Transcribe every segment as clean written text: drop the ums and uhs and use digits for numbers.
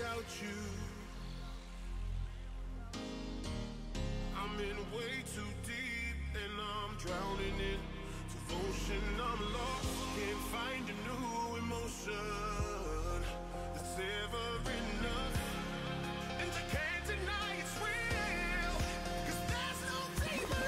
without you. I'm in way too deep and I'm drowning in devotion. I'm lost, can't find a new emotion that's ever enough. And I can't deny it's real, 'cause there's no deeper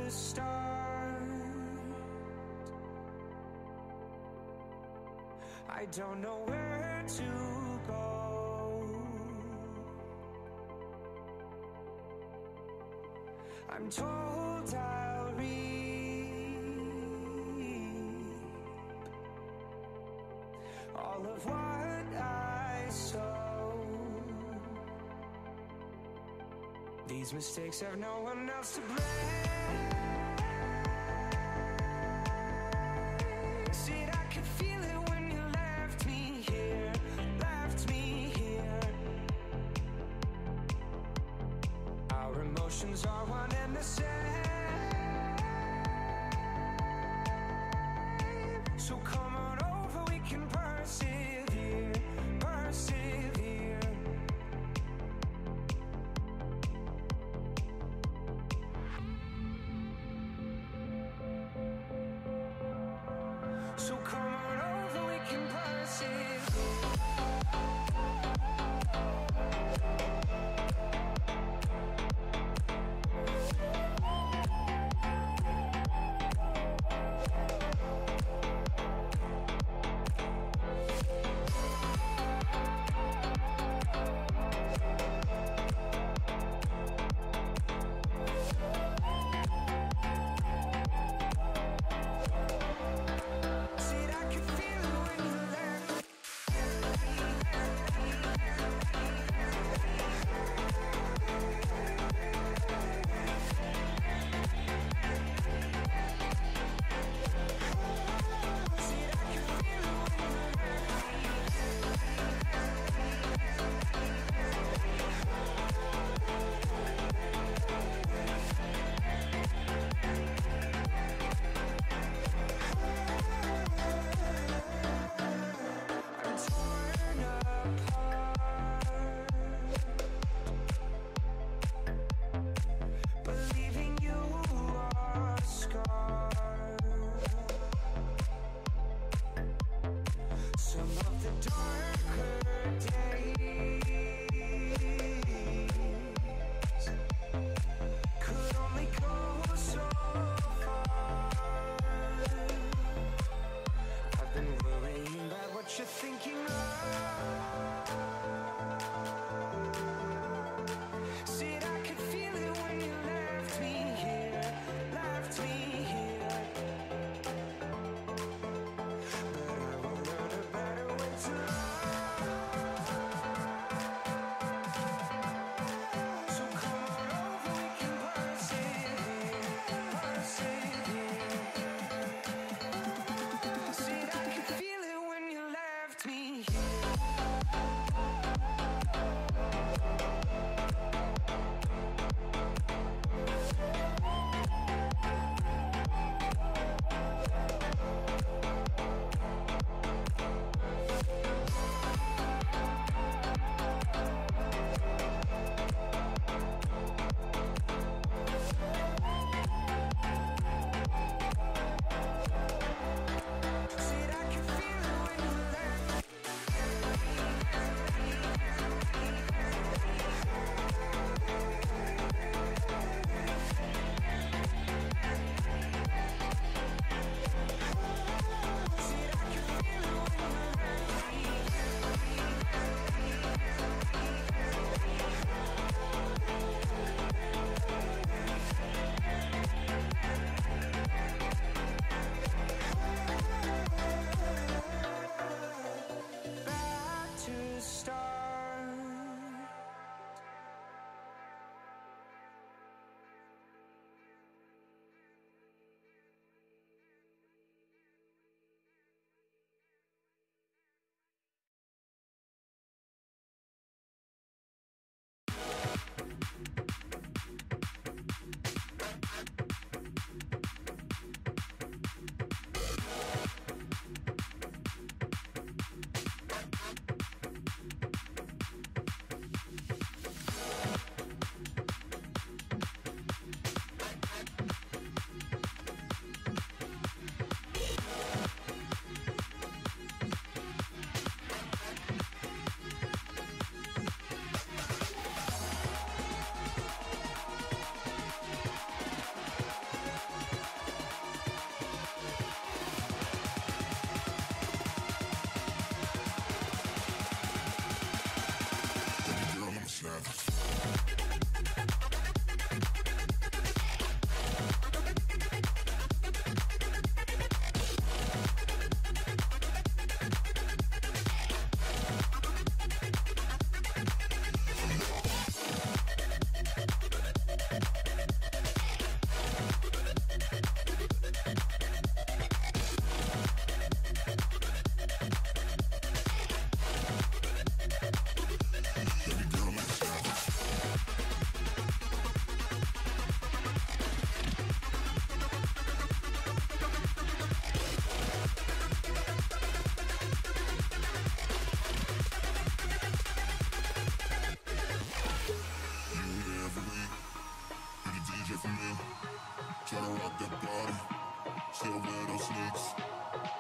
start. I don't know where to go. I'm told I'll reap all of what I sow. These mistakes have no one else to blame. Said I could feel it when you left me here, left me here. Our emotions are one and the same. So come on over, we can persevere, persevere. So come on over, we can persevere. Said I could feel it when you left. Said I could feel it when you I'm torn apart, believing you are scarred. Some of the darker days could only go so far. I've been worrying about what you're thinking of. Said I could feel it when you left me here, left me here. But I will learn a better way to love. So come on over, we can persevere, persevere. Said I could feel it when you left me here. Said I could feel it when you left. Said I could feel it when you back to start. that body. Still wear those sneaks.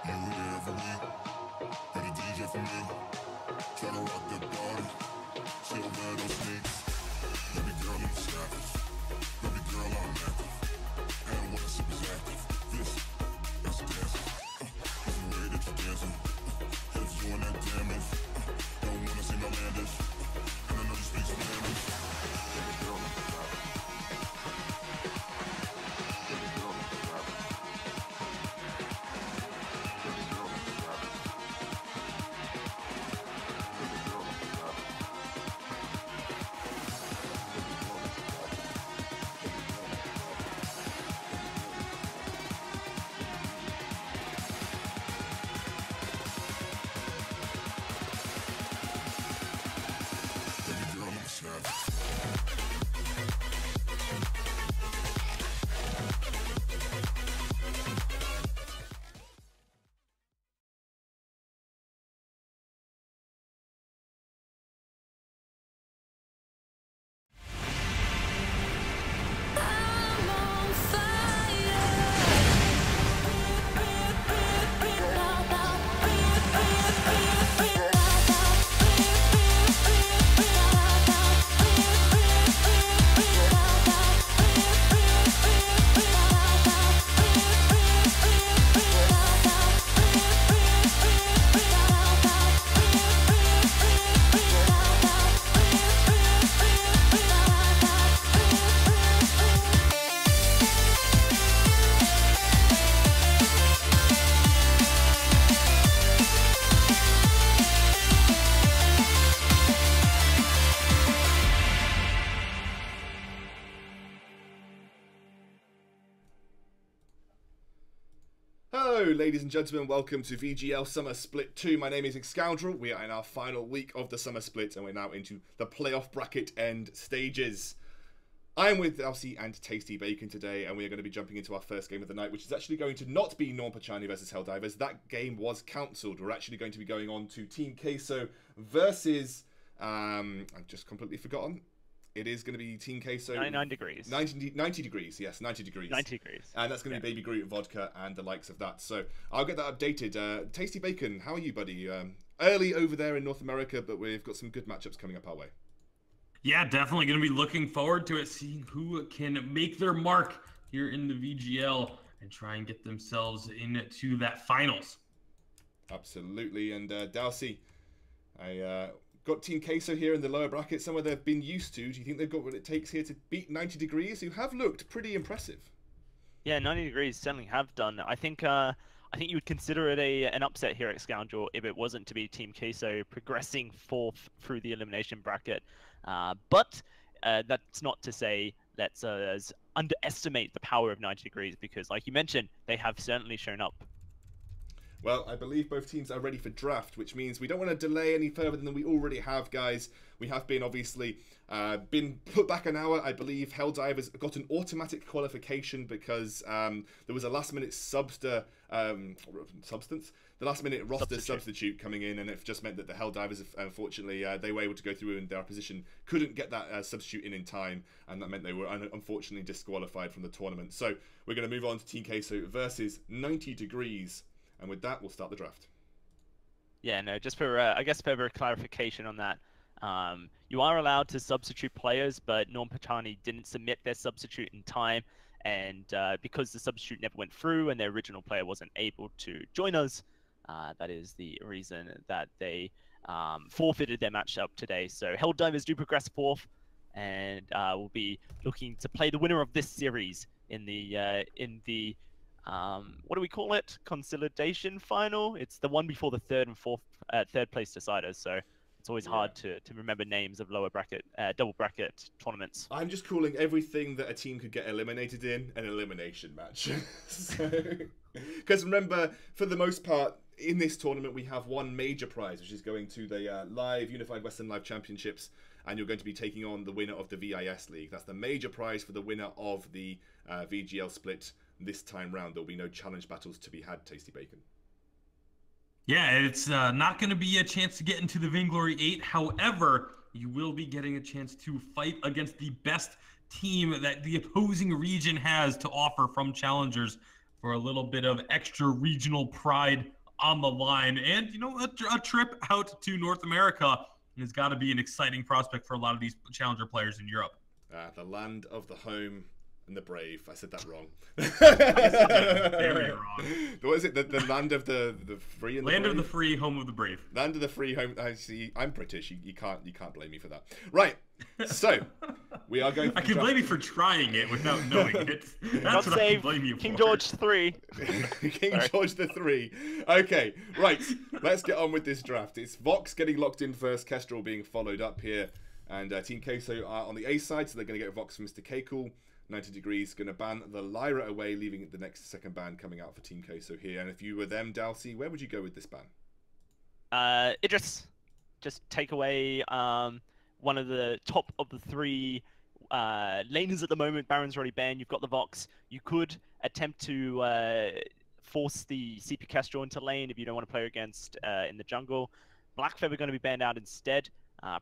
You here every week. You're the DJ for me. Tryna rock that body. Still wear those sneaks. Baby girl, I'm savage. Baby girl, I'm active. And what I see is active. This, that's dancing. It's the way that you're dancing. Hips doing that damage. Don't wanna see no man dish. And I know you speak Spanish. Baby girl, I'm savage. Hello, ladies and gentlemen, welcome to VGL Summer Split 2. My name is Scoundrel. We are in our final week of the Summer Split, and we're now into the playoff bracket end stages. I am with Elsie and Tasty Bacon today, and we are going to be jumping into our first game of the night, which is actually going to not be Norm Pachani versus Helldivers. That game was cancelled. We're actually going to be going on to Team Queso versus... I've just completely forgotten. It is going to be Team Queso. 99 degrees. 90 degrees, yes, 90 degrees. 90 degrees. And that's going to be Baby Groot, vodka, and the likes of that. So I'll get that updated. Tasty Bacon, how are you, buddy? Early over there in North America, but we've got some good matchups coming up our way. Yeah, definitely going to be looking forward to it, seeing who can make their mark here in the VGL and try and get themselves into that finals. Absolutely. And Darcy, I got Team Queso here in the lower bracket, somewhere they've been used to. Do you think they've got what it takes here to beat 90 degrees, who have looked pretty impressive? Yeah, 90 degrees certainly have done. I think you would consider it an upset here at Scoundrel if it wasn't to be Team Queso progressing fourth through the elimination bracket. But that's not to say let's underestimate the power of 90 degrees, because like you mentioned, they have certainly shown up. Well, I believe both teams are ready for draft, which means we don't want to delay any further than we already have, guys. We have been, obviously, been put back an hour. I believe Helldivers got an automatic qualification because there was a last-minute the last-minute roster substitute coming in, and it just meant that the Helldivers, unfortunately, they were able to go through, and their opposition couldn't get that substitute in time, and that meant they were unfortunately disqualified from the tournament. So we're going to move on to Team Queso versus 90 degrees. And with that, we'll start the draft. Yeah, no, just for, I guess, further clarification on that. You are allowed to substitute players, but Norm Pachani didn't submit their substitute in time. And because the substitute never went through and their original player wasn't able to join us, that is the reason that they forfeited their matchup today. So Helldivers do progress fourth, and will be looking to play the winner of this series in the what do we call it? Consolidation final. It's the one before the third and fourth, third place deciders. So it's always hard to remember names of lower bracket, double bracket tournaments. I'm just calling everything that a team could get eliminated in an elimination match. Because remember, for the most part, in this tournament, we have one major prize, which is going to the live Unified Western Live Championships, and you're going to be taking on the winner of the VIS League. That's the major prize for the winner of the VGL split. This time round, there'll be no challenge battles to be had, Tasty Bacon. Yeah, it's not going to be a chance to get into the Vainglory 8. However, you will be getting a chance to fight against the best team that the opposing region has to offer from challengers for a little bit of extra regional pride on the line. And, you know, a trip out to North America has got to be an exciting prospect for a lot of these challenger players in Europe. The land of the home and the brave. I said that wrong. Very wrong. What is it? The land of the free and the land brave? of the free, home of the brave. Land of the free, home. I see. I'm British. You can't blame me for that. Right. So we are going. I can blame you for trying it without knowing it. That's what I can blame you for. King George III. King George the III. Okay, right. Let's get on with this draft. It's Vox getting locked in first, Kestrel being followed up here, and Team Queso are on the A side, so they're going to get Vox from Mr. K-Cool. 90 Degrees going to ban the Lyra away, leaving the next second ban coming out for Team Queso here. And if you were them, Dalsy, where would you go with this ban? Idris. Just take away one of the top of the three laners at the moment. Baron's already banned. You've got the Vox. You could attempt to force the CP Kestrel into lane if you don't want to play against in the jungle. Black Feather going to be banned out instead.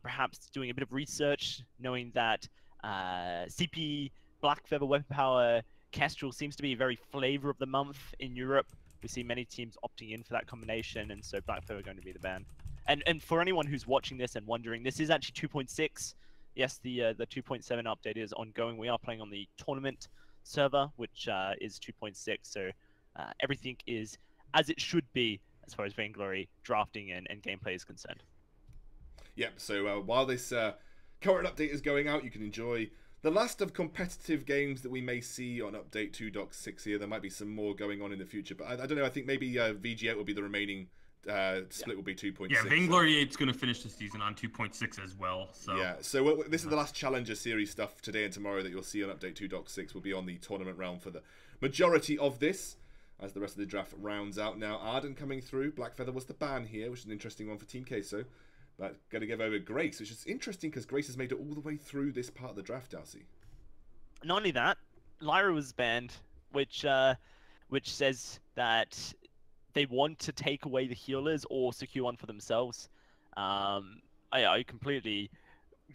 Perhaps doing a bit of research, knowing that CP Black Feather Weapon Power Kestrel seems to be a very flavor of the month in Europe. We see many teams opting in for that combination, and so Black Feather going to be the ban. And for anyone who's watching this and wondering, this is actually 2.6. Yes, the 2.7 update is ongoing. We are playing on the tournament server, which is 2.6. So everything is as it should be as far as Vainglory drafting and gameplay is concerned. Yep. So while this current update is going out, you can enjoy the last of competitive games that we may see on update 2.6 here. There might be some more going on in the future, but I don't know. I think maybe VG8 will be the remaining. Split will be 2.6. Yeah, Vainglory 8's going to finish the season on 2.6 as well. So yeah, so this is the last Challenger Series stuff today and tomorrow that you'll see on update 2.6 will be on the tournament round for the majority of this, as the rest of the draft rounds out. Now, Arden coming through. Black Feather was the ban here, which is an interesting one for Team Queso. But going to give over Grace, which is interesting because Grace has made it all the way through this part of the draft, Darcy. Not only that, Lyra was banned, which says that they want to take away the healers or secure one for themselves. I completely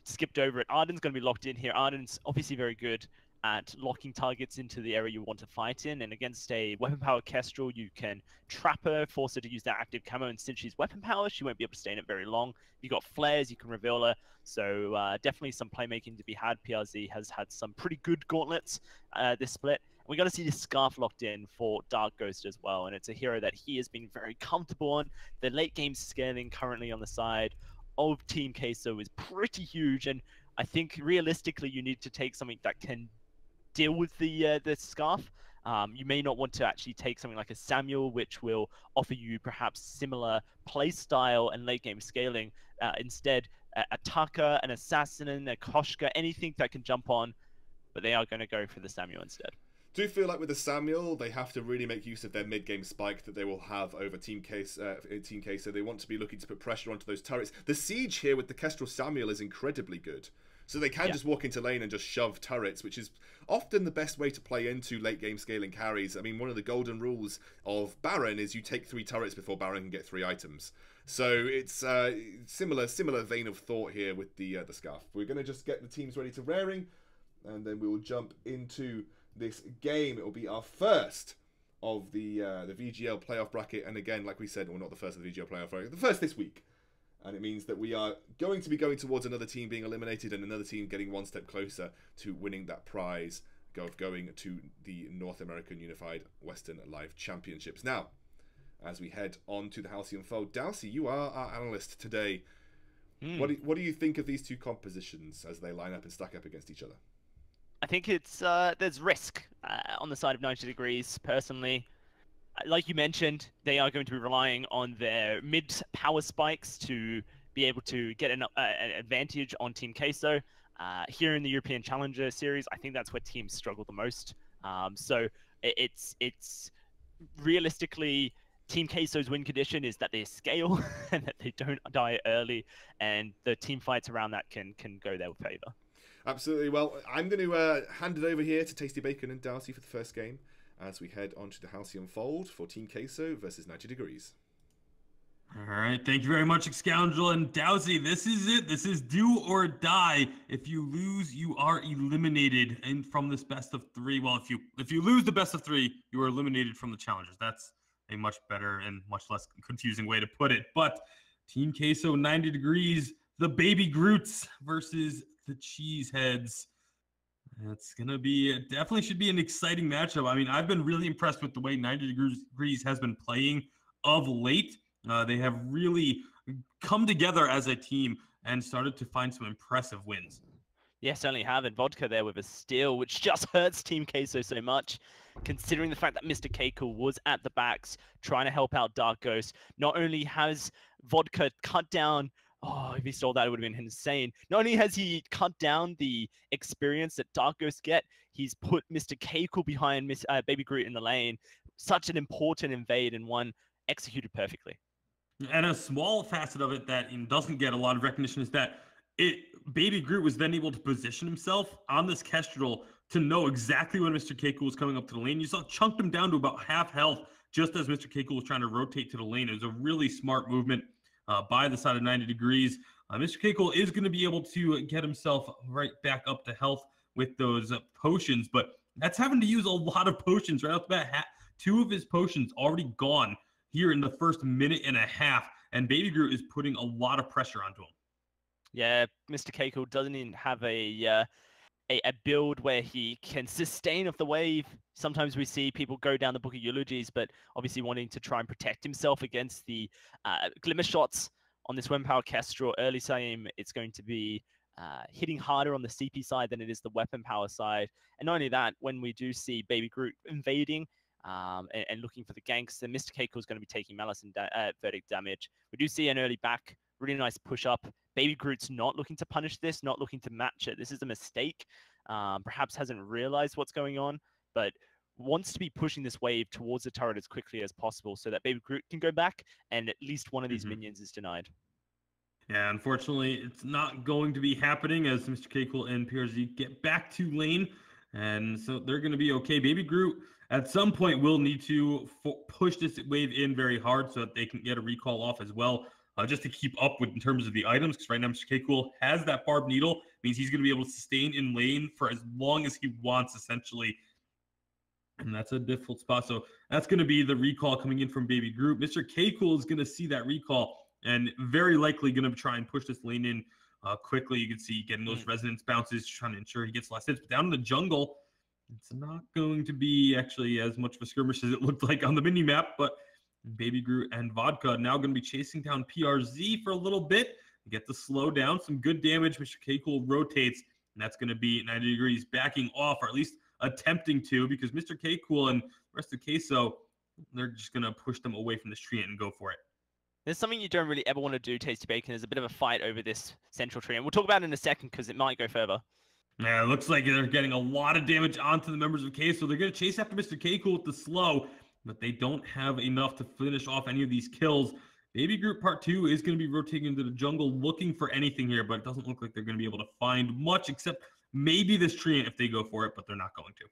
skipped over it. Arden's going to be locked in here. Arden's obviously very good at locking targets into the area you want to fight in, and against a weapon power Kestrel, you can trap her, force her to use that active camo, and since she's weapon power, she won't be able to stay in it very long. If you've got flares, you can reveal her, so definitely some playmaking to be had. PRZ has had some pretty good gauntlets this split. We got to see the Scarf locked in for Dark Ghost as well, and it's a hero that he has been very comfortable on. The late game scaling currently on the side of Team Queso is pretty huge, and I think realistically you need to take something that can deal with the Scarf. You may not want to actually take something like a Samuel, which will offer you perhaps similar play style and late game scaling. Instead, a Taka, an Assassin, a Koshka, anything that can jump on, but they are going to go for the Samuel instead. Do you feel like with the Samuel, they have to really make use of their mid-game spike that they will have over Team Queso? So they want to be looking to put pressure onto those turrets. The siege here with the Kestrel Samuel is incredibly good. So they can just walk into lane and just shove turrets, which is often the best way to play into late-game scaling carries. I mean, one of the golden rules of Baron is you take 3 turrets before Baron can get 3 items. So it's similar vein of thought here with the Scarf. We're going to just get the teams ready to raring, and then we will jump into this game. It will be our first of the VGL playoff bracket, and again, like we said, well, not the first of the VGL playoff bracket, the first this week. And it means that we are going to be going towards another team being eliminated and another team getting one step closer to winning that prize of going to the North American Unified Western Live Championships. Now, as we head on to the Halcyon Fold, Dalsy, you are our analyst today. What do you think of these two compositions as they line up and stack up against each other? I think it's there's risk on the side of 90 Degrees, personally. Like you mentioned, they are going to be relying on their mid power spikes to be able to get an advantage on Team Queso. Here in the European Challenger Series, I think that's where teams struggle the most. So it's realistically, Team Queso's win condition is that they scale and that they don't die early, and the team fights around that can go their favor. Absolutely. Well, I'm going to hand it over here to Tasty Bacon and Darcy for the first game, as we head on to the Halcyon Fold for Team Queso versus 90 Degrees. All right, thank you very much, Scoundrel and Dowsy. This is it. This is do or die. If you lose, you are eliminated and from this best of three. Well, if you lose the best of three, you are eliminated from the challengers. That's a much better and much less confusing way to put it. But Team Queso 90 degrees, the Baby Groots versus the Cheeseheads. It's gonna be definitely should be an exciting matchup. I mean, I've been really impressed with the way 90 degrees has been playing of late. They have really come together as a team and started to find some impressive wins. Yeah, certainly have. And Vodka there with a steal, which just hurts Team Queso so much, considering the fact that Mr. Keiko was at the backs trying to help out Dark Ghost. Not only has Vodka cut down, oh, if he stole that, it would have been insane. Not only has he cut down the experience that Dark Ghost get, he's put Mr. Keiko behind Baby Groot in the lane. Such an important invade and one executed perfectly. And a small facet of it that doesn't get a lot of recognition is that Baby Groot was then able to position himself on this Kestrel to know exactly when Mr. Keiko was coming up to the lane. You saw chunked him down to about half health just as Mr. Keiko was trying to rotate to the lane. It was a really smart movement by the side of 90 degrees. Mr. Keiko is going to be able to get himself right back up to health with those potions, but that's having to use a lot of potions right off the bat. 2 of his potions already gone here in the first minute and a half, and Baby Groot is putting a lot of pressure onto him. Yeah, Mr. Keiko doesn't even have a build where he can sustain off the wave. Sometimes we see people go down the Book of Eulogies, but obviously wanting to try and protect himself against the glimmer shots on this Wind Power Kestrel. Early game, it's going to be hitting harder on the CP side than it is the weapon power side. And not only that, when we do see Baby Groot invading, and looking for the ganks, then Mr. Keiko is going to be taking Malice and Verdict damage. We do see an early back, really nice push up. Baby Groot's not looking to punish this, not looking to match it. This is a mistake. Perhaps hasn't realized what's going on, but wants to be pushing this wave towards the turret as quickly as possible so that Baby Groot can go back and at least one of these minions is denied. Yeah, unfortunately, it's not going to be happening as Mr. Keiko and PRZ get back to lane. And so they're going to be okay. Baby Groot at some point will need to push this wave in very hard so that they can get a recall off as well, just to keep up with in terms of the items. Because right now, Mr. Keiko has that barbed needle, means he's going to be able to sustain in lane for as long as he wants, essentially. And that's a difficult spot. So that's going to be the recall coming in from Baby Groot. Mr. Keiko is going to see that recall and very likely going to try and push this lane in quickly. You can see getting those resonance bounces, trying to ensure he gets less hits. But down in the jungle, it's not going to be actually as much of a skirmish as it looked like on the mini-map. But Baby Groot and Vodka now going to be chasing down PRZ for a little bit. Get the slow down, some good damage. Mr. Keiko rotates, and that's going to be 90 degrees backing off, or at least attempting to, because Mr. Keiko and the rest of Queso, they're just going to push them away from this tree and go for it. There's something you don't really ever want to do, Tasty Bacon. There's a bit of a fight over this central tree, and we'll talk about it in a second because it might go further. Yeah, it looks like they're getting a lot of damage onto the members of Queso. They're going to chase after Mr. Keiko with the slow, but they don't have enough to finish off any of these kills. Baby Groot Part 2 is going to be rotating into the jungle looking for anything here, but it doesn't look like they're going to be able to find much except maybe this tree if they go for it, but they're not going to.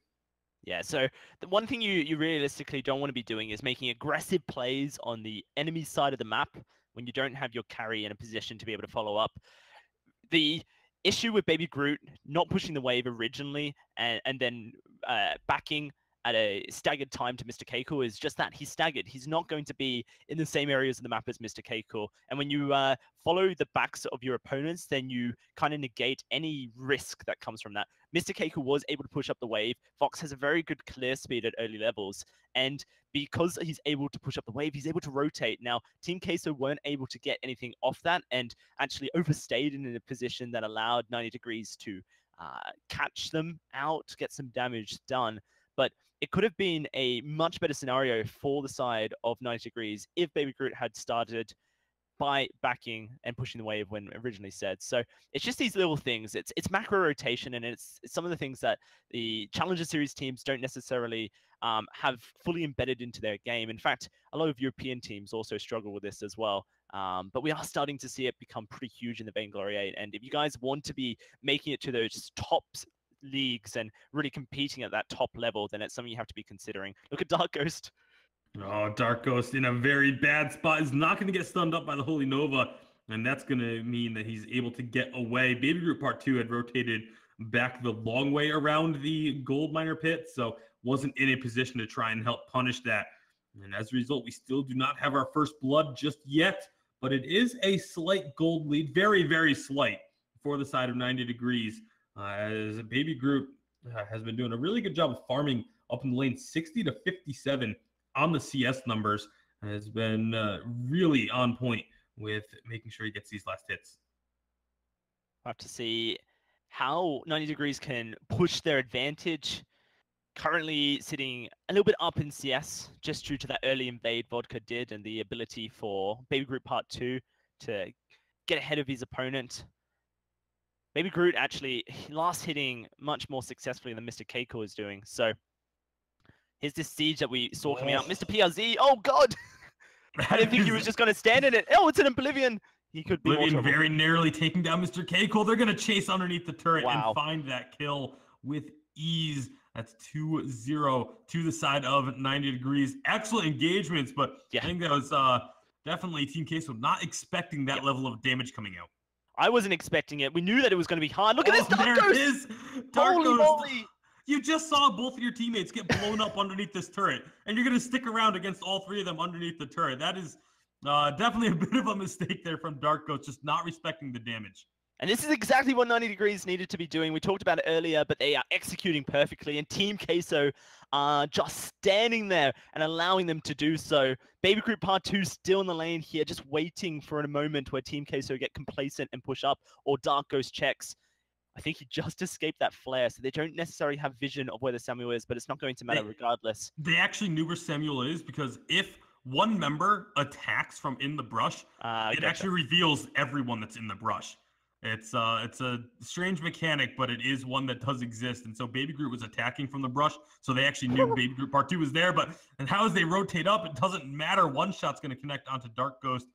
Yeah, so the one thing you realistically don't want to be doing is making aggressive plays on the enemy side of the map when you don't have your carry in a position to be able to follow up. The issue with Baby Groot not pushing the wave originally and then backing at a staggered time to Mr. Keiko is just that he's staggered. He's not going to be in the same areas of the map as Mr. Keiko. And when you follow the backs of your opponents, then you kind of negate any risk that comes from that. Mr. Keiko was able to push up the wave. Fox has a very good clear speed at early levels. And because he's able to push up the wave, he's able to rotate. Now, Team Queso weren't able to get anything off that and actually overstayed in a position that allowed 90 degrees to catch them out, get some damage done. But it could have been a much better scenario for the side of 90 degrees if Baby Groot had started by backing and pushing the wave when originally said. So it's just these little things. It's macro rotation, and it's some of the things that the Challenger Series teams don't necessarily have fully embedded into their game. In fact, a lot of European teams also struggle with this as well. But we are starting to see it become pretty huge in the Vainglory 8. And if you guys want to be making it to those top leagues and really competing at that top level, then it's something you have to be considering. Look at Dark Ghost. Oh, Dark Ghost in a very bad spot is not going to get stunned up by the Holy Nova, and that's going to mean that he's able to get away. Baby Group Part 2 had rotated back the long way around the gold miner pit, so wasn't in a position to try and help punish that. And as a result, we still do not have our first blood just yet, but it is a slight gold lead, very, very slight for the side of 90 degrees, as Baby Group has been doing a really good job of farming up in the lane 60 to 57 on the CS numbers, has been really on point with making sure he gets these last hits. We'll have to see how 90 degrees can push their advantage. Currently sitting a little bit up in CS, just due to that early invade Vodka did and the ability for Baby Groot Part 2 to get ahead of his opponent. Baby Groot actually last hitting much more successfully than Mr. Keiko is doing. So here's this siege that we saw coming out. Mr. PRZ, oh god! I didn't think he was just going to stand in it. Oh, it's an Oblivion! He could be Oblivion very narrowly taking down Mr. Keiko. They're going to chase underneath the turret Wow. and find that kill with ease. That's 2-0 to the side of 90 degrees. Excellent engagements, but Yeah. I think that was definitely Team Queso not expecting that level of damage coming out. I wasn't expecting it. We knew that it was going to be hard. Look at this Dark There Ghost! it is. Dark Holy Ghost. moly! You just saw both of your teammates get blown up underneath this turret, and you're going to stick around against all three of them underneath the turret. That is definitely a bit of a mistake there from Dark Ghost, just not respecting the damage. And this is exactly what 90 degrees needed to be doing. We talked about it earlier, but they are executing perfectly. And Team Queso are just standing there and allowing them to do so. Baby Group Part 2 still in the lane here, just waiting for a moment where Team Queso get complacent and push up, or Dark Ghost checks. I think he just escaped that flare, so they don't necessarily have vision of where the Samuel is, but it's not going to matter regardless. They actually knew where Samuel is, because if one member attacks from in the brush, it actually reveals everyone that's in the brush. It's a strange mechanic, but it is one that does exist. And so Baby Groot was attacking from the brush, so they actually knew Baby Groot Part 2 was there. But and how as they rotate up, it doesn't matter. One shot's going to connect onto Dark Ghost.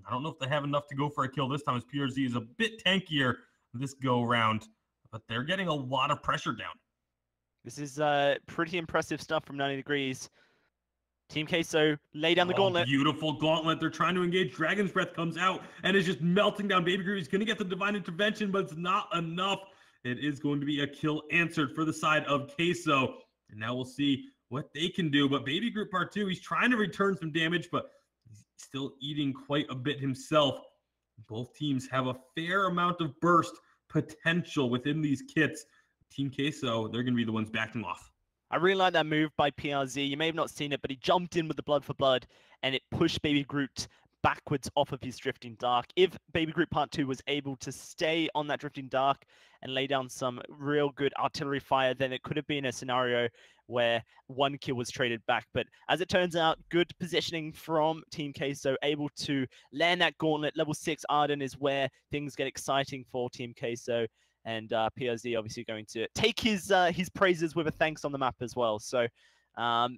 I don't know if they have enough to go for a kill this time, as PRZ is a bit tankier this go round, but they're getting a lot of pressure down. This is pretty impressive stuff from 90 degrees. Team Queso lay down the gauntlet. Beautiful gauntlet. They're trying to engage. Dragon's Breath comes out and is just melting down Baby Groot. He's going to get the Divine Intervention, but it's not enough. It is going to be a kill answered for the side of Queso. And now we'll see what they can do. But Baby Groot Part 2, he's trying to return some damage, but he's still eating quite a bit himself. Both teams have a fair amount of burst potential within these kits. Team Queso, they're going to be the ones backing off. I really like that move by PRZ. You may have not seen it, but he jumped in with the blood for blood, and it pushed Baby Groot backwards off of his Drifting Dark. If Baby Groot Part 2 was able to stay on that Drifting Dark and lay down some real good artillery fire, then it could have been a scenario where one kill was traded back. But as it turns out, good positioning from Team Queso, able to land that gauntlet. Level 6 Arden is where things get exciting for Team Queso. And PRZ obviously going to take his praises with a thanks on the map as well. So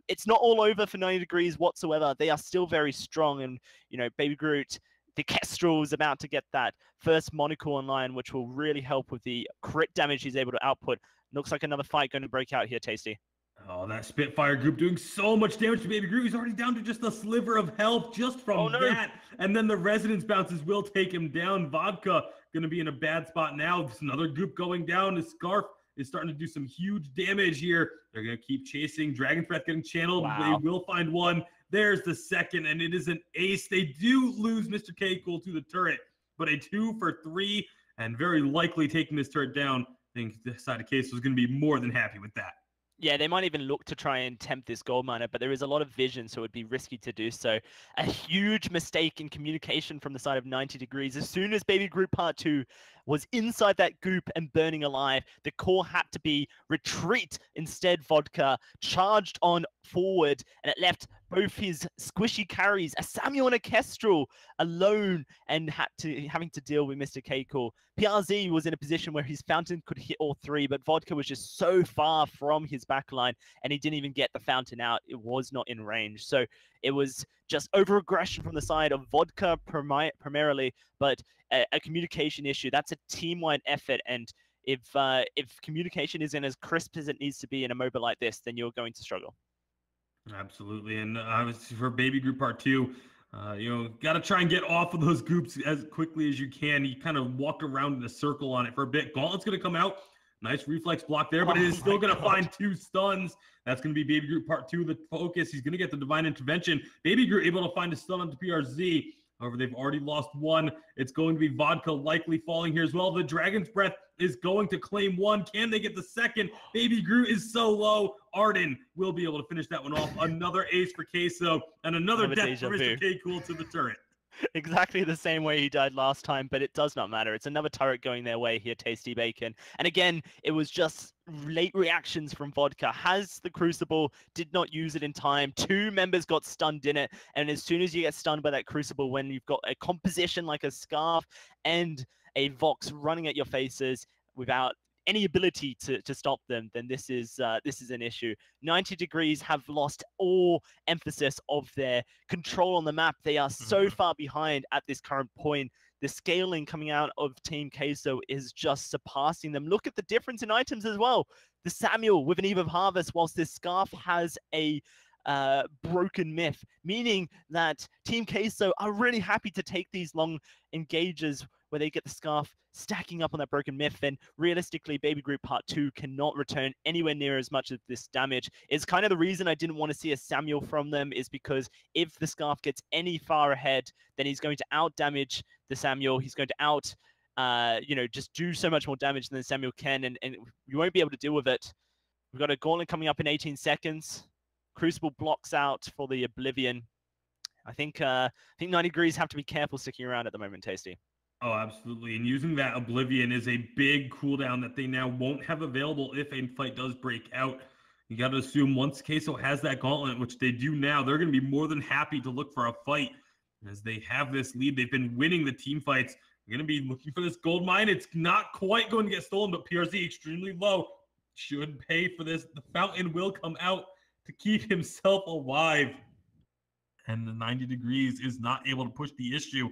it's not all over for 90 degrees whatsoever. They are still very strong. And, you know, Baby Groot, the Kestrel is about to get that first monocle online, which will really help with the crit damage he's able to output. Looks like another fight going to break out here, Tasty. Oh, that Spitfire group doing so much damage to Baby Groot. He's already down to just a sliver of health just from that. And then the Resonance bounces will take him down. Vodka going to be in a bad spot now. There's another group going down. The Scarf is starting to do some huge damage here. They're going to keep chasing. Dragon's Breath getting channeled. Wow. They will find one. There's the second, and it is an ace. They do lose Mr. K-Cool to the turret, but a 2 for 3, and very likely taking this turret down. I think the side of Queso is going to be more than happy with that. Yeah, they might even look to try and tempt this gold miner, but there is a lot of vision, so it would be risky to do so. A huge mistake in communication from the side of 90 degrees. As soon as Baby Groot Part 2 was inside that goop and burning alive, the call had to be retreat. Instead, Vodka charged on forward, and it left both his squishy carries, a Samuel and a Kestrel, alone and having to deal with Mr. Keiko. PRZ was in a position where his fountain could hit all three, but Vodka was just so far from his backline, and he didn't even get the fountain out. It was not in range. So it was just over-aggression from the side of Vodka primarily, but a communication issue. That's a team-wide effort, and if communication isn't as crisp as it needs to be in a MOBA like this, then you're going to struggle. Absolutely. And for Baby Group Part 2, got to try and get off of those groups as quickly as you can. He kind of walked around in a circle on it for a bit. Gauntlet's going to come out. Nice reflex block there, but it is still going to find 2 stuns. That's going to be Baby Group Part 2, the focus. He's going to get the Divine Intervention. Baby Group able to find a stun onto PRZ. However, they've already lost 1. It's going to be Vodka likely falling here as well. The Dragon's Breath is going to claim 1. Can they get the second? Baby Groot is so low. Arden will be able to finish that one off. Another ace for Queso and another death for Mr. K. Cool to the turret. Exactly the same way he died last time, but it does not matter. It's another turret going their way here, Tasty Bacon. And again, it was just late reactions from Vodka. Has the Crucible, did not use it in time. 2 members got stunned in it. And as soon as you get stunned by that Crucible, when you've got a composition like a Scarf and a Vox running at your faces without any ability to stop them, then this is an issue. 90 Degrees have lost all emphasis of their control on the map. They are so far behind at this current point. The scaling coming out of Team Queso is just surpassing them. Look at the difference in items as well. The Samuel with an Eve of Harvest, whilst this Scarf has a broken myth, meaning that Team Queso are really happy to take these long engages where they get the Scarf stacking up on that broken myth. And realistically, Baby Group Part 2 cannot return anywhere near as much of this damage. It's kind of the reason I didn't want to see a Samuel from them, is because if the Scarf gets any far ahead, then he's going to out damage the Samuel. He's going to out just do so much more damage than Samuel can, and you won't be able to deal with it. We've got a Gauntlet coming up in 18 seconds. Crucible blocks out for the Oblivion. I think 90 Degrees have to be careful sticking around at the moment, Tasty. Oh, absolutely. And using that Oblivion is a big cooldown that they now won't have available if a fight does break out. You got to assume once Queso has that Gauntlet, which they do now, they're going to be more than happy to look for a fight as they have this lead. They've been winning the team fights. They're going to be looking for this gold mine. It's not quite going to get stolen, but PRZ extremely low. Should pay for this. The fountain will come out to keep himself alive. And the 90 Degrees is not able to push the issue.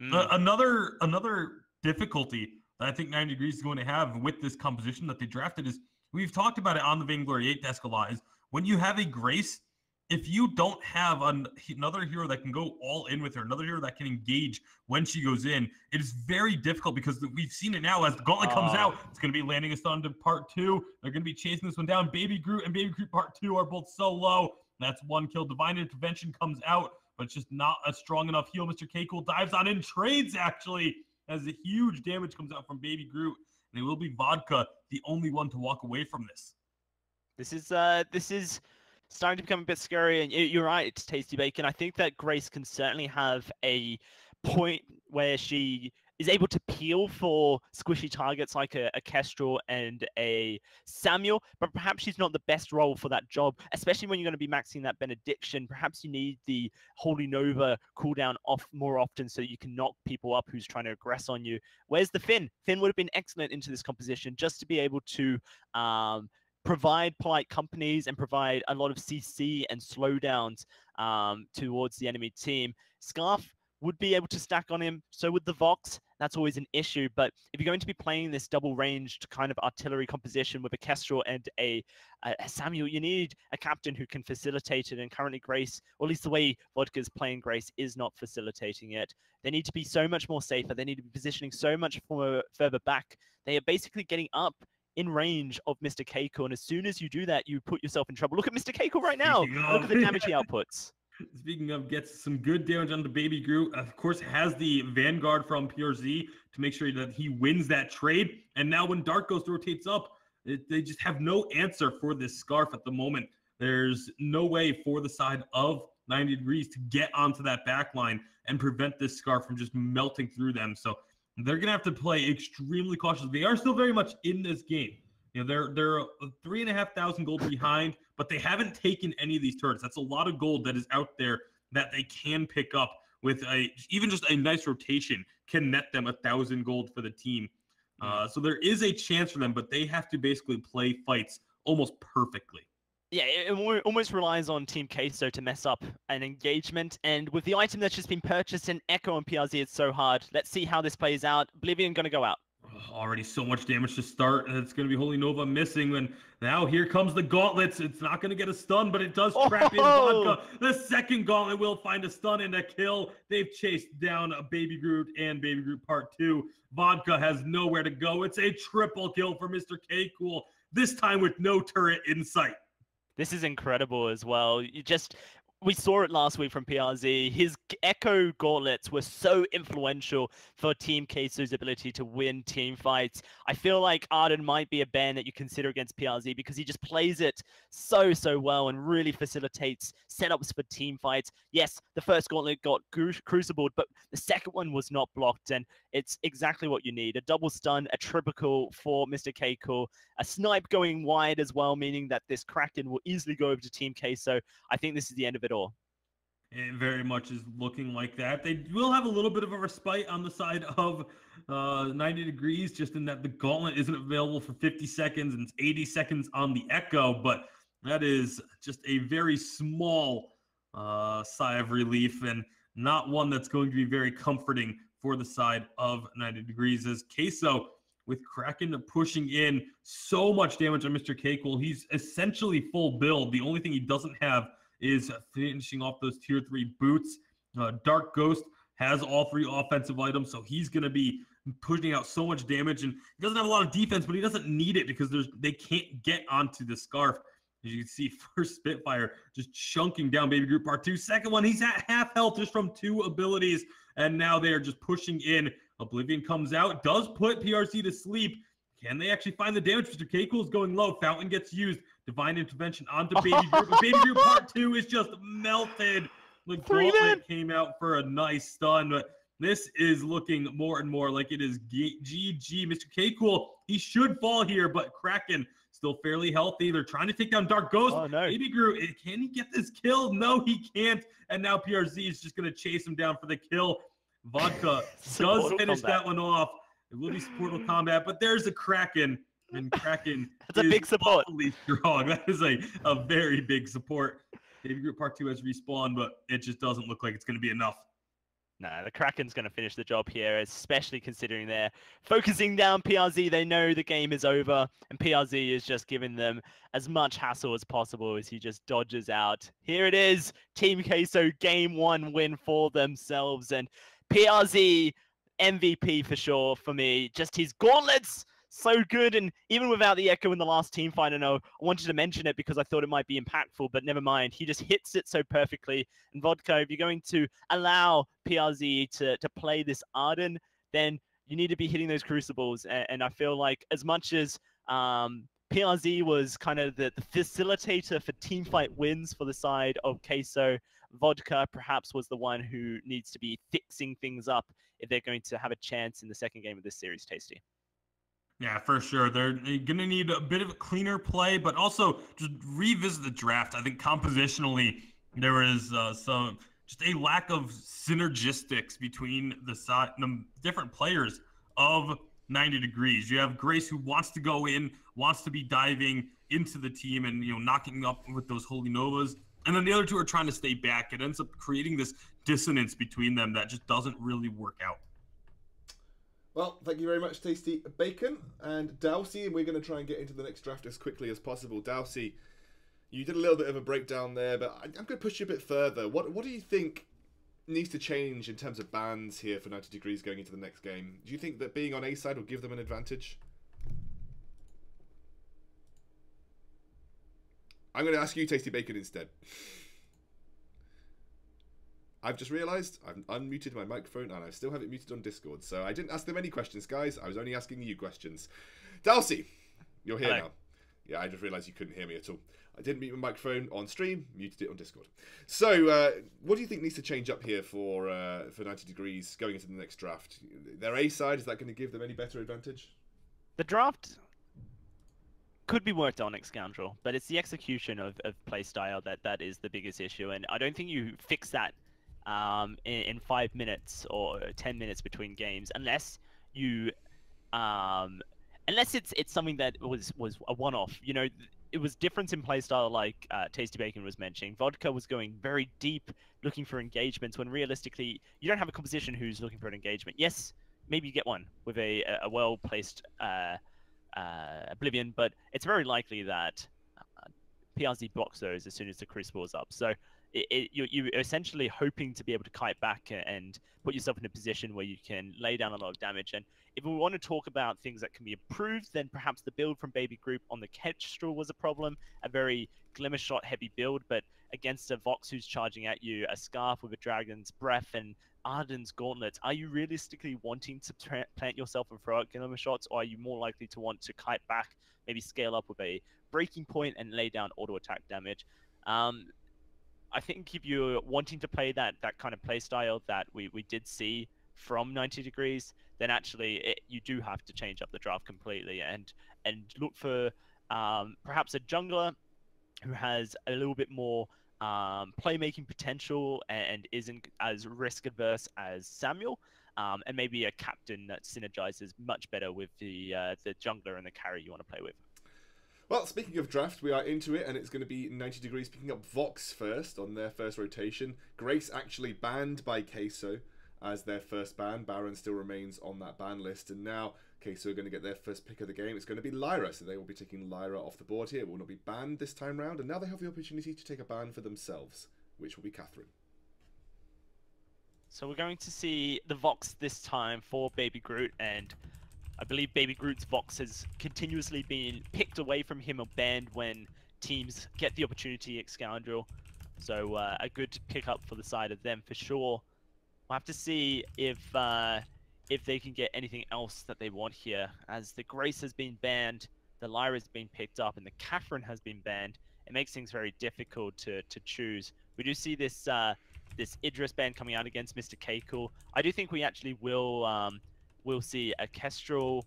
Another difficulty that I think 90 Degrees is going to have with this composition that they drafted is, we've talked about it on the Vainglory 8 desk a lot, is when you have a Grace, if you don't have another hero that can go all in with her, another hero that can engage when she goes in, it is very difficult, because we've seen it now as the Gauntlet comes out. It's going to be landing a stun to Part 2. They're going to be chasing this one down. Baby Groot and Baby Groot Part 2 are both so low. That's 1 kill. Divine Intervention comes out, but it's just not a strong enough heal. Mr. K. Cool dives on in, trades actually, as a huge damage comes out from Baby Groot. And it will be Vodka, the only one to walk away from this. This is starting to become a bit scary, and you're right, it's Tasty Bacon. I think that Grace can certainly have a point where she is able to peel for squishy targets like a Kestrel and a Samuel, but perhaps she's not the best role for that job, especially when you're going to be maxing that Benediction. Perhaps you need the Holy Nova cooldown off more often so that you can knock people up who's trying to aggress on you. Where's the Finn? Finn would have been excellent into this composition, just to be able to provide polite companies and provide a lot of CC and slowdowns towards the enemy team. Scarf would be able to stack on him, so would the Vox. That's always an issue, but if you're going to be playing this double-ranged kind of artillery composition with a Kestrel and a Samuel, you need a captain who can facilitate it, and currently Grace, or at least the way Vodka's playing Grace, is not facilitating it. They need to be so much more safer. They need to be positioning so much further back. They are basically getting up in range of Mr. Keiko, and as soon as you do that, you put yourself in trouble. Look at Mr. Keiko right now. Look at the damage he outputs. Speaking of, gets some good damage on the Baby Groot. Of course, has the Vanguard from PRZ to make sure that he wins that trade. And now when Dark Ghost rotates up, they just have no answer for this Scarf at the moment. There's no way for the side of 90 Degrees to get onto that back line and prevent this Scarf from just melting through them. So they're going to have to play extremely cautious. They are still very much in this game. You know, they're 3,500 gold behind, but they haven't taken any of these turrets. That's a lot of gold that is out there that they can pick up with even just a nice rotation can net them 1,000 gold for the team. So there is a chance for them, but they have to basically play fights almost perfectly. Yeah, it almost relies on Team Queso to mess up an engagement, and with the item that's just been purchased in Echo and PRZ, it's so hard. Let's see how this plays out. Oblivion going to go out. Already so much damage to start. It's going to be Holy Nova missing. And now here comes the gauntlets. It's not going to get a stun, but it does trap in Vodka. The second gauntlet will find a stun and a kill. They've chased down a Baby Groot and Baby Groot Part 2. Vodka has nowhere to go. It's a triple kill for Mr. K Cool, this time with no turret in sight. This is incredible as well. We saw it last week from PRZ. His Echo Gauntlets were so influential for Team Queso's ability to win team fights. I feel like Arden might be a ban that you consider against PRZ because he just plays it so well and really facilitates setups for team fights. Yes, the first Gauntlet got crucibled, but the second one was not blocked, and it's exactly what you need. A double stun, a triple kill for Mr. K Cool, a snipe going wide as well, meaning that this Kraken will easily go over to Team Queso. I think this is the end of it all. It very much is looking like that. They will have a little bit of a respite on the side of 90 degrees, just in that the gauntlet isn't available for 50 seconds and it's 80 seconds on the Echo, but that is just a very small sigh of relief and not one that's going to be very comforting for the side of 90 degrees, as Queso, with Kraken pushing in so much damage on Mr. K-Cool, he's essentially full build. The only thing he doesn't have is finishing off those tier 3 boots. Dark Ghost has all 3 offensive items, so he's going to be pushing out so much damage, and he doesn't have a lot of defense, but he doesn't need it because they can't get onto the Scarf. As you can see, first Spitfire just chunking down Baby Groot Part 2. Second one, he's at half health just from 2 abilities, and now they are just pushing in. Oblivion comes out, does put PRC to sleep. Can they actually find the damage? Mr. K-Cool is going low. Fountain gets used. Divine Intervention onto Baby Groot. But Baby Groot Part 2 is just melted. The gauntlet came out for a nice stun, but this is looking more and more like it is GG. Mr. K-Cool, he should fall here, but Kraken still fairly healthy. They're trying to take down Dark Ghost. Oh, no. Baby Groot, can he get this kill? No, he can't. And now PRZ is just going to chase him down for the kill. Vodka does finish that one off. It will be supportal combat, but there's a Kraken, and Kraken That's a big support. Strong. That is a very big support. Baby Groot Part 2 has respawned, but it just doesn't look like it's going to be enough. No, the Kraken's going to finish the job here, especially considering they're focusing down PRZ. They know the game is over, and PRZ is just giving them as much hassle as possible as he just dodges out. Here it is, Team Queso Game 1 win for themselves, and PRZ MVP for sure for me. Just his gauntlets, so good, and even without the Echo in the last team fight, I know I wanted to mention it because I thought it might be impactful, but never mind. He just hits it so perfectly. And Vodka, if you're going to allow PRZ to play this Arden, then you need to be hitting those crucibles. And I feel like as much as PRZ was kind of the facilitator for team fight wins for the side of Queso, Vodka perhaps was the one who needs to be fixing things up if they're going to have a chance in the second game of this series, Tasty. Yeah, for sure. They're going to need a bit of a cleaner play, but also just revisit the draft. I think compositionally, there is just a lack of synergistics between the different players of 90 degrees. You have Grace, who wants to go in, wants to be diving into the team and, knocking up with those Holy Novas. And then the other two are trying to stay back. It ends up creating this dissonance between them that just doesn't really work out. Well, thank you very much, Tasty Bacon and Dowsey, and we're going to try and get into the next draft as quickly as possible. Dowsey, you did a little bit of a breakdown there, but I'm going to push you a bit further. What do you think needs to change in terms of bans here for 90 degrees going into the next game? Do you think that being on A side will give them an advantage? I'm going to ask you, Tasty Bacon, instead. I've just realised I've unmuted my microphone and I still have it muted on Discord, so I didn't ask them any questions, guys. I was only asking you questions. Dowsey, you're here now. Yeah, I just realised you couldn't hear me at all. I didn't mute my microphone on stream, muted it on Discord. So, what do you think needs to change up here for 90 degrees going into the next draft? Their A side, is that going to give them any better advantage? The draft could be worked on, Scoundrel, but it's the execution of playstyle that is the biggest issue, and I don't think you fix that in 5 minutes or 10 minutes between games, unless you unless it's something that was a one-off. It was difference in playstyle, like Tasty Bacon was mentioning. Vodka was going very deep, looking for engagements, when realistically you don't have a composition who's looking for an engagement. Yes, maybe you get one with a well-placed Oblivion, but it's very likely that PRZ blocks those as soon as the Crucible is up. So you're essentially hoping to be able to kite back and put yourself in a position where you can lay down a lot of damage. And if we want to talk about things that can be improved, then perhaps the build from Baby Group on the Kestrel was a problem, a very Glimmer Shot heavy build, but against a Vox who's charging at you, a Scarf with a Dragon's Breath, and Arden's Gauntlet, are you realistically wanting to plant yourself and throw out Glimmer Shots, or are you more likely to want to kite back, maybe scale up with a Breaking Point and lay down auto attack damage? I think if you're wanting to play that kind of play style that we did see from 90 Degrees, then actually you do have to change up the draft completely and look for perhaps a jungler who has a little bit more playmaking potential and isn't as risk adverse as Samuel, and maybe a captain that synergizes much better with the jungler and the carry you want to play with. Well, speaking of draft, we are into it, and it's going to be 90 Degrees picking up Vox first on their first rotation. Grace actually banned by Queso as their first ban. Baron still remains on that ban list, and now Queso are going to get their first pick of the game. It's going to be Lyra, so they will be taking Lyra off the board here. It will not be banned this time round, and now they have the opportunity to take a ban for themselves, which will be Catherine. So we're going to see the Vox this time for Baby Groot, and I believe Baby Groot's Vox has continuously been picked away from him or banned when teams get the opportunity at Scoundrel. So a good pickup for the side of them for sure. We'll have to see if they can get anything else that they want here, as the Grace has been banned, the Lyra has been picked up, and the Catherine has been banned. It makes things very difficult to choose. We do see this this Idris ban coming out against Mr. Keiko. I do think we actually will see a Kestrel,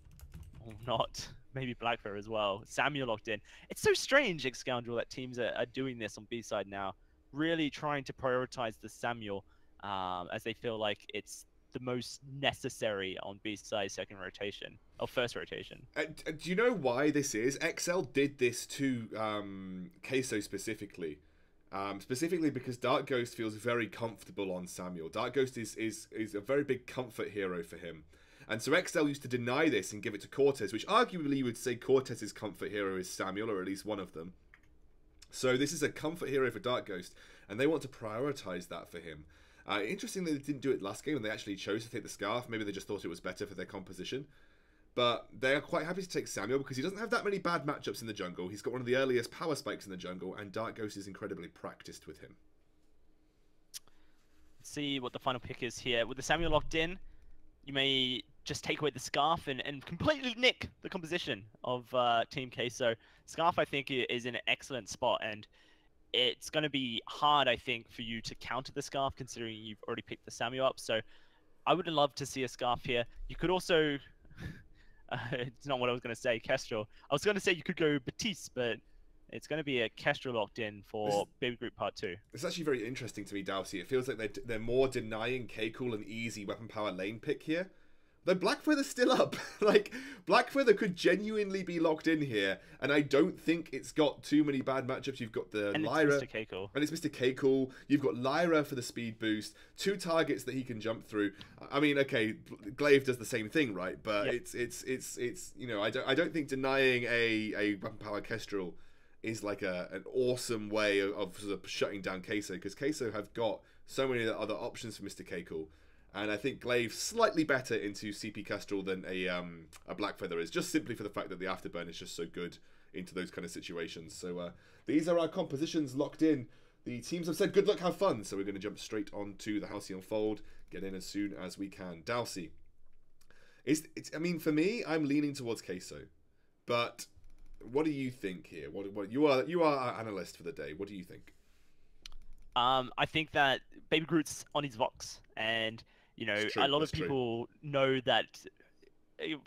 or not, maybe Blackfire as well. Samuel locked in. It's so strange, Scoundrel, that teams are doing this on B-side now, really trying to prioritize the Samuel, as they feel like it's the most necessary on B-side second rotation, or first rotation. Do you know why this is? XL did this to Queso specifically. Specifically because Dark Ghost feels very comfortable on Samuel. Dark Ghost is a very big comfort hero for him. And so XL used to deny this and give it to Cortez, which arguably you would say Cortez's comfort hero is Samuel, or at least one of them. So this is a comfort hero for Dark Ghost, and they want to prioritize that for him. Interestingly, they didn't do it last game, and they actually chose to take the Scarf. Maybe they just thought it was better for their composition. But they are quite happy to take Samuel because he doesn't have that many bad matchups in the jungle. He's got one of the earliest power spikes in the jungle, and Dark Ghost is incredibly practiced with him. Let's see what the final pick is here. With the Samuel locked in, you may just take away the Scarf and completely nick the composition of Team Queso. Scarf, I think, is in an excellent spot, and it's going to be hard, I think, for you to counter the Scarf, considering you've already picked the Samuel up. So I would love to see a Scarf here. You could also... it's not what I was going to say, Kestrel. I was going to say you could go Batiste, but it's going to be a Kestrel locked in for Baby Group Part 2. It's actually very interesting to me, Dowsey. It feels like they're more denying K-Cool an easy weapon power lane pick here. Though Blackfeather's still up. Like, Blackfeather could genuinely be locked in here, and I don't think it's got too many bad matchups. You've got the Lyra. It's Mr. K-Cool. And it's Mr. K-Cool. You've got Lyra for the speed boost. 2 targets that he can jump through. I mean, okay, Glaive does the same thing, right? But yep. it's you know, I don't think denying a weapon power Kestrel is like an awesome way of sort of shutting down Queso, because Queso have got so many other options for Mr. K-Cool. And I think Glaive slightly better into CP Kestrel than a Blackfeather is, just simply for the fact that the Afterburn is just so good into those kind of situations. So these are our compositions locked in. The teams have said good luck, have fun. So we're going to jump straight on to the Halcyon Fold, get in as soon as we can. Dowsey, I mean, for me, I'm leaning towards Queso, but what do you think here? What you are our analyst for the day. What do you think? I think that Baby Groot's on his Vox, and you know, a lot of people know that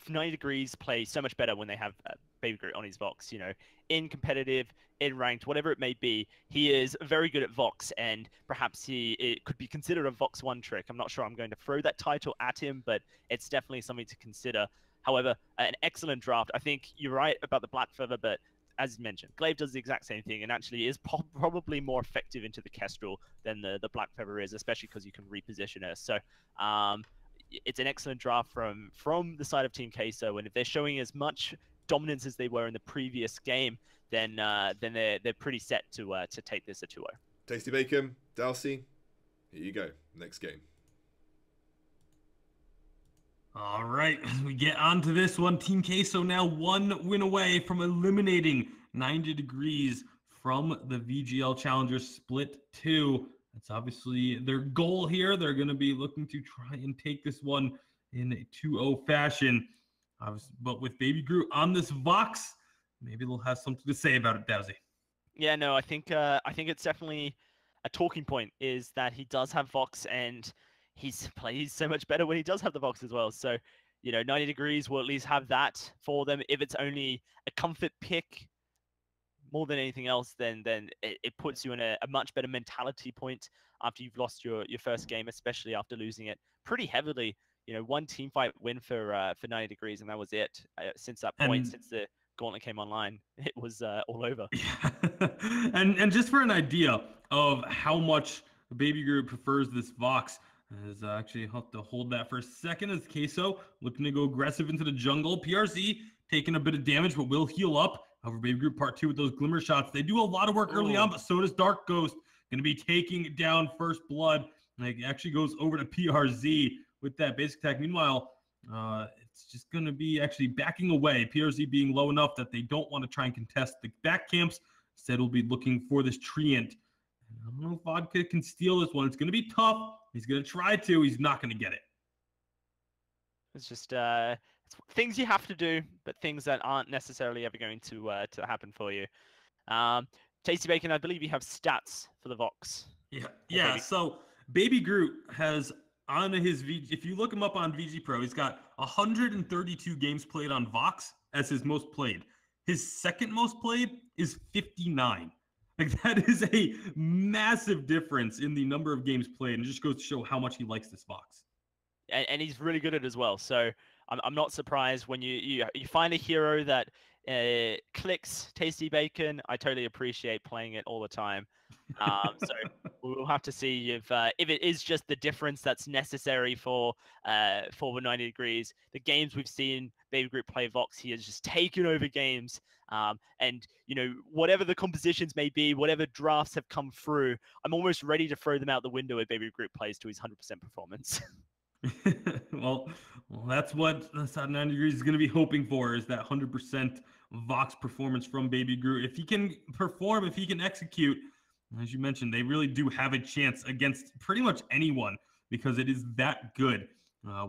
90 Degrees play so much better when they have Baby Groot on his Vox. You know, in competitive, in ranked, whatever it may be, he is very good at Vox, and perhaps it could be considered a Vox 1 trick. I'm not sure I'm going to throw that title at him, but it's definitely something to consider. However, an excellent draft. I think you're right about the Blackfeather, but as mentioned, Glaive does the exact same thing and actually is probably more effective into the Kestrel than the Blackfeather is, especially because you can reposition her. So it's an excellent draft from the side of Team Queso, and if they're showing as much dominance as they were in the previous game, then they're pretty set to take this a 2-0. Tasty Bacon, Dalsey, here you go. Next game. All right, as we get on to this one, Team Queso now 1 win away from eliminating 90 Degrees from the VGL Challengers Split 2. That's obviously their goal here. They're going to be looking to try and take this one in a 2-0 fashion. But with Baby Groot on this Vox, maybe they'll have something to say about it, Dowsey. Yeah, no, I think it's definitely a talking point is that he does have Vox, and he's plays so much better when he does have the Vox as well. So, 90 Degrees will at least have that for them. If it's only a comfort pick more than anything else, then it puts you in a much better mentality point after you've lost your first game, especially after losing it pretty heavily. One team fight win for 90 Degrees, and that was it. Since that point, since the Gauntlet came online, it was all over. Yeah. and just for an idea of how much Baby Groot prefers this Vox, is actually have to hold that for a second as Queso looking to go aggressive into the jungle. PRZ taking a bit of damage, but will heal up. However, Baby Groot part 2 with those glimmer shots. They do a lot of work early on, but so does Dark Ghost. Going to be taking down First Blood. Like, actually goes over to PRZ with that basic attack. Meanwhile, it's just going to be actually backing away. PRZ being low enough that they don't want to try and contest the back camps. Instead, we'll be looking for this Treant. I don't know if Vodka can steal this one. It's going to be tough. He's going to try to. He's not going to get it. It's just it's things you have to do, but things that aren't necessarily ever going to happen for you. Tasty Bacon, I believe you have stats for the Vox. Yeah. So Baby Groot has on his if you look him up on VG Pro, he's got 132 games played on Vox as his most played. His second most played is 59. Like, that is a massive difference in the number of games played, and it just goes to show how much he likes this Vox. And he's really good at it as well. So I'm not surprised when you find a hero that clicks. Tasty Bacon, I totally appreciate playing it all the time. So we'll have to see if it is just the difference that's necessary for the 90 Degrees. The games we've seen Baby Groot play Vox, he has just taken over games. And whatever the compositions may be, whatever drafts have come through, I'm almost ready to throw them out the window if Baby Groot plays to his 100% performance. well, that's what 90 Degrees is going to be hoping for, is that 100% Vox performance from Baby Groot. If he can perform, if he can execute, as you mentioned, they really do have a chance against pretty much anyone, because it is that good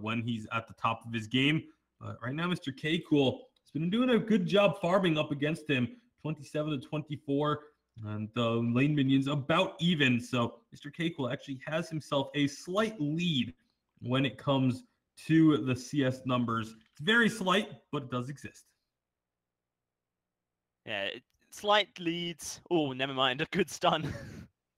when he's at the top of his game. But right now, Mr. K Cool has been doing a good job farming up against him, 27 to 24, and the lane minions about even. So Mr. K Cool actually has himself a slight lead when it comes to the CS numbers. It's very slight, but it does exist. Yeah, slight leads. Oh, never mind. A good stun.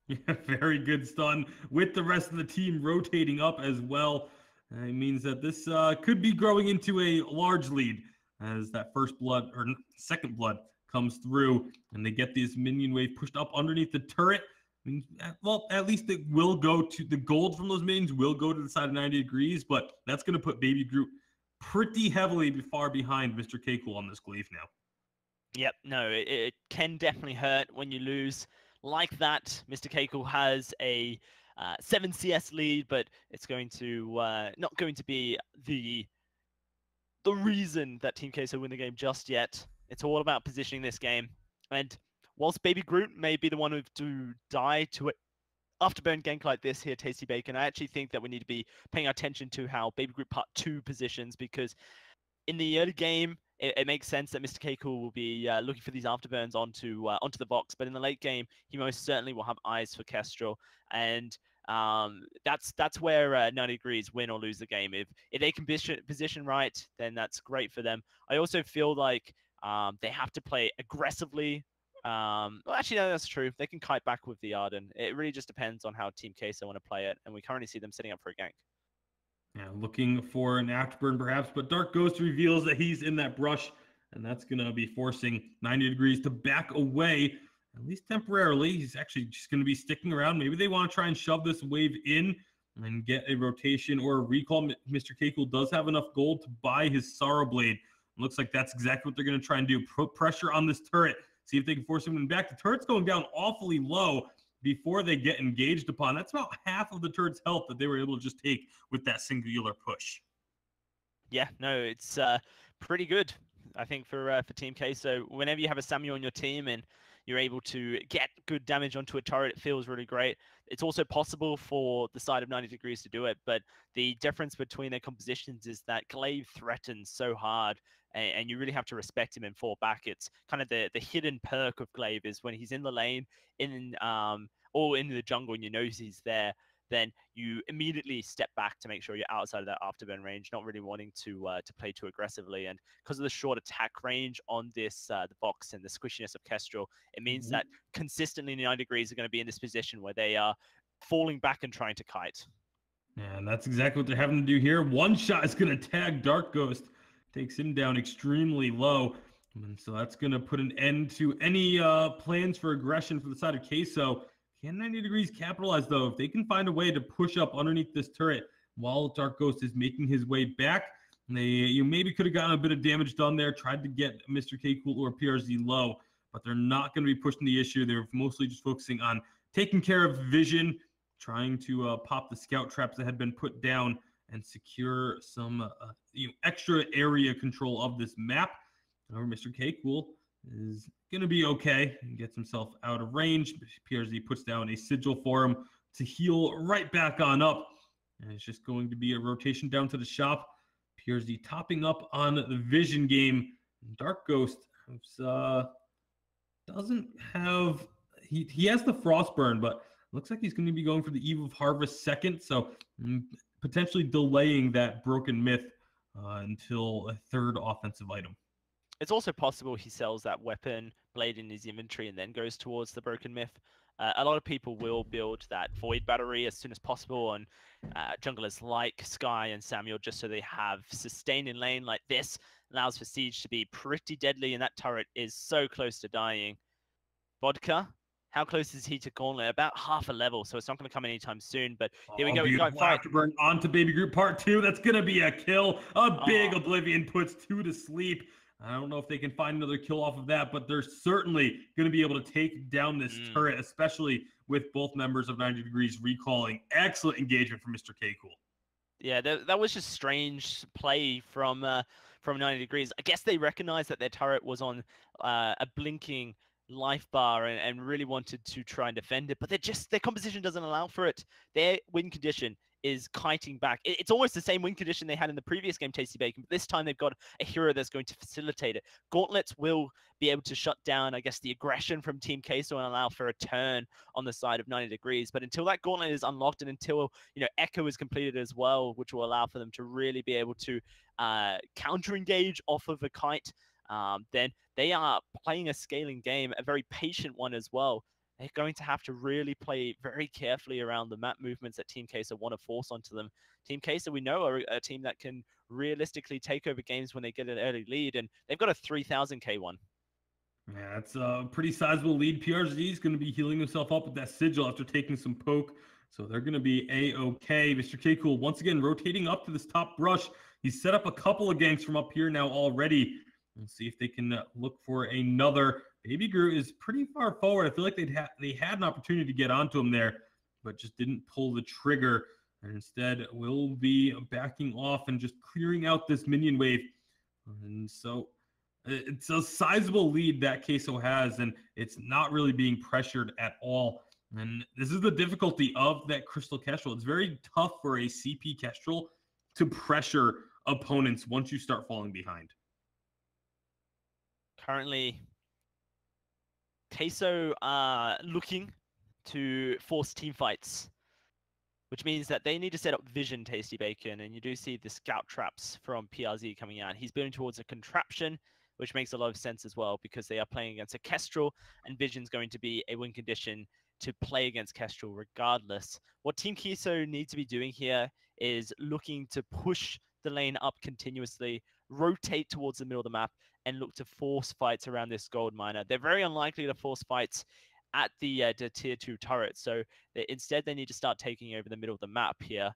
Yeah, very good stun with the rest of the team rotating up as well. It means that this could be growing into a large lead as that first blood or second blood comes through, and they get this minion wave pushed up underneath the turret. I mean, well, at least it will go to the gold from those minions will go to the side of 90 Degrees, but that's going to put Baby Groot pretty heavily far behind Mr. K Cool on this glaive now. Yep, no, it can definitely hurt when you lose like that. Mr. K Cool has a 7 CS lead, but it's going to not going to be the reason that Team Queso win the game just yet. It's all about positioning this game, and whilst Baby Groot may be the one to die to it afterburn gank like this here, Tasty Bacon, I actually think that we need to be paying attention to how Baby Groot Part 2 positions, because in the early game, it makes sense that Mr. K Cool will be looking for these afterburns onto the Vox, but in the late game, he most certainly will have eyes for Kestrel, and that's where 90 Degrees win or lose the game. If they can position right, then that's great for them. I also feel like they have to play aggressively. Well, actually, no, that's true. They can kite back with the Arden. It really just depends on how Team Queso want to play it, and we currently see them setting up for a gank. Yeah, looking for an afterburn perhaps, but Dark Ghost reveals that he's in that brush, and that's going to be forcing 90 Degrees to back away, at least temporarily. He's actually just going to be sticking around. Maybe they want to try and shove this wave in. and get a rotation or a recall. Mr. Keiko does have enough gold to buy his Sorrow Blade. It looks like that's exactly what they're going to try and do. Put pressure on this turret. See if they can force him back. The turret's going down awfully low before they get engaged upon. That's about half of the turret's health that they were able to just take with that singular push. Yeah, no, it's pretty good, I think, for Team K. So whenever you have a Samuel on your team and you're able to get good damage onto a turret, it feels really great. It's also possible for the side of 90 degrees to do it, but the difference between their compositions is that Glaive threatens so hard, and you really have to respect him and fall back. It's kind of the hidden perk of Glaive is when he's in the lane, or in the jungle, and you know he's there, then you immediately step back to make sure you're outside of that afterburn range, not really wanting to play too aggressively. And because of the short attack range on this, the box and the squishiness of Kestrel, it means that consistently 9 degrees are going to be in this position where they are falling back and trying to kite. And that's exactly what they're having to do here. One shot is going to tag Dark Ghost, takes him down extremely low. And so that's going to put an end to any plans for aggression for the side of Queso. Can 90 degrees capitalize, though? If they can find a way to push up underneath this turret while Dark Ghost is making his way back, you maybe could have gotten a bit of damage done there, tried to get Mr. K Cool or PRZ low, but they're not going to be pushing the issue. They're mostly just focusing on taking care of Vision, trying to pop the scout traps that had been put down and secure some extra area control of this map. However, Mr. K Cool is going to be okay and gets himself out of range. PRZ puts down a sigil for him to heal right back on up. And it's just going to be a rotation down to the shop. PRZ topping up on the Vision game. Dark Ghost doesn't have... He has the Frostburn, but looks like he's going to be going for the Eve of Harvest second. So potentially delaying that Broken Myth until a third offensive item. It's also possible he sells that weapon blade in his inventory and then goes towards the Broken Myth. A lot of people will build that Void Battery as soon as possible on junglers like Sky and Samuel, just so they have sustain in lane like this. Allows for Siege to be pretty deadly, and that turret is so close to dying. Vodka, how close is he to Gauntlet? About half a level, so it's not going to come anytime soon, but here we go. We got fight. Afterburn onto Baby Groot Part 2. That's going to be a kill. A big Oblivion puts 2 to sleep. I don't know if they can find another kill off of that, but they're certainly going to be able to take down this turret, especially with both members of 90 Degrees recalling. Excellent engagement from Mr. K Cool. Yeah, that was just strange play from 90 Degrees. I guess they recognized that their turret was on a blinking life bar and really wanted to try and defend it, but their composition doesn't allow for it. Their win condition is kiting back. It's almost the same win condition they had in the previous game, Tasty Bacon, but this time they've got a hero that's going to facilitate it. Gauntlets will be able to shut down, I guess, the aggression from Team Queso and allow for a turn on the side of 90 Degrees. But until that Gauntlet is unlocked and until, Echo is completed as well, which will allow for them to really be able to counter-engage off of a kite, then they are playing a scaling game, a very patient one as well. They're going to have to really play very carefully around the map movements that Team Queso want to force onto them. Team Queso, we know, are a team that can realistically take over games when they get an early lead, and they've got a 3,000 K1. Yeah, it's a pretty sizable lead. PRZ is going to be healing himself up with that sigil after taking some poke, so they're going to be A-okay. Mr. K Cool once again rotating up to this top brush. He's set up a couple of ganks from up here now already. Let's see if they can look for another. Baby Groot is pretty far forward. I feel like they had an opportunity to get onto him there, but just didn't pull the trigger. And instead will be backing off and just clearing out this minion wave. And so it's a sizable lead that Queso has, and it's not really being pressured at all. And this is the difficulty of that Crystal Kestrel. It's very tough for a CP Kestrel to pressure opponents once you start falling behind. Currently, Queso are looking to force team fights, which means that they need to set up Vision, Tasty Bacon, and you do see the scout traps from PRZ coming out. He's building towards a contraption, which makes a lot of sense as well, because they are playing against a Kestrel, and Vision's going to be a win condition to play against Kestrel regardless. What Team Queso needs to be doing here is looking to push the lane up continuously, rotate towards the middle of the map, and look to force fights around this gold miner. They're very unlikely to force fights at the tier 2 turret. So instead, they need to start taking over the middle of the map here.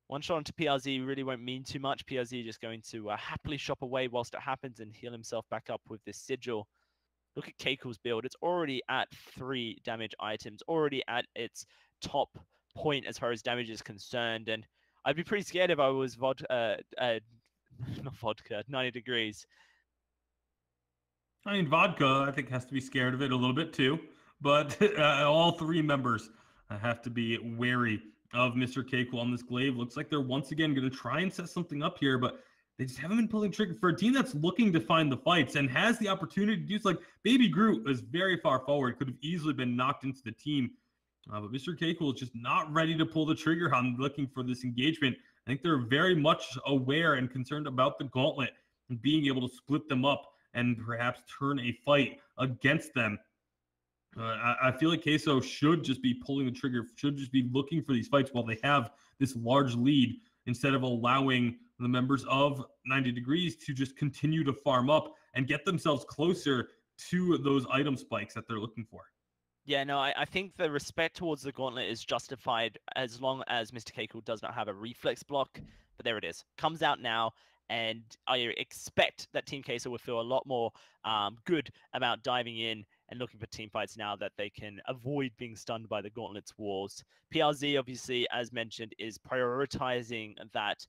One shot onto PRZ really won't mean too much. PRZ just going to happily shop away whilst it happens and heal himself back up with this sigil. Look at Keiko's build. It's already at 3 damage items, already at its top point as far as damage is concerned. And I'd be pretty scared if I was not vodka, 90 degrees. I mean, Vodka, I think, has to be scared of it a little bit too. But all 3 members have to be wary of Mr. Keiko on this glaive. Looks like they're once again going to try and set something up here, but they just haven't been pulling trigger for a team that's looking to find the fights and has the opportunity to do so. Like, Baby Groot is very far forward, could have easily been knocked into the team. But Mr. Keiko is just not ready to pull the trigger on looking for this engagement. I think they're very much aware and concerned about the gauntlet and being able to split them up and perhaps turn a fight against them. I feel like Queso should just be pulling the trigger, should just be looking for these fights while they have this large lead, instead of allowing the members of 90 Degrees to just continue to farm up and get themselves closer to those item spikes that they're looking for. Yeah, no, I think the respect towards the gauntlet is justified as long as Mr. Keiko does not have a reflex block. But there it is. Comes out now, and I expect that Team Queso will feel a lot more good about diving in and looking for team fights now that they can avoid being stunned by the gauntlet's walls. PRZ, obviously, as mentioned, is prioritizing that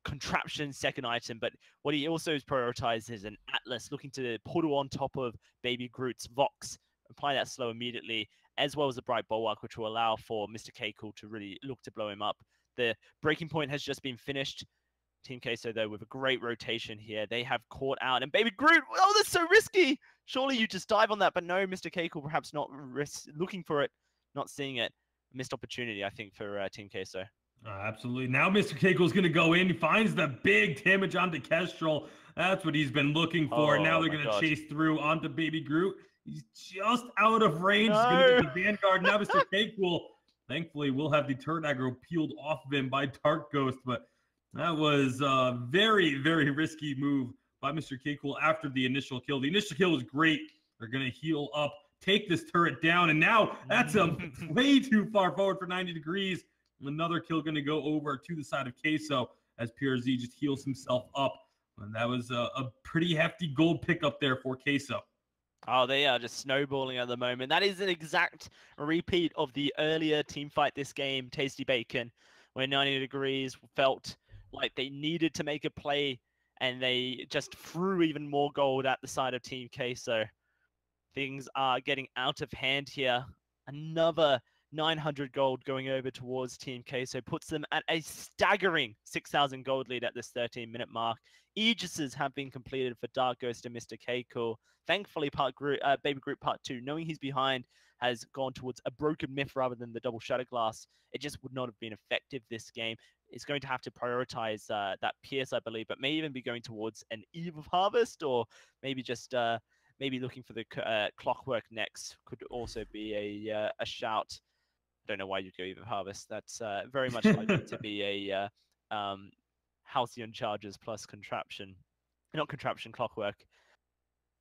contraption second item, but what he also is prioritized is an Atlas, looking to put on top of Baby Groot's Vox, apply that slow immediately, as well as a Bright Bulwark, which will allow for Mr. Keiko to really look to blow him up. The breaking point has just been finished. Team Queso, though, with a great rotation here. They have caught out. And Baby Groot, oh, that's so risky. Surely you just dive on that. But no, Mr. Keiko perhaps not looking for it, not seeing it. Missed opportunity, I think, for Team Queso. Absolutely. Now Mr. Keiko is going to go in. He finds the big damage onto Kestrel. That's what he's been looking for. Now they're going to chase through onto Baby Groot. He's just out of range. No. He's going to get the Vanguard. Now Mr. Keiko, thankfully, will have the turret aggro peeled off of him by Dark Ghost. But that was a very, very risky move by Mr. Keiko after the initial kill. The initial kill was great. They're going to heal up, take this turret down. And now that's way too far forward for 90 Degrees. Another kill going to go over to the side of Queso as PRZ just heals himself up. And that was a pretty hefty gold pickup there for Queso. Oh, they are just snowballing at the moment. That is an exact repeat of the earlier team fight this game, Tasty Bacon, where 90 Degrees felt like they needed to make a play and they just threw even more gold at the side of Team Queso. Things are getting out of hand here. Another 900 gold going over towards Team Queso puts them at a staggering 6,000 gold lead at this 13-minute mark. Aegises have been completed for Dark Ghost and Mr. Keiko. Thankfully, Baby Groot Part 2, knowing he's behind, has gone towards a broken myth rather than the double shadow glass. It just would not have been effective this game. It's going to have to prioritize that Pierce, I believe, but may even be going towards an Eve of Harvest, or maybe just maybe looking for the Clockwork next could also be a shout. I don't know why you'd go Eve of Harvest. That's very much likely to be a Halcyon Charges plus Contraption. Not Contraption, Clockwork.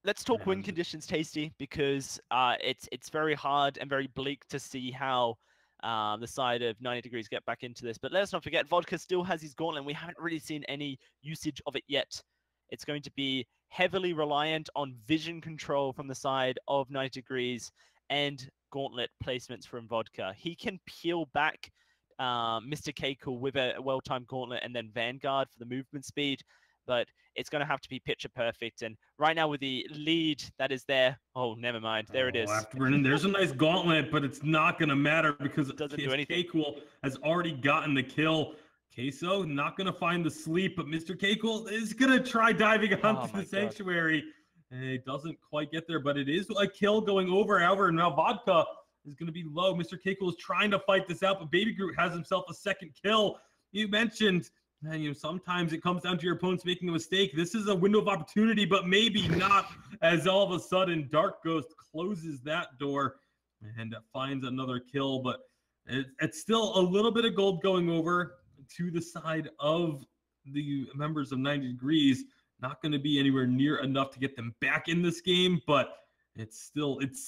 Let's talk win conditions, Tasty, because it's very hard and very bleak to see how the side of 90 Degrees get back into this. But let's not forget, Vodka still has his gauntlet, and we haven't really seen any usage of it yet. It's going to be heavily reliant on vision control from the side of 90 Degrees and gauntlet placements from Vodka. He can peel back Mr. Keiko with a well-timed gauntlet and then Vanguard for the movement speed, but it's going to have to be picture perfect. And right now with the lead that is there, oh, never mind. There it is. Afterburn, there's a nice gauntlet, but it's not going to matter because it doesn't do anything. Keiko has already gotten the kill. Queso not going to find the sleep, but Mr. Keiko is going to try diving onto the sanctuary. And it doesn't quite get there, but it is a kill going over. However, now Vodka is going to be low. Mr. Keiko is trying to fight this out, but Baby Groot has himself a second kill. You mentioned, sometimes it comes down to your opponents making a mistake. This is a window of opportunity, but maybe not, as all of a sudden Dark Ghost closes that door and finds another kill. But it's still a little bit of gold going over to the side of the members of 90 Degrees. Not going to be anywhere near enough to get them back in this game, but it's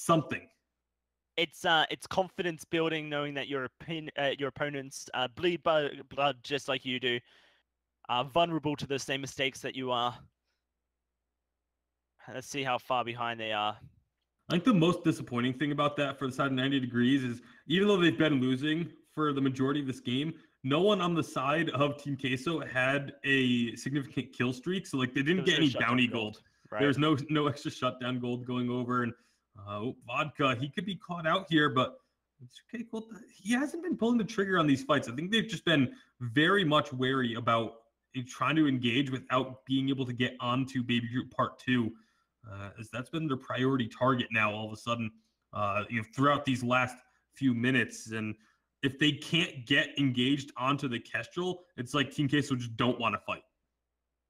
something. It's confidence building, knowing that your opponents bleed blood just like you do, are vulnerable to the same mistakes that you are. Let's see how far behind they are. I think the most disappointing thing about that for the side of 90 degrees is even though they've been losing for the majority of this game, no one on the side of Team Queso had a significant kill streak. So like they didn't get any bounty gold. Right. There's no extra shutdown gold going over. And Vodka, he could be caught out here, but it's okay. Cool. He hasn't been pulling the trigger on these fights. I think they've just been very much wary about trying to engage without being able to get onto Baby Group Part 2. As that's been their priority target now all of a sudden, throughout these last few minutes. And if they can't get engaged onto the Kestrel, it's like Team Queso just don't want to fight.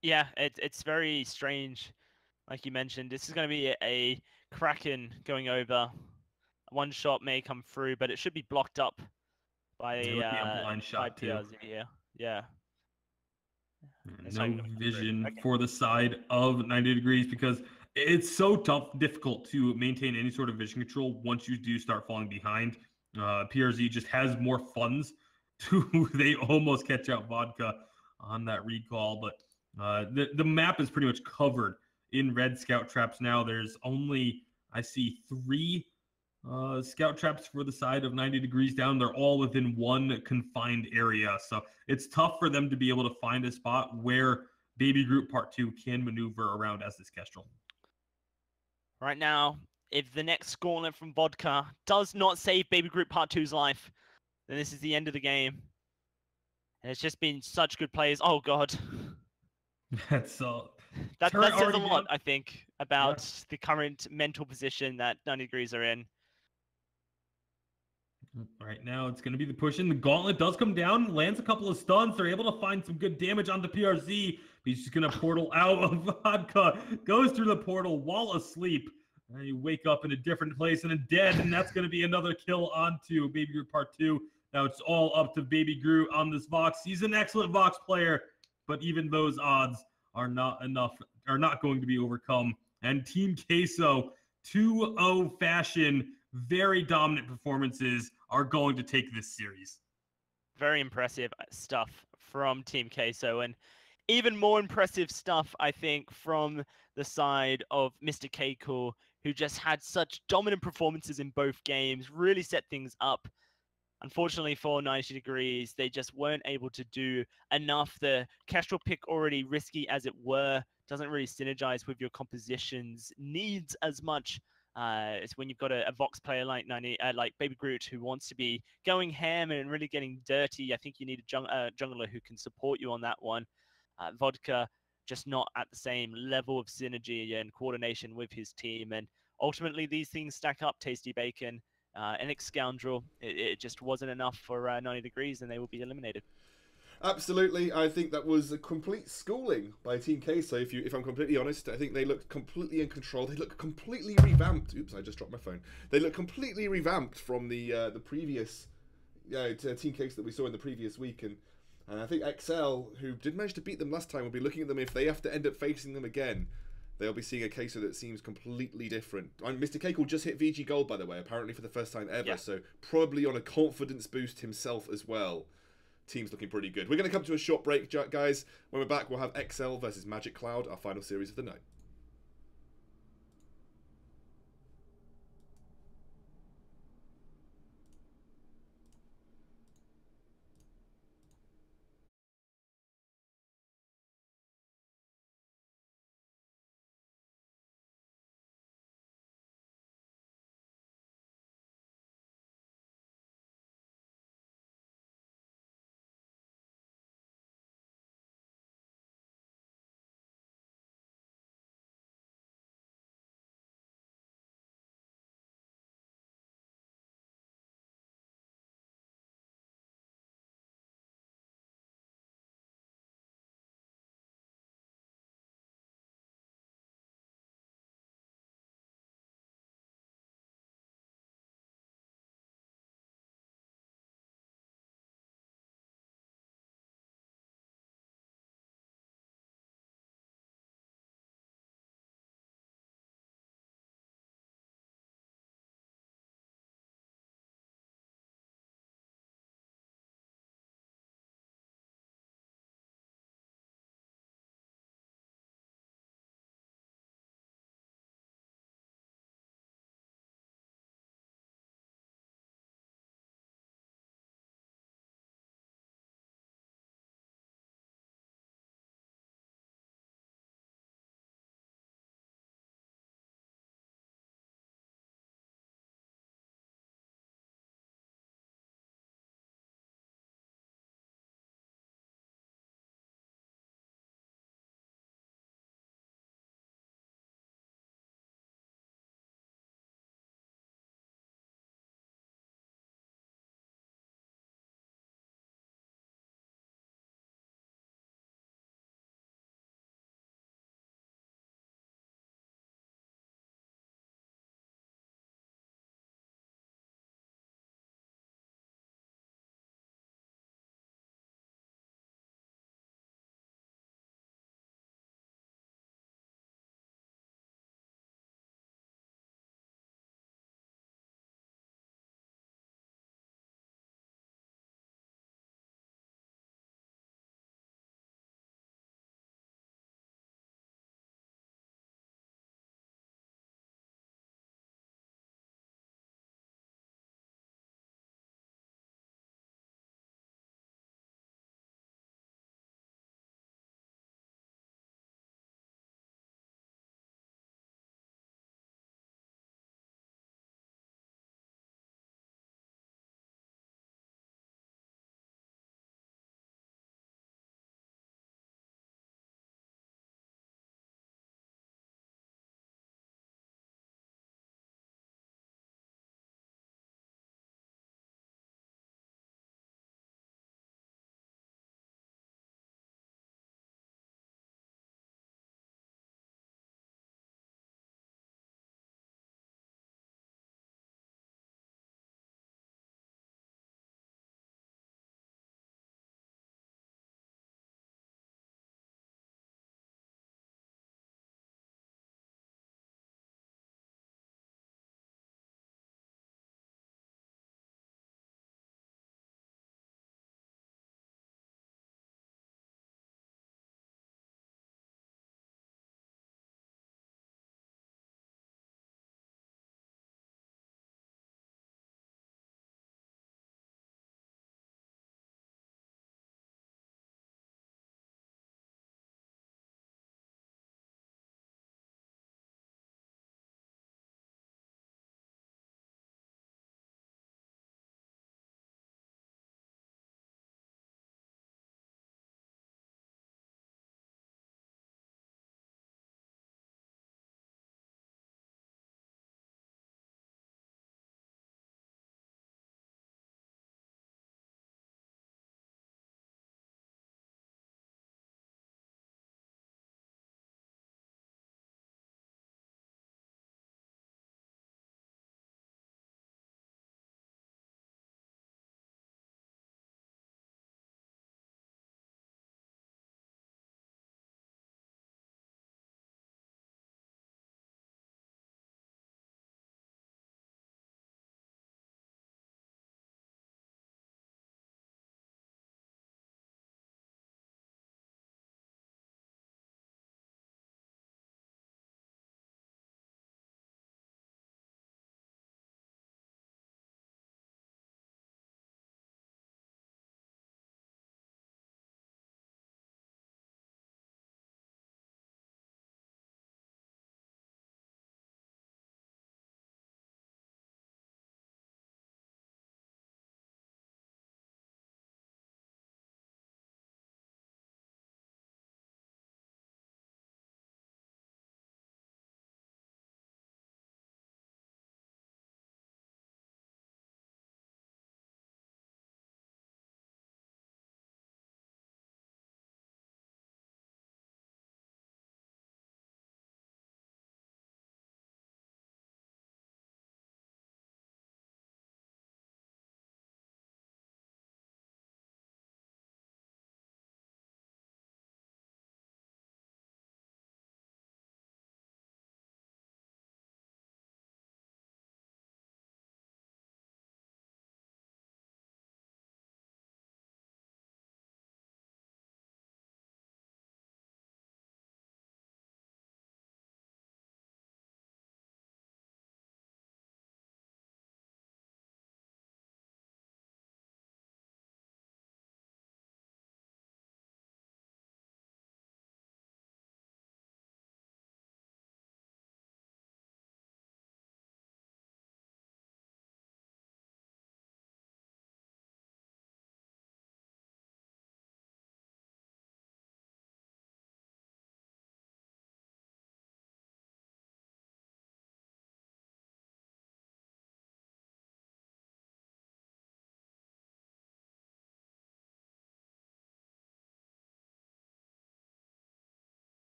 Yeah, it's very strange. Like you mentioned, this is going to be a Kraken going over. One shot may come through, but it should be blocked up by a blind shot by too. PRZ. Yeah. No vision for the side of 90 degrees because it's so difficult to maintain any sort of vision control once you do start falling behind. PRZ just has more funds they almost catch out Vodka on that recall, but the map is pretty much covered in red scout traps now. There's only, I see 3 scout traps for the side of 90 degrees down. They're all within one confined area, so it's tough for them to be able to find a spot where Baby Group Part 2 can maneuver around as this Kestrel. Right now, if the next scoreline from Vodka does not save Baby Group Part 2's life, then this is the end of the game. And it's just been such good players. Oh, God. That says a lot, I think, about the current mental position that 90 degrees are in. Right now, it's going to be the push in. The gauntlet does come down, lands a couple of stuns. They're able to find some good damage onto PRZ. He's just going to portal out of Vodka, goes through the portal while asleep. And you wake up in a different place and dead, and that's going to be another kill onto Baby Groot Part 2. Now it's all up to Baby Groot on this Vox. He's an excellent Vox player, but even those odds are not going to be overcome. And Team Queso, 2-0 fashion, very dominant performances are going to take this series. Very impressive stuff from Team Queso, and even more impressive stuff, I think, from the side of Mr. Keiko, who just had such dominant performances in both games, really set things up. Unfortunately for 90 degrees, they just weren't able to do enough. The Kestrel pick, already risky as it were, doesn't really synergize with your composition's needs as much. It's when you've got a Vox player like Baby Groot, who wants to be going ham and really getting dirty. I think you need a jungler who can support you on that one. Vodka just not at the same level of synergy and coordination with his team. And ultimately, these things stack up. Tasty Bacon, NX Scoundrel, it just wasn't enough for 90 degrees, and they will be eliminated. Absolutely, I think that was a complete schooling by Team Queso. If I'm completely honest, I think they looked completely in control. They look completely revamped. Oops, I just dropped my phone. They look completely revamped from the previous Team Queso that we saw in the previous week, and I think XL, who did manage to beat them last time, will be looking at them if they have to end up facing them again. They'll be seeing a Queso that seems completely different. Mr. Keiko just hit VG Gold, by the way, apparently for the first time ever, so probably on a confidence boost himself as well. Team's looking pretty good. We're going to come to a short break, guys. When we're back, we'll have XL versus Magic Cloud, our final series of the night.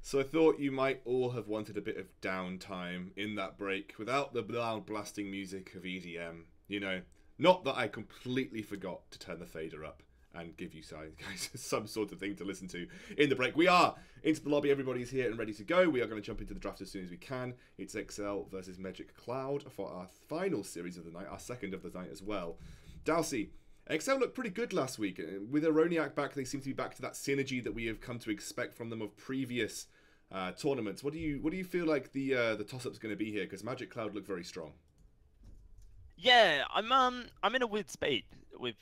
So I thought you might all have wanted a bit of downtime in that break without the loud blasting music of EDM. You know, not that I completely forgot to turn the fader up and give you guys some sort of thing to listen to in the break. We are into the lobby. Everybody's here and ready to go. We are going to jump into the draft as soon as we can. It's XL versus Magic Cloud for our final series of the night, our second of the night as well. Dalsey, XL looked pretty good last week. With Aroniac back, they seem to be back to that synergy that we have come to expect from them of previous tournaments. What do you feel like the toss-up's going to be here? Because Magic Cloud looked very strong. Yeah, I'm in a weird spate with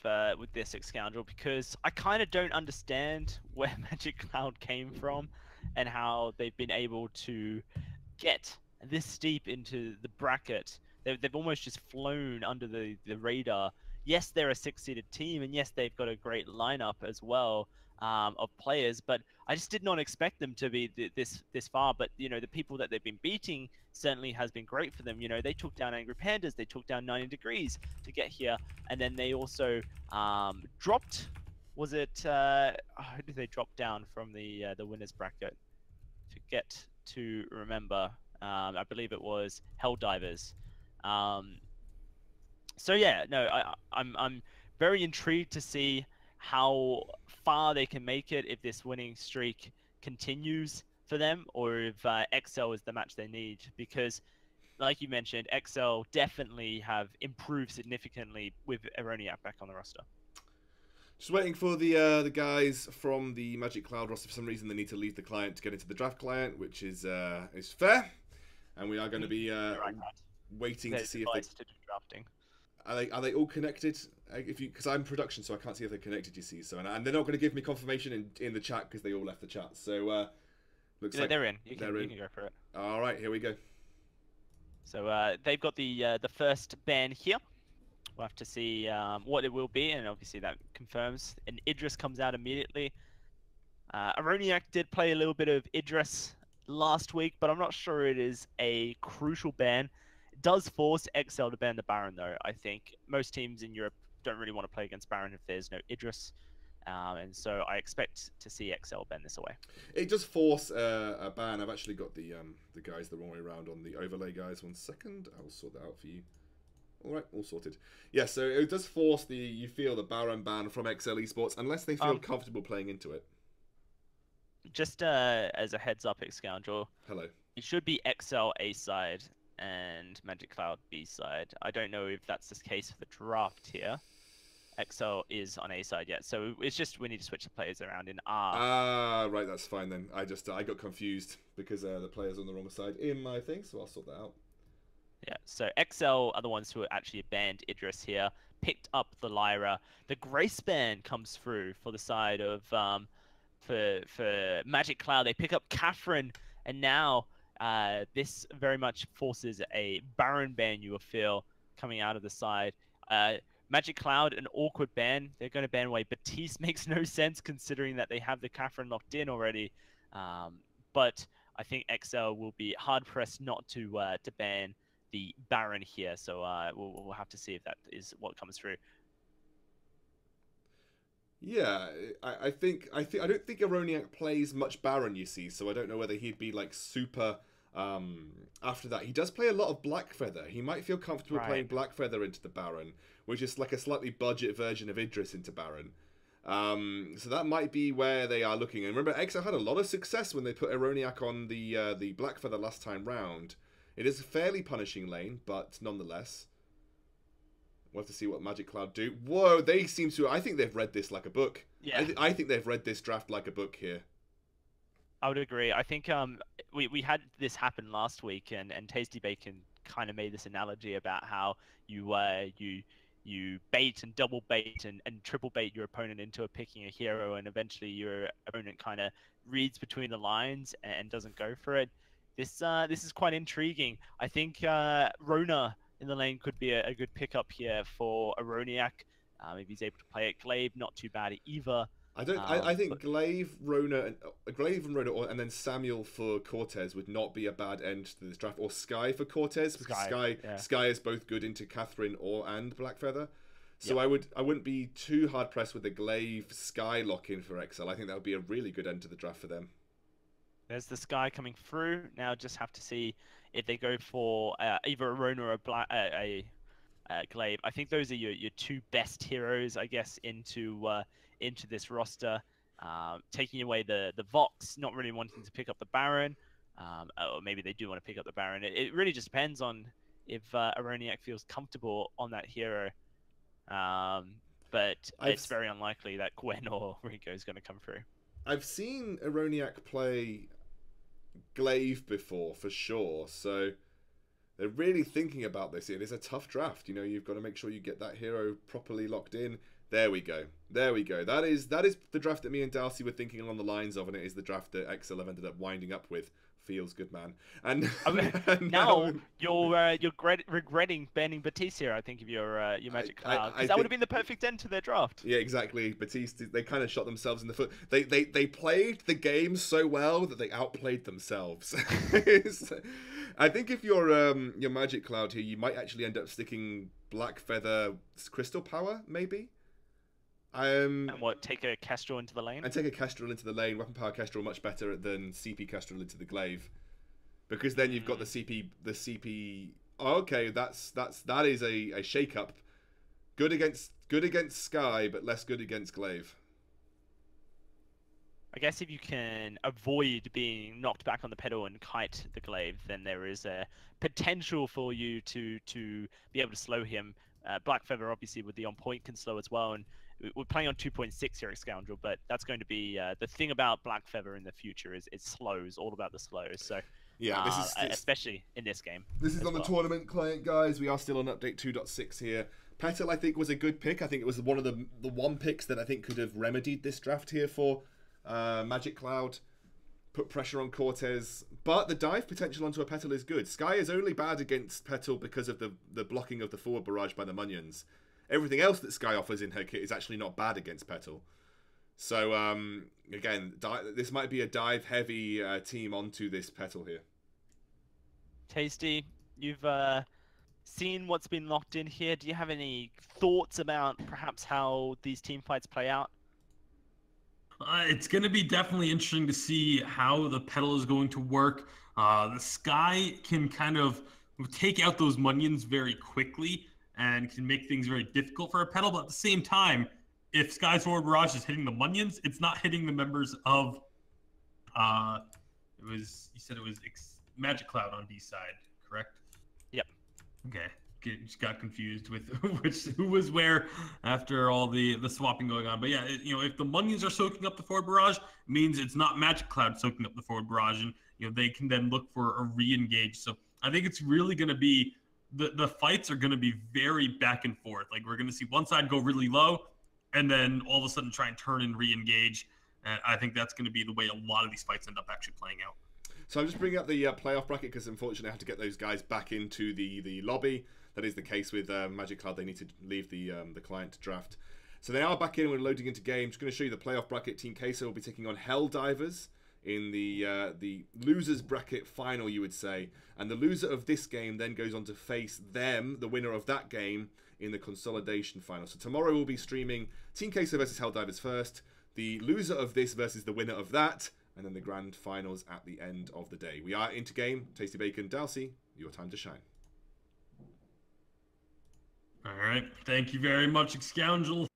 this Scoundrel, because I kind of don't understand where Magic Cloud came from and how they've been able to get this steep into the bracket. They've almost just flown under the radar. Yes, they're a 6-seeded team, and yes, they've got a great lineup as well of players, but I just did not expect them to be this far. But you know, the people that they've been beating certainly has been great for them. You know, they took down Angry Pandas, they took down 90 Degrees to get here, and then they also dropped. Was it? Who did they drop down from the winners bracket? Forget to remember. I believe it was Helldivers. So yeah, no, I'm very intrigued to see how far they can make it if this winning streak continues for them, or if XL is the match they need. Because, like you mentioned, XL definitely have improved significantly with Aroniac back on the roster. Just waiting for the guys from the Magic Cloud roster. For some reason, they need to leave the client to get into the draft client, which is fair. And we are going to be waiting to see if they drafting. Are they all connected? Because I'm production, so I can't see if they're connected. You see, so and they're not going to give me confirmation in the chat because they all left the chat. So looks like they're in. You can go for it. All right, here we go. So they've got the first ban here. We'll have to see what it will be, and obviously that confirms. And Idris comes out immediately. Aroniac did play a little bit of Idris last week, but I'm not sure it is a crucial ban. It does force XL to ban the Baron, though. I think most teams in Europe don't really want to play against Baron if there's no Idris. And so I expect to see XL ban this away. It does force a ban. I've actually got the guys the wrong way around on the overlay, guys. 1 second. I'll sort that out for you. All right, all sorted. Yeah, so it does force the Baron ban from XL Esports unless they feel comfortable playing into it. Just as a heads up, Scoundrel. Hello. It should be XL A side and Magic Cloud B side. I don't know if that's the case for the draft here. XL is on A side yet, so it's just we need to switch the players around in R. Ah, right, that's fine then. I got confused because the players on the wrong side in my thing, so I'll sort that out. Yeah, so XL are the ones who actually banned Idris here, picked up the Lyra. The Grace ban comes through for the side of for Magic Cloud. They pick up Catherine, and now this very much forces a Baron ban, you will feel, coming out of the side. Magic Cloud, an awkward ban. They're going to ban away Batiste. Makes no sense considering that they have the Catherine locked in already. But I think XL will be hard-pressed not to ban the Baron here. So we'll have to see if that is what comes through. Yeah, I don't think Aroniac plays much Baron, you see, so I don't know whether he'd be like super after that. He does play a lot of Blackfeather. He might feel comfortable playing Blackfeather into the Baron, which is like a slightly budget version of Idris into Baron. So that might be where they are looking. And remember, XL had a lot of success when they put Aroniac on the Blackfeather last time round. It is a fairly punishing lane, but nonetheless. We'll have to see what Magic Cloud do. Whoa, they seem to... I think they've read this like a book. Yeah. I think they've read this draft like a book here. I would agree. I think we had this happen last week, and Tasty Bacon kind of made this analogy about how you bait and double bait and triple bait your opponent into picking a hero, and eventually your opponent kind of reads between the lines and doesn't go for it. This is quite intriguing. I think Rona in the lane could be a good pickup here for Aroniac. If he's able to play it. Glaive, not too bad either. I think Glaive, Rona, and then Samuel for Cortez would not be a bad end to this draft. Or Sky for Cortez, because Sky is both good into Catherine and Blackfeather. So I wouldn't be too hard pressed with the Glaive Sky lock in for XL. I think that would be a really good end to the draft for them. There's the Sky coming through. Now just have to see if they go for either a Rona or a Glaive. I think those are your two best heroes, I guess, into this roster. Taking away the Vox, not really wanting to pick up the Baron. Or maybe they do want to pick up the Baron. It really just depends on if Aroniac feels comfortable on that hero. But it's very unlikely that Gwen or Rico is going to come through. I've seen Aroniac play Glaive before, for sure, so they're really thinking about this. It is a tough draft. You know, you've got to make sure you get that hero properly locked in. There we go. There we go. That is the draft that me and Darcy were thinking along the lines of, and it is the draft that XL have ended up winding up with. Feels good, man. And, and now you're regretting banning Batiste here, I think, of your Magic Cloud, because that would have been the perfect end to their draft. Yeah, exactly. Batiste, they kind of shot themselves in the foot. They played the game so well that they outplayed themselves. I think if you're Magic Cloud here, you might actually end up sticking Black Feather Crystal Power, maybe. And what, take a Kestrel into the lane? And take a Kestrel into the lane. Weapon Power Kestrel much better than CP Kestrel into the Glaive, because then you've got the CP. Oh, okay, that is a shake up. Good against Sky, but less good against Glaive. I guess if you can avoid being knocked back on the pedal and kite the Glaive, then there is a potential for you to be able to slow him. Black Feather, obviously, with the on point, can slow as well, and we're playing on 2.6 here at Scoundrel, but that's going to be the thing about Black Feather in the future is it slows, all about the slows. So yeah, especially in this game. This is on the tournament client, guys. We are still on update 2.6 here. Petal, I think, was a good pick. I think it was one of the one picks that I think could have remedied this draft here for Magic Cloud. Put pressure on Cortez, but the dive potential onto a Petal is good. Sky is only bad against Petal because of the blocking of the forward barrage by the Munions. Everything else that Sky offers in her kit is actually not bad against Petal. So, again, this might be a dive-heavy team onto this Petal here. Tasty, you've seen what's been locked in here. Do you have any thoughts about perhaps how these team fights play out? It's going to be definitely interesting to see how the Petal is going to work. The Sky can kind of take out those Munions very quickly and can make things very difficult for a Petal, but at the same time, if Sky's forward barrage is hitting the Munions, it's not hitting the members of you said it was Magic Cloud on B side, correct? Yep. Okay. Just got confused with who was where after all the swapping going on. But yeah, if the Munions are soaking up the forward barrage, it means it's not Magic Cloud soaking up the forward barrage, and they can then look for a re-engage. So I think it's really going to be the fights are going to be very back and forth. Like, we're going to see one side go really low, and then all of a sudden try and turn and re-engage. And I think that's going to be the way a lot of these fights end up actually playing out. So I'm just bringing up the playoff bracket because unfortunately I have to get those guys back into the lobby. That is the case with Magic Cloud. They need to leave the client to draft. So they are back in. We're loading into game. Just going to show you the playoff bracket. Team Queso will be taking on Hell Divers in the losers bracket final, you would say. And the loser of this game then goes on to face them, the winner of that game, in the consolidation final. So tomorrow we'll be streaming Team Queso versus Hell Divers first, the loser of this versus the winner of that, and then the grand finals at the end of the day. We are into game. Tasty Bacon, Dalcy, your time to shine. All right. Thank you very much, Scoundrel.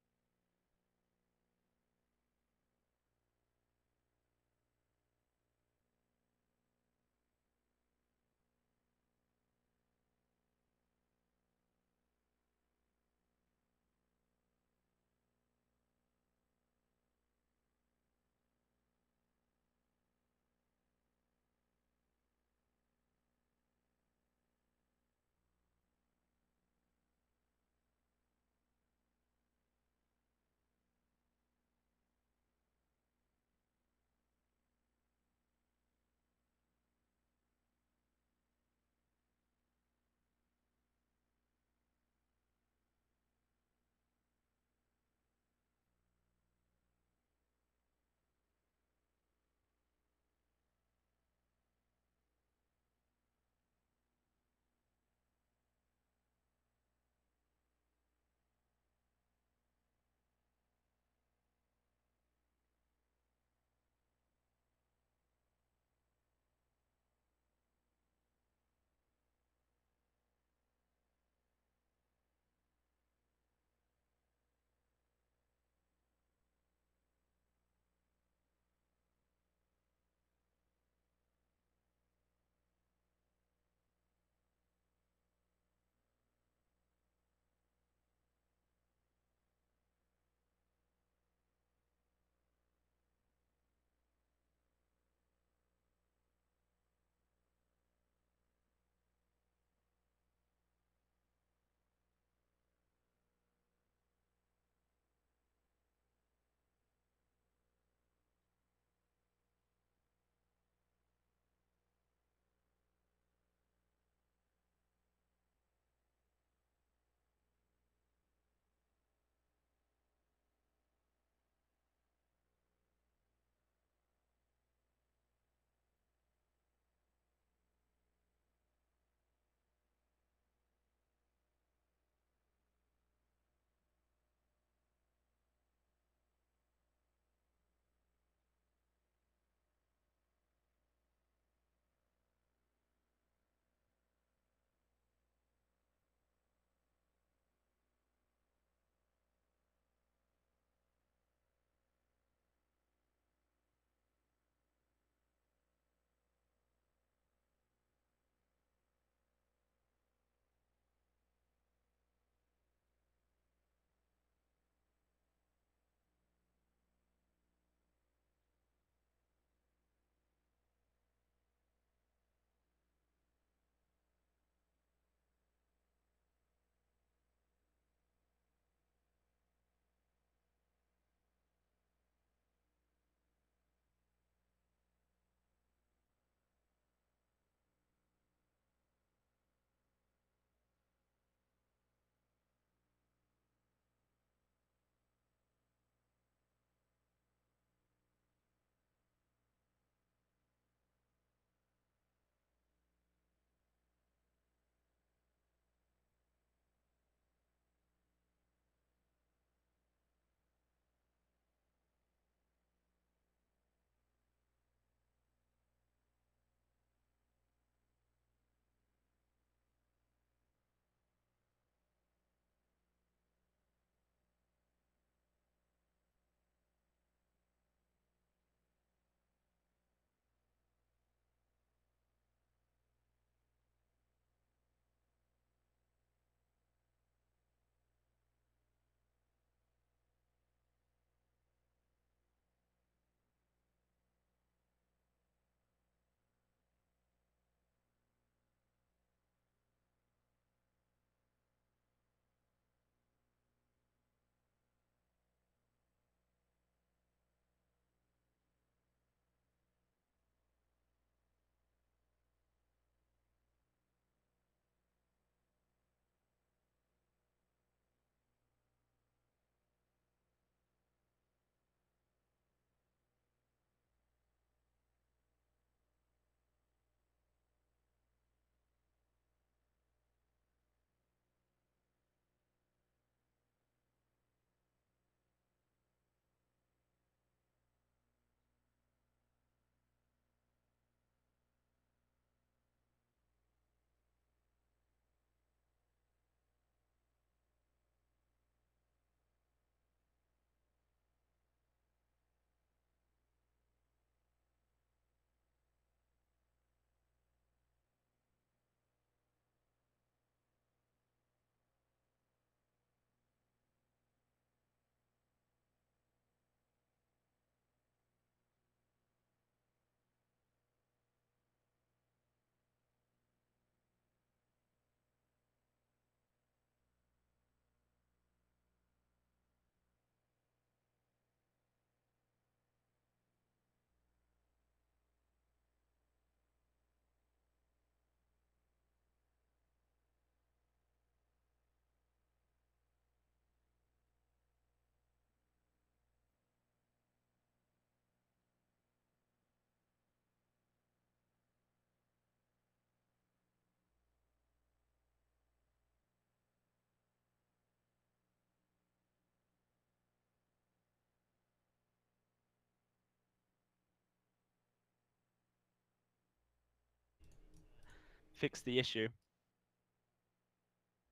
fix the issue.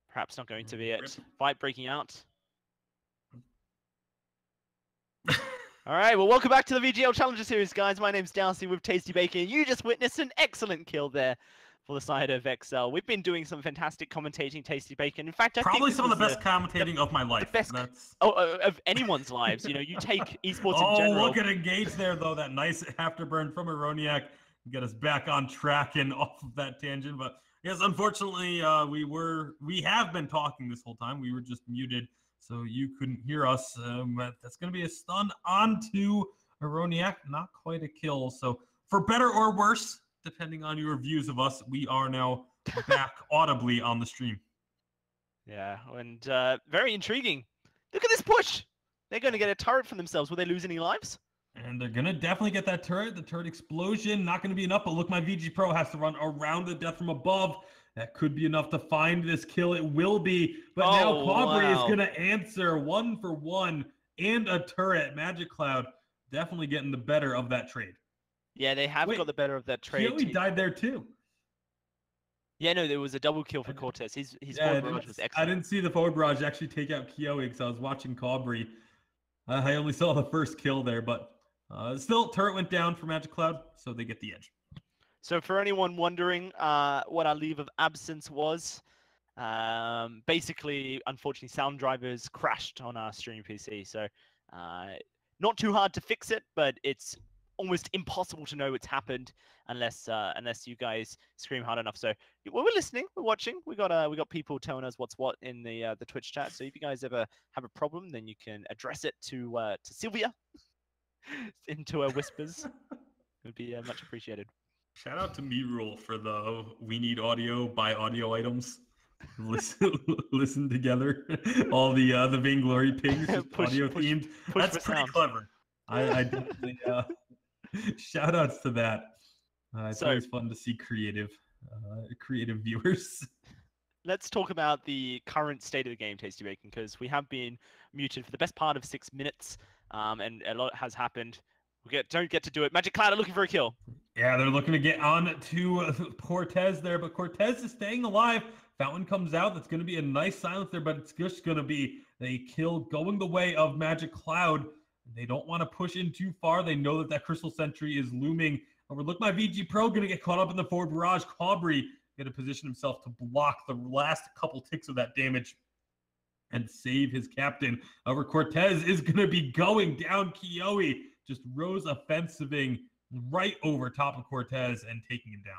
Perhaps not going to be Rip. it. Fight breaking out. All right, well, welcome back to the VGL Challenger Series, guys. My name's Darcy with Tasty Bacon. You just witnessed an excellent kill there for the side of XL. We've been doing some fantastic commentating, Tasty Bacon. In fact, I Probably think some of the best commentating of my life. best of anyone's lives. You know, you take esports in general. Oh, look at Engage there, though. That nice afterburn from Aroniak get us back on track and off of that tangent. But yes, unfortunately, we have been talking this whole time. We were just muted, so you couldn't hear us. But that's going to be a stun onto Aroniak. Not quite a kill. So for better or worse, depending on your views of us, we are now back audibly on the stream. Yeah, and very intriguing. Look at this push. They're going to get a turret for themselves. Will they lose any lives? And they're going to definitely get that turret. The turret explosion, not going to be enough. But look, my VG Pro has to run around the death from above. That could be enough to find this kill. It will be. But now Cobry is going to answer 1 for 1 and a turret. Magic Cloud definitely getting the better of that trade. Yeah, they have got the better of that trade. He died there too. Yeah, no, there was a double kill for Cortez. His forward barrage was excellent. I didn't see the forward barrage actually take out Kiyoe because I was watching Cobry. I only saw the first kill there, but still, turret went down for Magic Cloud, so they get the edge. So for anyone wondering what our leave of absence was, basically, unfortunately, sound drivers crashed on our stream PC. So not too hard to fix it, but it's almost impossible to know what's happened unless you guys scream hard enough. So we're listening, we're watching. We got people telling us what's what in the Twitch chat. So if you guys ever have a problem, then you can address it to Sylvia into her whispers. It would be much appreciated. Shout out to MeRule for the we need audio, buy audio items. Listen together. All the Vainglory pings, audio themed. That's pretty clever. I definitely shout outs to that. It's always fun to see creative viewers. Let's talk about the current state of the game, Tasty Bacon, because we have been muted for the best part of 6 minutes, and a lot has happened. Don't get to do it. Magic Cloud are looking for a kill. Yeah, they're looking to get on to Cortez there, but Cortez is staying alive. Fountain comes out. That's going to be a nice silence there, but it's just going to be a kill going the way of Magic Cloud. They don't want to push in too far. They know that Crystal Sentry is looming. Look, my VG Pro going to get caught up in the forward barrage. Cobry going to position himself to block the last couple ticks of that damage and save his captain. However, Cortez is going to be going down. Kiyoe just rose offensiving right over top of Cortez and taking him down.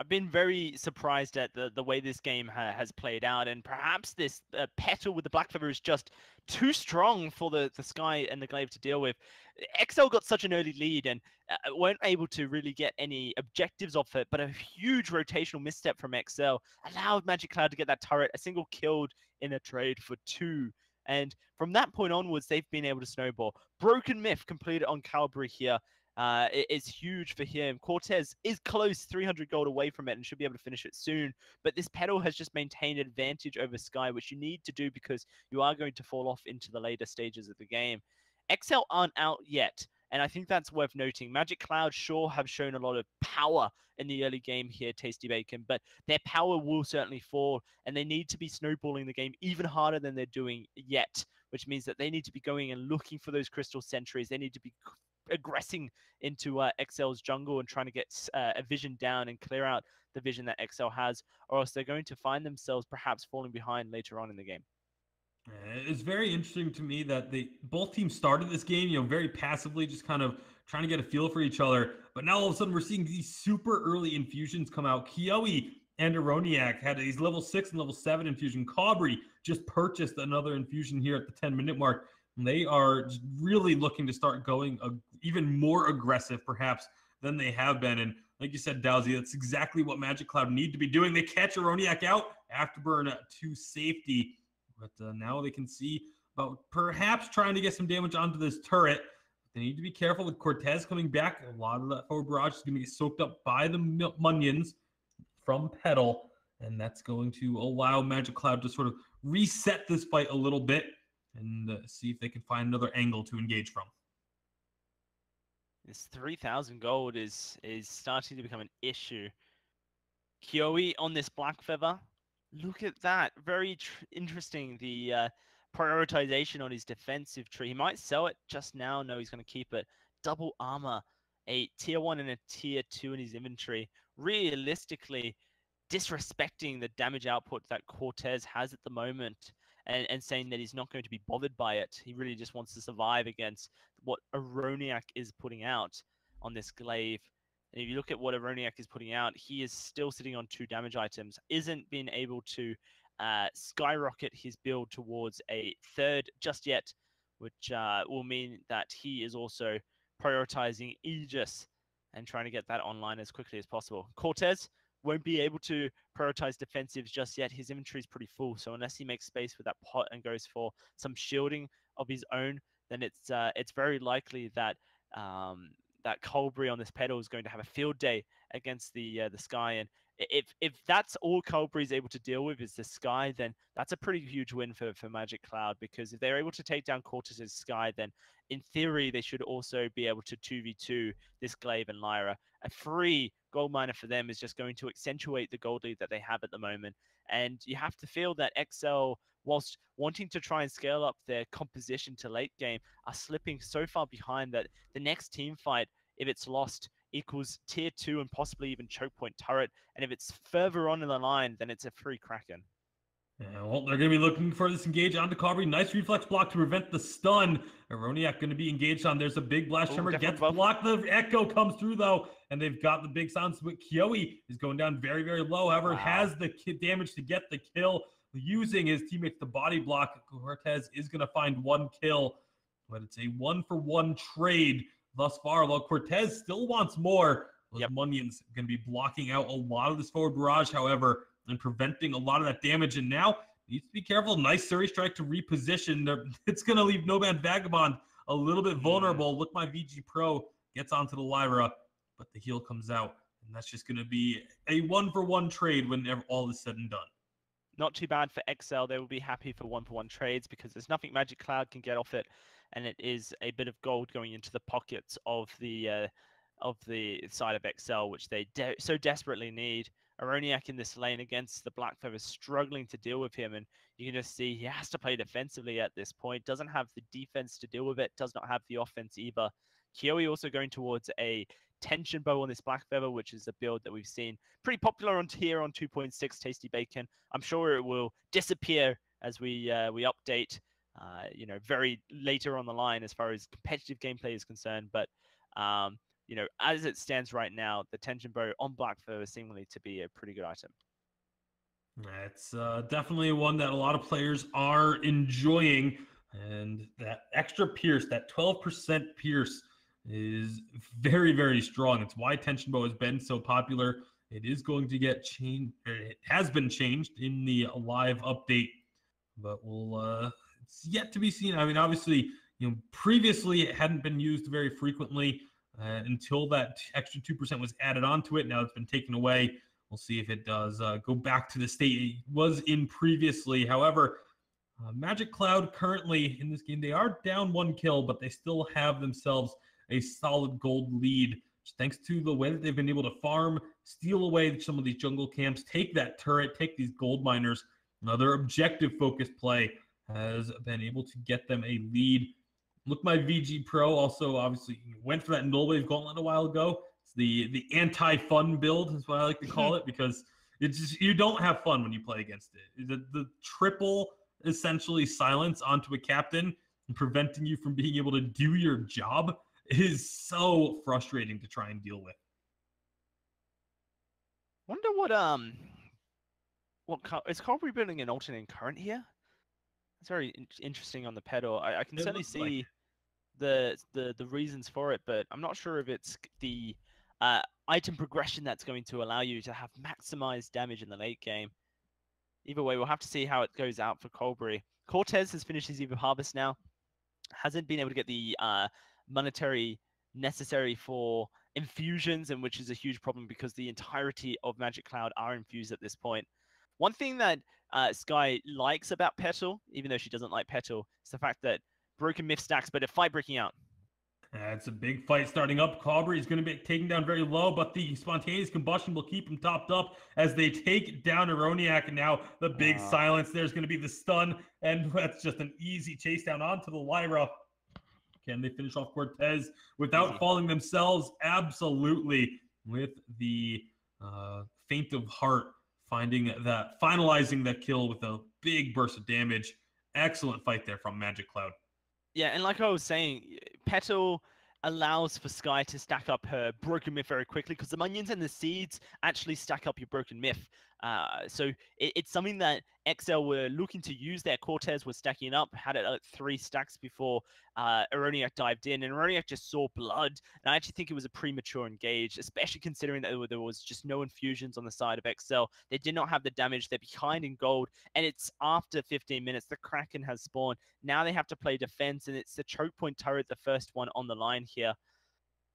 I've been very surprised at the way this game has played out, and perhaps this petal with the Black Feather is just too strong for the Sky and the Glaive to deal with. XL got such an early lead and weren't able to really get any objectives off it, but a huge rotational misstep from XL allowed Magic Cloud to get that turret, a single killed in a trade for 2. And from that point onwards, they've been able to snowball. Broken Myth completed on Calbury here. It is huge for him. Cortez is close, 300 gold away from it, and should be able to finish it soon. But this pedal has just maintained advantage over Sky, which you need to do because you are going to fall off into the later stages of the game. XL aren't out yet, and I think that's worth noting. Magic Cloud sure have shown a lot of power in the early game here, Tasty Bacon, but their power will certainly fall, and they need to be snowballing the game even harder than they're doing yet, which means that they need to be going and looking for those crystal sentries. They need to be aggressing into XL's jungle and trying to get a vision down and clear out the vision that XL has, or else they're going to find themselves perhaps falling behind later on in the game. It's very interesting to me that both teams started this game, very passively, just kind of trying to get a feel for each other. But now all of a sudden we're seeing these super early infusions come out. Kiyoe and Aroniak had these level 6 and level 7 infusion. Cobry just purchased another infusion here at the 10-minute mark. And they are really looking to start going even more aggressive, perhaps, than they have been. And like you said, Dowsy, that's exactly what Magic Cloud need to be doing. They catch Aroniak out, afterburn to safety. But now they can see about perhaps trying to get some damage onto this turret. They need to be careful with Cortez coming back. A lot of that forward barrage is going to get soaked up by the Munions from Petal. And that's going to allow Magic Cloud to sort of reset this fight a little bit and see if they can find another angle to engage from. This 3,000 gold is starting to become an issue. Kioi on this Black Feather. Look at that. Very interesting. The prioritization on his defensive tree. He might sell it just now. No, he's going to keep it. Double armor, a tier 1 and a tier 2 in his inventory. Realistically, disrespecting the damage output that Cortez has at the moment and saying that he's not going to be bothered by it. He really just wants to survive against what Aroniak is putting out on this glaive. And if you look at what Aroniak is putting out, he is still sitting on 2 damage items, isn't being able to skyrocket his build towards a 3rd just yet, which will mean that he is also prioritizing Aegis and trying to get that online as quickly as possible. Cortez won't be able to prioritize defensives just yet. His inventory is pretty full, so unless he makes space with that pot and goes for some shielding of his own, then it's very likely that that Colbury on this pedal is going to have a field day against the Sky. And if that's all Colbury is able to deal with is the Sky, then that's a pretty huge win for Magic Cloud, because if they're able to take down Cortez's Sky, then in theory they should also be able to 2v2 this Glaive and Lyra. A free gold miner for them is just going to accentuate the gold lead that they have at the moment. And you have to feel that XL, whilst wanting to try and scale up their composition to late game, are slipping so far behind that the next team fight, if it's lost, equals tier 2 and possibly even choke point turret. And if it's further on in the line, then it's a free Kraken. Yeah, well, they're going to be looking for this engage onto Colbury. Nice reflex block to prevent the stun. Aroniak going to be engaged on. There's a big blast tremor. Gets blocked. The echo comes through, though, and they've got the big silence. But Kioi is going down very, very low. However, has the damage to get the kill. Using his teammates to body block, Cortez is going to find 1 kill. But it's a 1-for-1 trade thus far. While Cortez still wants more, those Munions going to be blocking out a lot of this forward barrage, however, and preventing a lot of that damage. And now needs to be careful. Nice Surrey strike to reposition. It's going to leave Nomad Vagabond a little bit vulnerable. Look, my VG Pro gets onto the Lyra, but the heal comes out. And that's just going to be a 1-for-1 trade whenever all is said and done. Not too bad for XL. They will be happy for 1-for-1 trades because there's nothing Magic Cloud can get off it. And it is a bit of gold going into the pockets of the side of XL, which they so desperately need. Aroniak in this lane against the Black Feathers struggling to deal with him, and you can just see he has to play defensively at this point. Doesn't have the defense to deal with it, does not have the offense either. Kioi also going towards a tension bow on this Black Feather, which is a build that we've seen pretty popular on tier on 2.6 Tasty Bacon. I'm sure it will disappear as we update, very later on the line as far as competitive gameplay is concerned. But as it stands right now, the tension bow on Black Feather is seemingly to be a pretty good item. It's definitely one that a lot of players are enjoying. And that extra pierce, that 12% pierce, is very, very strong. It's why tension bow has been so popular. It is going to get changed. It has been changed in the live update, but it's yet to be seen. I mean, obviously, previously it hadn't been used very frequently until that extra 2% was added onto it. Now it's been taken away. We'll see if it does go back to the state it was in previously. However, Magic Cloud currently in this game, they are down 1 kill, but they still have themselves a solid gold lead, thanks to the way that they've been able to farm, steal away some of these jungle camps, take that turret, take these gold miners. Another objective-focused play has been able to get them a lead. Look, my VG Pro also obviously went for that Null Wave Gauntlet a while ago. It's the anti-fun build is what I like to call it, because it's just, you don't have fun when you play against it. The triple, essentially, silence onto a captain and preventing you from being able to do your job is so frustrating to try and deal with. Wonder what is Colbury building an alternating current here? It's very interesting on the pedal. I can certainly see the reasons for it, but I'm not sure if it's the item progression that's going to allow you to have maximized damage in the late game. Either way, we'll have to see how it goes out for Colbury. Cortez has finished his Eve of Harvest now. Hasn't been able to get the monetary necessary for infusions, and which is a huge problem because the entirety of Magic Cloud are infused at this point. One thing that Sky likes about Petal, even though she doesn't like Petal, is the fact that broken myth stacks, but a fight breaking out. It's a big fight starting up. Cobry is going to be taken down very low, but the spontaneous combustion will keep him topped up as they take down Aroniak. And now the big silence. There's going to be the stun, and that's just an easy chase down onto the Lyra. Can they finish off Cortez without falling themselves? Absolutely. With the feint of heart, finalizing that kill with a big burst of damage. Excellent fight there from Magic Cloud. Yeah, and like I was saying, Petal allows for Sky to stack up her Broken Myth very quickly because the Minions and the Seeds actually stack up your Broken Myth. So it's something that XL were looking to use. Their Cortez was stacking up, had it at 3 stacks before Aroniak dived in, and Aroniak just saw blood. And I actually think it was a premature engage, especially considering that there was just no infusions on the side of XL. They did not have the damage. They're behind in gold, and it's after 15 minutes. The Kraken has spawned. Now they have to play defense, and it's the choke point turret, the first one on the line here.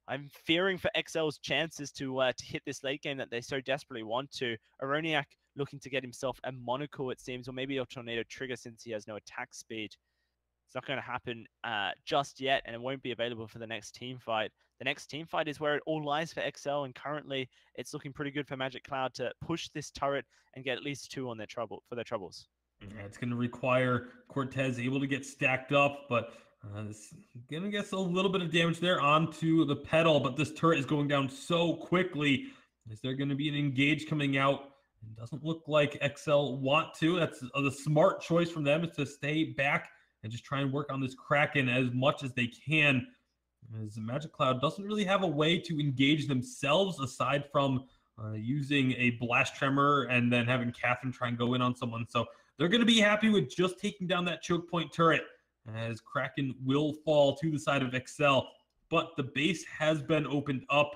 I'm fearing for XL's chances to hit this late game that they so desperately want to. Aroniak looking to get himself a monocle, it seems, or maybe a tornado trigger since he has no attack speed. It's not going to happen just yet, and it won't be available for the next team fight. The next team fight is where it all lies for XL, and currently it's looking pretty good for Magic Cloud to push this turret and get at least 2 on their troubles. Yeah, it's going to require Cortez able to get stacked up, but it's going to get a little bit of damage there onto the pedal, but this turret is going down so quickly. Is there going to be an engage coming out? It doesn't look like XL want to. That's the smart choice from them, is to stay back and just try and work on this Kraken as much as they can. As Magic Cloud doesn't really have a way to engage themselves aside from using a Blast Tremor and then having Catherine try and go in on someone. So they're going to be happy with just taking down that choke point turret, as Kraken will fall to the side of XL. But the base has been opened up,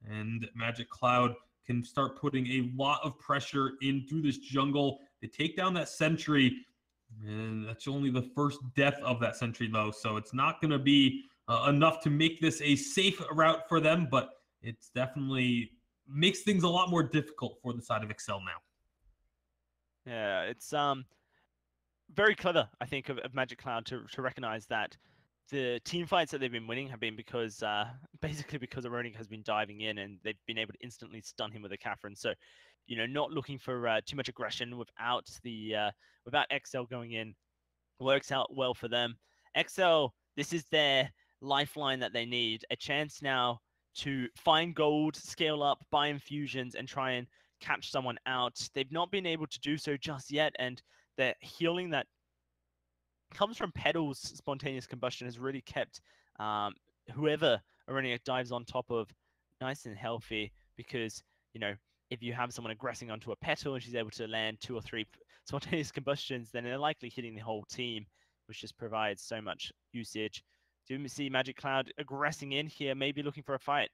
and Magic Cloud can start putting a lot of pressure in through this jungle. They take down that sentry, and that's only the first death of that sentry, though. So it's not going to be enough to make this a safe route for them, but it's definitely makes things a lot more difficult for the side of XL now. Yeah, it's very clever, I think, of Magic Cloud to recognize that the team fights that they've been winning have been because basically because Aroniak has been diving in and they've been able to instantly stun him with a Catherine. So, not looking for too much aggression without XL going in works out well for them. XL, this is their lifeline that they need. A chance now to find gold, scale up, buy infusions, and try and catch someone out. They've not been able to do so just yet, and the healing that comes from Petal's spontaneous combustion has really kept whoever Aroniak dives on top of nice and healthy, because, if you have someone aggressing onto a Petal and she's able to land 2 or 3 spontaneous combustions, then they're likely hitting the whole team, which just provides so much usage. Do we see Magic Cloud aggressing in here, maybe looking for a fight?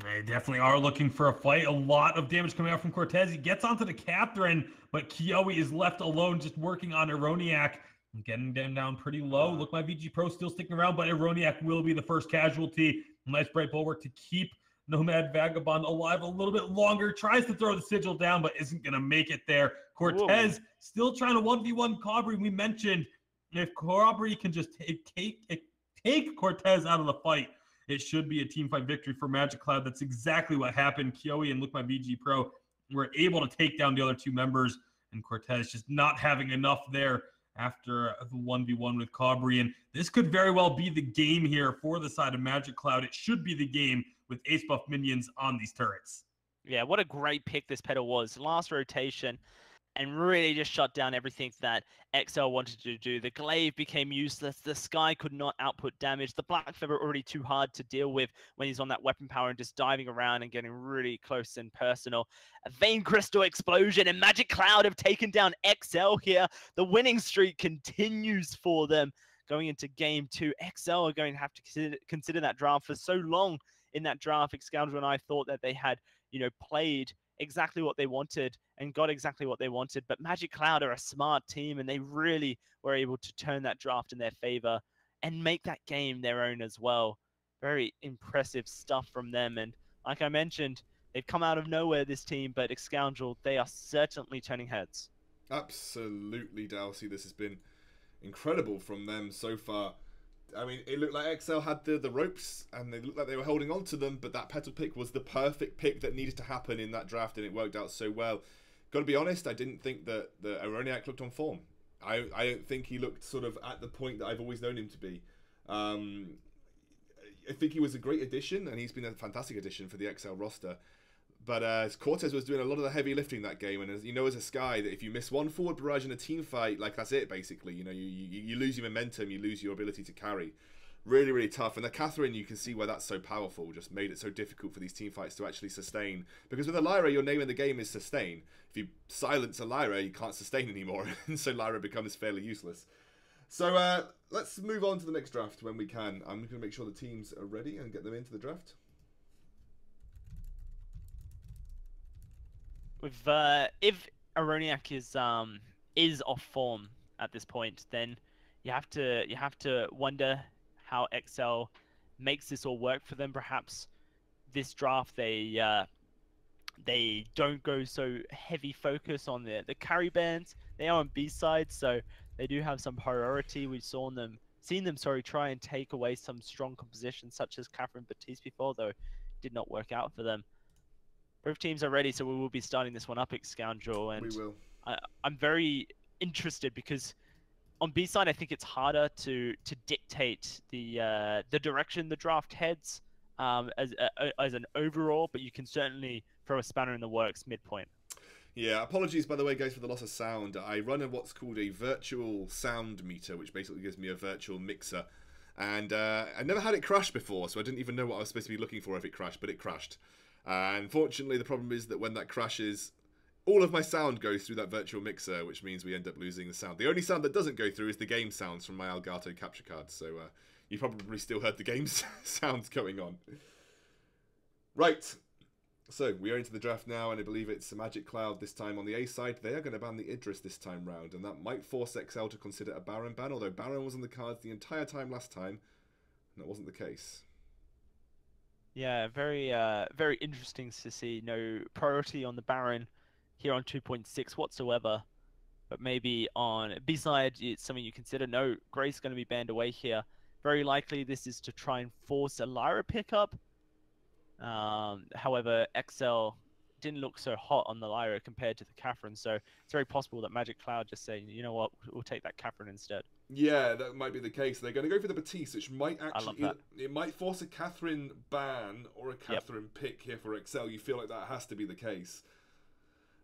They definitely are looking for a fight. A lot of damage coming out from Cortez. He gets onto the Catherine, but Kiyoe is left alone just working on Aroniak. Getting them down pretty low. Look, my VG Pro still sticking around, but Aroniak will be the first casualty. Nice bright bulwark to keep Nomad Vagabond alive a little bit longer. Tries to throw the sigil down, but isn't going to make it there. Cortez still trying to 1v1 Cobry. We mentioned if Cobry can just take Cortez out of the fight, it should be a team fight victory for Magic Cloud. That's exactly what happened. Kiyoe and Look My VG Pro were able to take down the other 2 members, and Cortez just not having enough there after the 1v1 with Cobry. And this could very well be the game here for the side of Magic Cloud. It should be the game with Ace Buff minions on these turrets. Yeah, what a great pick this Petal was. Last rotation, and really just shut down everything that XL wanted to do. The Glaive became useless. The Sky could not output damage. The Black Feather already too hard to deal with when he's on that weapon power and just diving around and getting really close and personal. A Vein Crystal explosion, and Magic Cloud have taken down XL here. The winning streak continues for them going into game 2. XL are going to have to consider that draft. For so long in that draft, Excalibur and I thought that they had, played exactly what they wanted and got exactly what they wanted, but Magic Cloud are a smart team, and they really were able to turn that draft in their favor and make that game their own as well. Very impressive stuff from them, and like I mentioned, they've come out of nowhere, this team, but Excoundrel, they are certainly turning heads. Absolutely, Dalsy. This has been incredible from them so far. I mean, it looked like XL had the ropes, and they looked like they were holding on to them, but that petal pick was the perfect pick that needed to happen in that draft, and it worked out so well. Got to be honest, I didn't think that Aroniak looked on form. I don't think he looked sort of at the point that I've always known him to be. I think he was a great addition, and he's been a fantastic addition for the XL roster. But Cortez was doing a lot of the heavy lifting that game, and as you know, as a Sky, that if you miss one forward barrage in a team fight, like that's it basically. You know, you lose your momentum, you lose your ability to carry. Really, really tough. And the Catherine, you can see why that's so powerful. Just made it so difficult for these team fights to actually sustain. Because with a Lyra, your name in the game is sustain. If you silence a Lyra, you can't sustain anymore, and so Lyra becomes fairly useless. So let's move on to the next draft when we can. I'm going to make sure the teams are ready and get them into the draft. With if Aroniak is off form at this point, then you have to wonder how XL makes this all work for them. Perhaps this draft they don't go so heavy focus on the carry bands. They are on B side, so they do have some priority. We've seen them try and take away some strong compositions such as Catherine Batiste before, though it did not work out for them. Both teams are ready, so we will be starting this one up, Scoundrel, and We will. I'm very interested because on B side I think it's harder to dictate the direction the draft heads as an overall, but you can certainly throw a spanner in the works midpoint. Yeah, apologies by the way, guys, for the loss of sound. I run what's called a virtual sound meter, which basically gives me a virtual mixer. And I never had it crash before, so I didn't even know what I was supposed to be looking for if it crashed, but it crashed. Unfortunately, the problem is that when that crashes, all of my sound goes through that virtual mixer, which means we end up losing the sound. The only sound that doesn't go through is the game sounds from my Elgato capture cards, so you probably still heard the game sounds going on. Right. So, we are into the draft now, and I believe it's Magic Cloud this time on the A side. They are going to ban the Idris this time round, and that might force XL to consider a Baron ban, although Baron was on the cards the entire time last time, and that wasn't the case. Yeah, very interesting to see no priority on the Baron here on 2.6 whatsoever. But maybe on B side, it's something you consider. No, Grace going to be banned away here. Very likely this is to try and force a Lyra pickup. However, XL didn't look so hot on the Lyra compared to the Catherine, so it's very possible that Magic Cloud just saying, you know what, we'll take that Catherine instead. Yeah, that might be the case. They're going to go for the Batiste, which might actually... I love it might force a Catherine ban or a Catherine pick here for XL. You feel like that has to be the case.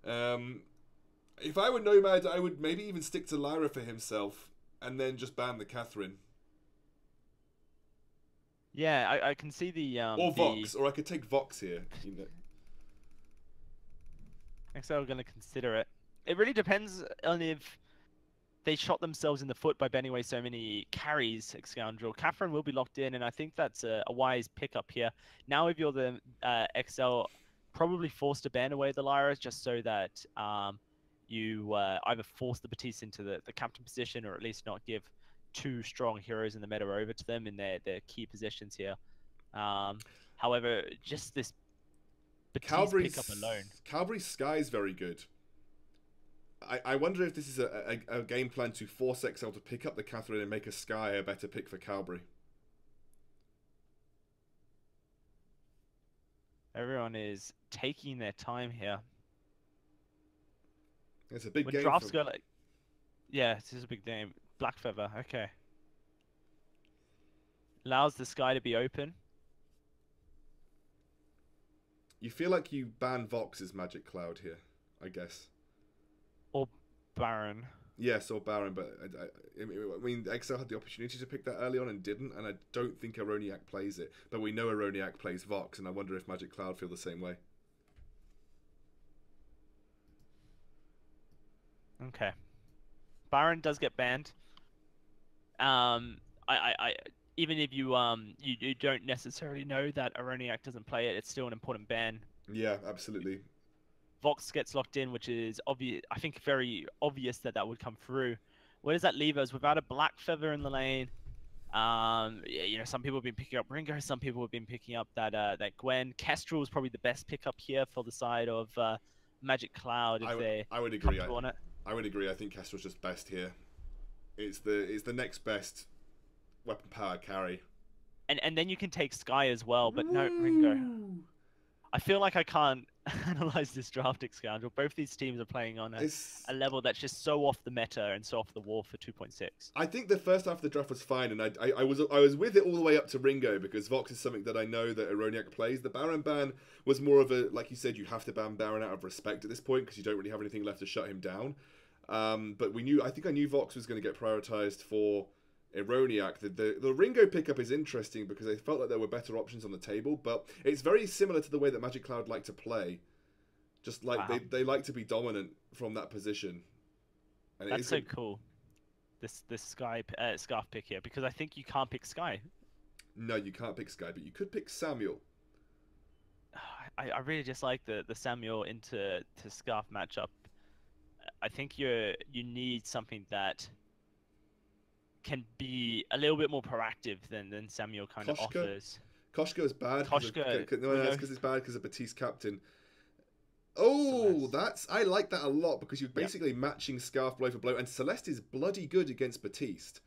If I were Nomad, I would maybe even stick to Lyra for himself and then just ban the Catherine. Yeah, I can see the... or Vox, or I could take Vox here. You know. XL are going to consider it. It really depends on if they shot themselves in the foot by banning away so many carries, Scoundrel. Catherine will be locked in, and I think that's a wise pickup here. Now if you're the XL, probably forced to ban away the Lyra just so that you either force the Batiste into the captain position or at least not give two strong heroes in the meta over to them in their key positions here. However, just this Batiste pickup alone. Calvary's Sky is very good. I wonder if this is a game plan to force XL to pick up the Catherine and make a Sky a better pick for Calvary. Everyone is taking their time here. It's a big when game. Drafts go like, yeah, this is a big game. Black Feather, okay. Allows the Sky to be open. You feel like you ban Vox's Magic Cloud here, I guess. Or Baron. Yes, or Baron, but I mean, XL had the opportunity to pick that early on and didn't, and I don't think Aroniak plays it. But we know Aroniak plays Vox, and I wonder if Magic Cloud feel the same way. Okay. Baron does get banned. Even if you you don't necessarily know that Aroniak doesn't play it, it's still an important ban. Yeah, absolutely. Vox gets locked in, which is obvious. I think very obvious that would come through. Where does that leave us? Without a Black Feather in the lane, you know, some people have been picking up Ringo, some people have been picking up that Gwen. Kestrel is probably the best pickup here for the side of Magic Cloud. If I would agree. On it. I would agree. I think Kestrel's just best here. It's the next best weapon power carry. And then you can take Sky as well, but no, Ringo. I feel like I can't analyze this draft, Scoundrel. Both these teams are playing on a level that's just so off the meta and so off the wall for 2.6. I think the first half of the draft was fine, and I was with it all the way up to Ringo, because Vox is something that I know that Aroniak plays. The Baron ban was more of a, like you said, you have to ban Baron out of respect at this point because you don't really have anything left to shut him down. But I think I knew Vox was going to get prioritized for Aroniak. The Ringo pickup is interesting because I felt like there were better options on the table, but it's very similar to the way that Magic Cloud like to play. Just like they like to be dominant from that position. And that's so cool. This Scarf pick here, because I think you can't pick Sky. No, you can't pick Sky, but you could pick Samuel. I really just like the Samuel into Scarf matchup. I think you need something that can be a little bit more proactive than Samuel kind of offers. Koshka is bad. Koshka, no, that's because it's bad because of Batiste captain. Oh, I like that a lot because you're basically matching Scarf blow for blow, and Celeste is bloody good against Batiste.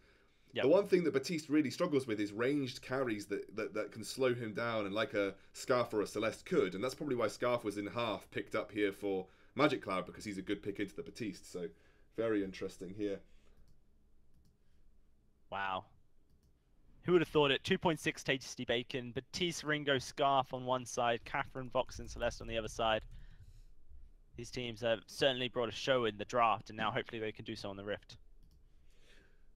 Yep. The one thing that Batiste really struggles with is ranged carries that can slow him down, and like a Scarf or a Celeste could, and that's probably why Scarf was in half picked up here for Magic Cloud, because he's a good pick into the Batiste. So very interesting here. Wow. Who would have thought it? 2.6 Tasty Bacon, Batiste, Ringo, Scarf on one side, Catherine, Vox, and Celeste on the other side. These teams have certainly brought a show in the draft, and now hopefully they can do so on the Rift.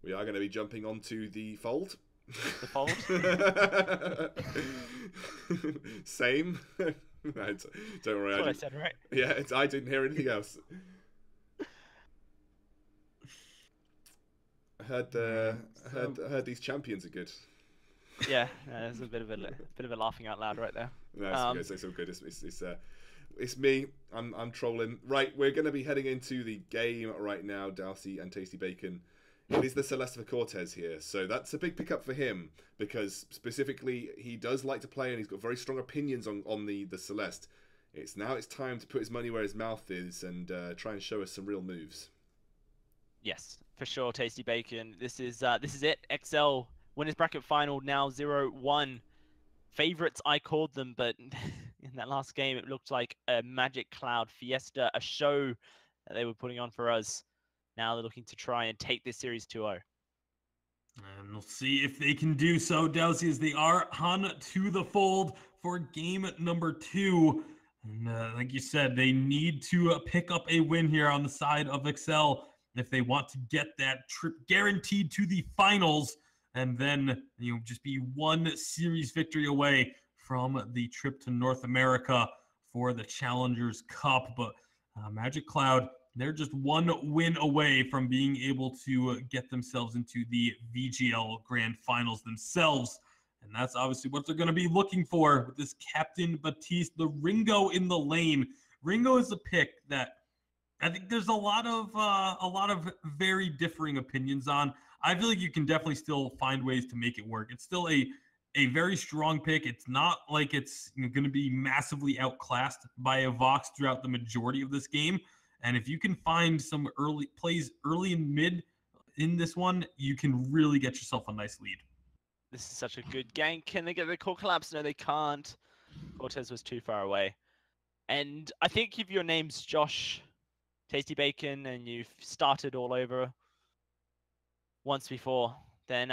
We are going to be jumping onto the Fold. The Fold? Same. Don't worry. That's what I said, right? Yeah, I didn't hear anything else. I heard these champions are good. Yeah, there's a bit of a laughing out loud right there. No, it's all good. It's me. I'm trolling. Right, we're going to be heading into the game right now. Dalsy and Tasty Bacon. It is the Celeste for Cortez here, so that's a big pickup for him because specifically he does like to play and he's got very strong opinions on the Celeste. It's time to put his money where his mouth is and try and show us some real moves. Yes, for sure, Tasty Bacon. This is it. XL winners bracket final now 0-1. Favorites, I called them, but in that last game it looked like a Magic Cloud Fiesta, a show that they were putting on for us. Now they're looking to try and take this series 2-0. And we'll see if they can do so, Dowsy, as they are on to the Fold for game number 2. And like you said, they need to pick up a win here on the side of Excel if they want to get that trip guaranteed to the finals, and then just be one series victory away from the trip to North America for the Challengers Cup. But Magic Cloud, they're just one win away from being able to get themselves into the VGL Grand Finals themselves. And that's obviously what they're going to be looking for with this Captain Batiste, the Ringo in the lane. Ringo is a pick that I think there's a lot of very differing opinions on. I feel like you can definitely still find ways to make it work. It's still a very strong pick. It's not like it's going to be massively outclassed by a Vox throughout the majority of this game. And if you can find some early plays early and mid in this one, you can really get yourself a nice lead. This is such a good gank. Can they get the core collapse? No, they can't. Cortez was too far away. And I think if your name's Josh Tasty Bacon and you've started all over once before, then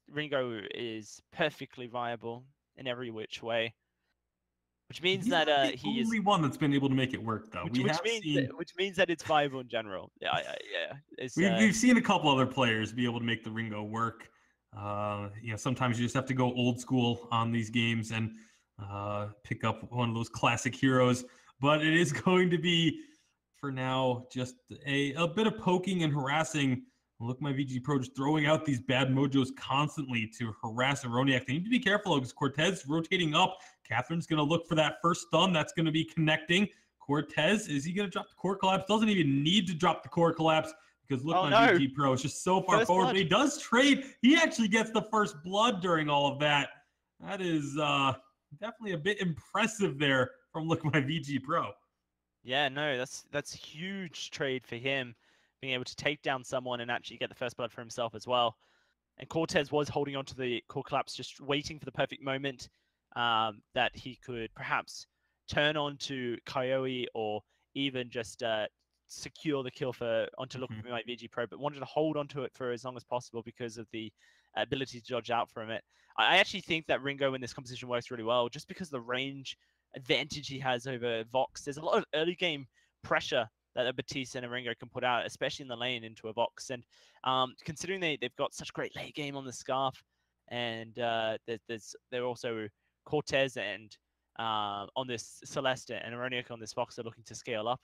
Ringo is perfectly viable in every which way. Which means that he is the only one that's been able to make it work, though. Which means that it's viable in general. Yeah. We've seen a couple other players be able to make the Ringo work. Sometimes you just have to go old school on these games and pick up one of those classic heroes. But it is going to be, for now, just a bit of poking and harassing. Look, my VG Pro just throwing out these bad mojos constantly to harass Aroniak. They need to be careful because Cortez rotating up. Catherine's going to look for that first stun. That's going to be connecting. Cortez, is he going to drop the core collapse? Doesn't even need to drop the core collapse because look, VG Pro is just so far forward. But he does trade. He actually gets the first blood during all of that. That is definitely a bit impressive there from Look My VG Pro. Yeah, no, that's huge trade for him, being able to take down someone and actually get the first blood for himself as well. And Cortez was holding on to the core collapse, just waiting for the perfect moment that he could perhaps turn on to Coyote or even just secure the kill for onto Look at My VG Pro, but wanted to hold onto it for as long as possible because of the ability to dodge out from it. I actually think that Ringo in this composition works really well just because of the range advantage he has over Vox. There's a lot of early game pressure that a Batiste and a Ringo can put out, especially in the lane into a Vox. And considering they've got such great late game on the Scarf, and they're also Cortez and on this Celeste and Aroniac on this Vox are looking to scale up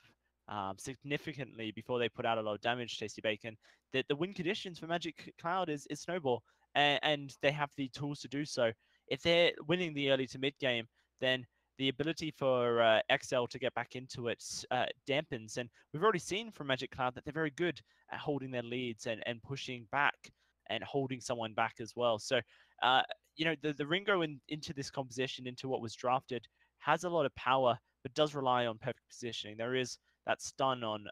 significantly before they put out a lot of damage, Tasty Bacon. The win conditions for Magic Cloud is Snowball, and they have the tools to do so. If they're winning the early to mid game, then the ability for XL to get back into it dampens. And we've already seen from Magic Cloud that they're very good at holding their leads and pushing back and holding someone back as well. So, the Ringo into this composition, into what was drafted, has a lot of power, but does rely on perfect positioning. There is that stun on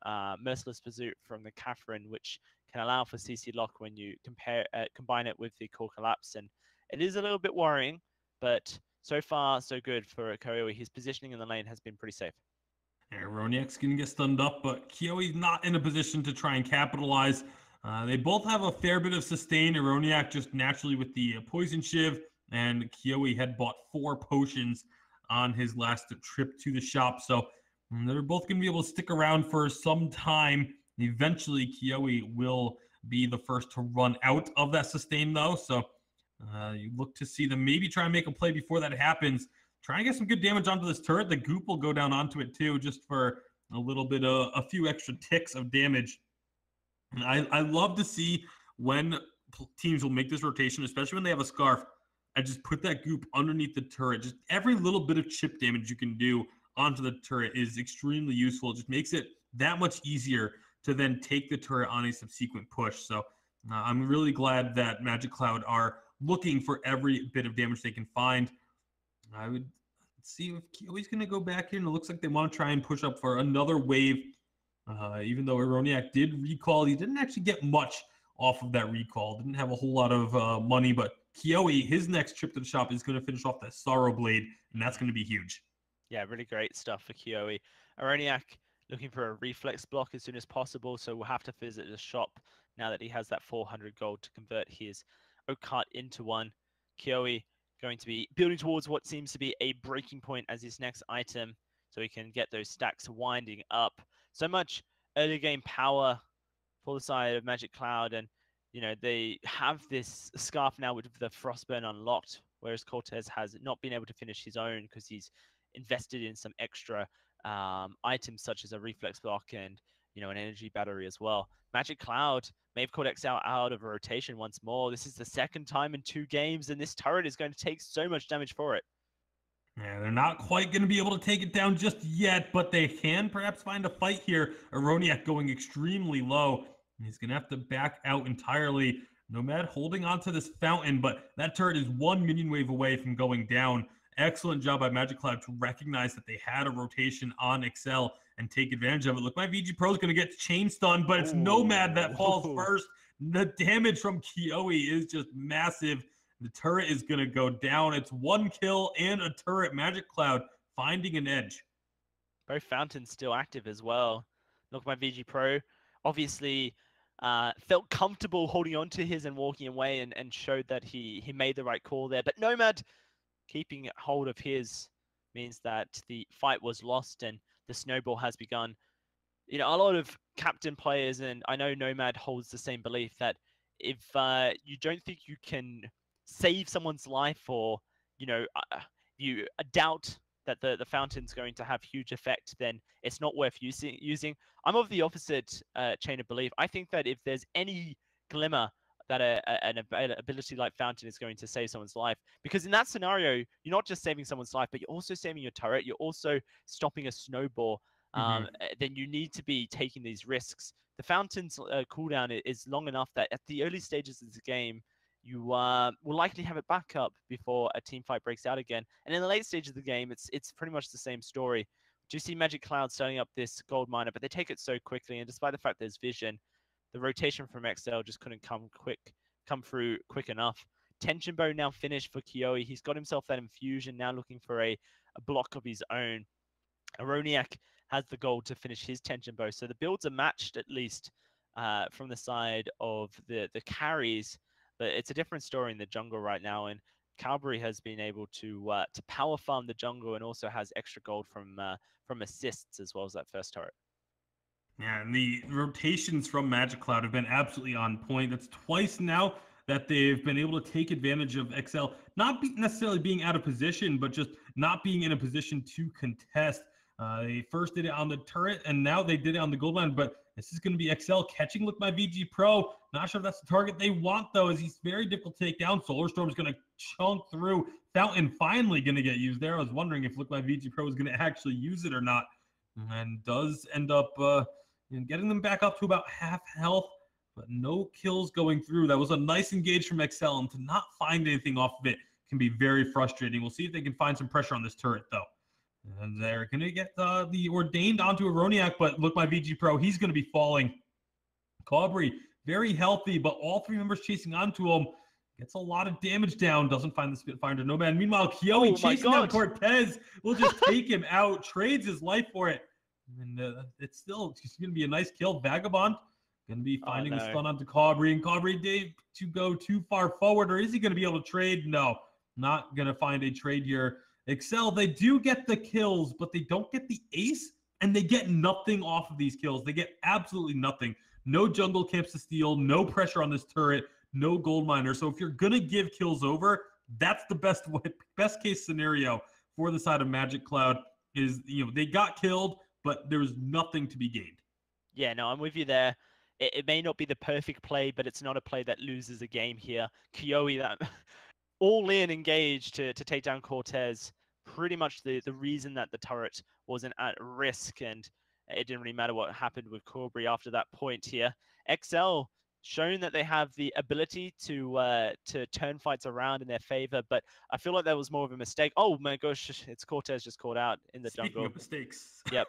Merciless Pursuit from the Catherine, which can allow for CC lock when you combine it with the core collapse. And it is a little bit worrying, but so far, so good for Koyoe. His positioning in the lane has been pretty safe. Yeah, Roniak's going to get stunned up, but Kyoe's not in a position to try and capitalize. They both have a fair bit of sustain. Roniak just naturally with the Poison Shiv, and Kyoe had bought 4 potions on his last trip to the shop. So they're both going to be able to stick around for some time. Eventually, Kyoe will be the first to run out of that sustain, though. So you look to see them maybe try and make a play before that happens. Try and get some good damage onto this turret. The goop will go down onto it too, just for a little bit of a few extra ticks of damage. And I love to see when teams will make this rotation, especially when they have a scarf, and just put that goop underneath the turret. Just every little bit of chip damage you can do onto the turret is extremely useful. It just makes it that much easier to then take the turret on a subsequent push. So I'm really glad that Magic Cloud are looking for every bit of damage they can find. I would see if Kyoe's going to go back in. It looks like they want to try and push up for another wave. Even though Aroniak did recall, he didn't actually get much off of that recall. Didn't have a whole lot of money, but Kyoe, his next trip to the shop is going to finish off that Sorrow Blade, and that's going to be huge. Yeah, really great stuff for Kyoe. Aroniak looking for a reflex block as soon as possible, so we'll have to visit the shop now that he has that 400 gold to convert his Oak Cart into one. Kyoe going to be building towards what seems to be a breaking point as his next item, so he can get those stacks winding up. So much early game power for the side of Magic Cloud, and they have this scarf now with the Frostburn unlocked, whereas Cortez has not been able to finish his own because he's invested in some extra items such as a reflex block and an energy battery as well. Magic Cloud may have caught XL out of a rotation once more. This is the second time in 2 games, and this turret is going to take so much damage for it. Yeah, they're not quite going to be able to take it down just yet, but they can perhaps find a fight here. Aroniak going extremely low. He's going to have to back out entirely. Nomad holding onto this fountain, but that turret is 1 minion wave away from going down. Excellent job by Magic Cloud to recognize that they had a rotation on Excel and take advantage of it. Look, my VG Pro is going to get chain stunned, but it's Nomad that falls first. The damage from Kyoe is just massive. The turret is going to go down. It's 1 kill and a turret. Magic Cloud finding an edge. Both fountains still active as well. Look, my VG Pro obviously felt comfortable holding on to his and walking away and showed that he made the right call there. But Nomad keeping hold of his means that the fight was lost and the snowball has begun. A lot of captain players, and I know Nomad holds the same belief, that if you don't think you can save someone's life, or you doubt that the fountain's going to have huge effect, then it's not worth using. I'm of the opposite chain of belief. I think that if there's any glimmer that an ability like Fountain is going to save someone's life, because in that scenario, you're not just saving someone's life, but you're also saving your turret. You're also stopping a snowball. Then you need to be taking these risks. The Fountain's cooldown is long enough that at the early stages of the game, you will likely have it back up before a team fight breaks out again. And in the late stage of the game, it's pretty much the same story. Do you see Magic Cloud starting up this gold miner, but they take it so quickly, and despite the fact there's vision, the rotation from XL just couldn't come quick come through quick enough. Tension Bow now finished for Kiyohi. He's got himself that infusion, now looking for a block of his own. Aroniak has the goal to finish his Tension Bow. So the builds are matched, at least from the side of the carries. But it's a different story in the jungle right now. And Calvary has been able to power farm the jungle and also has extra gold from assists as well as that first turret. Yeah, and the rotations from Magic Cloud have been absolutely on point. That's twice now that they've been able to take advantage of XL, not necessarily being out of position, but just not being in a position to contest. They first did it on the turret, and now they did it on the gold line, but this is going to be XL catching Look My VG Pro. Not sure if that's the target they want, though, as he's very difficult to take down. Solar Storm's going to chunk through. Fountain finally going to get used there. I was wondering if Look My VG Pro is going to actually use it or not, and does end up getting them back up to about half health, but no kills going through. That was a nice engage from XL, and to not find anything off of it can be very frustrating. We'll see if they can find some pressure on this turret, though. And they're going to get the Ordained onto Aroniak, but Look My VG Pro, he's going to be falling. Cabri, very healthy, but all three members chasing onto him. Gets a lot of damage down, doesn't find the Spitfire to no man. Meanwhile, Kiyohi chasing down Cortez will just take him out, trades his life for it. And it's going to be a nice kill. Vagabond going to be finding the stun onto Cabri. And Cabri did to go too far forward, or is he going to be able to trade? No, not going to find a trade here. Excel, they do get the kills, but they don't get the ace, and they get nothing off of these kills. They get absolutely nothing. No jungle camps to steal, no pressure on this turret, no gold miner. So if you're going to give kills over, that's the best case scenario for the side of Magic Cloud is, they got killed, but there was nothing to be gained. Yeah, no, I'm with you there. It may not be the perfect play, but it's not a play that loses a game here. Kiyohi, that all in engaged to take down Cortez. Pretty much the reason that the turret wasn't at risk, and it didn't really matter what happened with Cabri after that point here. XL shown that they have the ability to turn fights around in their favor, but I feel like that was more of a mistake. Oh my gosh, it's Cortez just caught out in the jungle. Speaking of mistakes. Yep.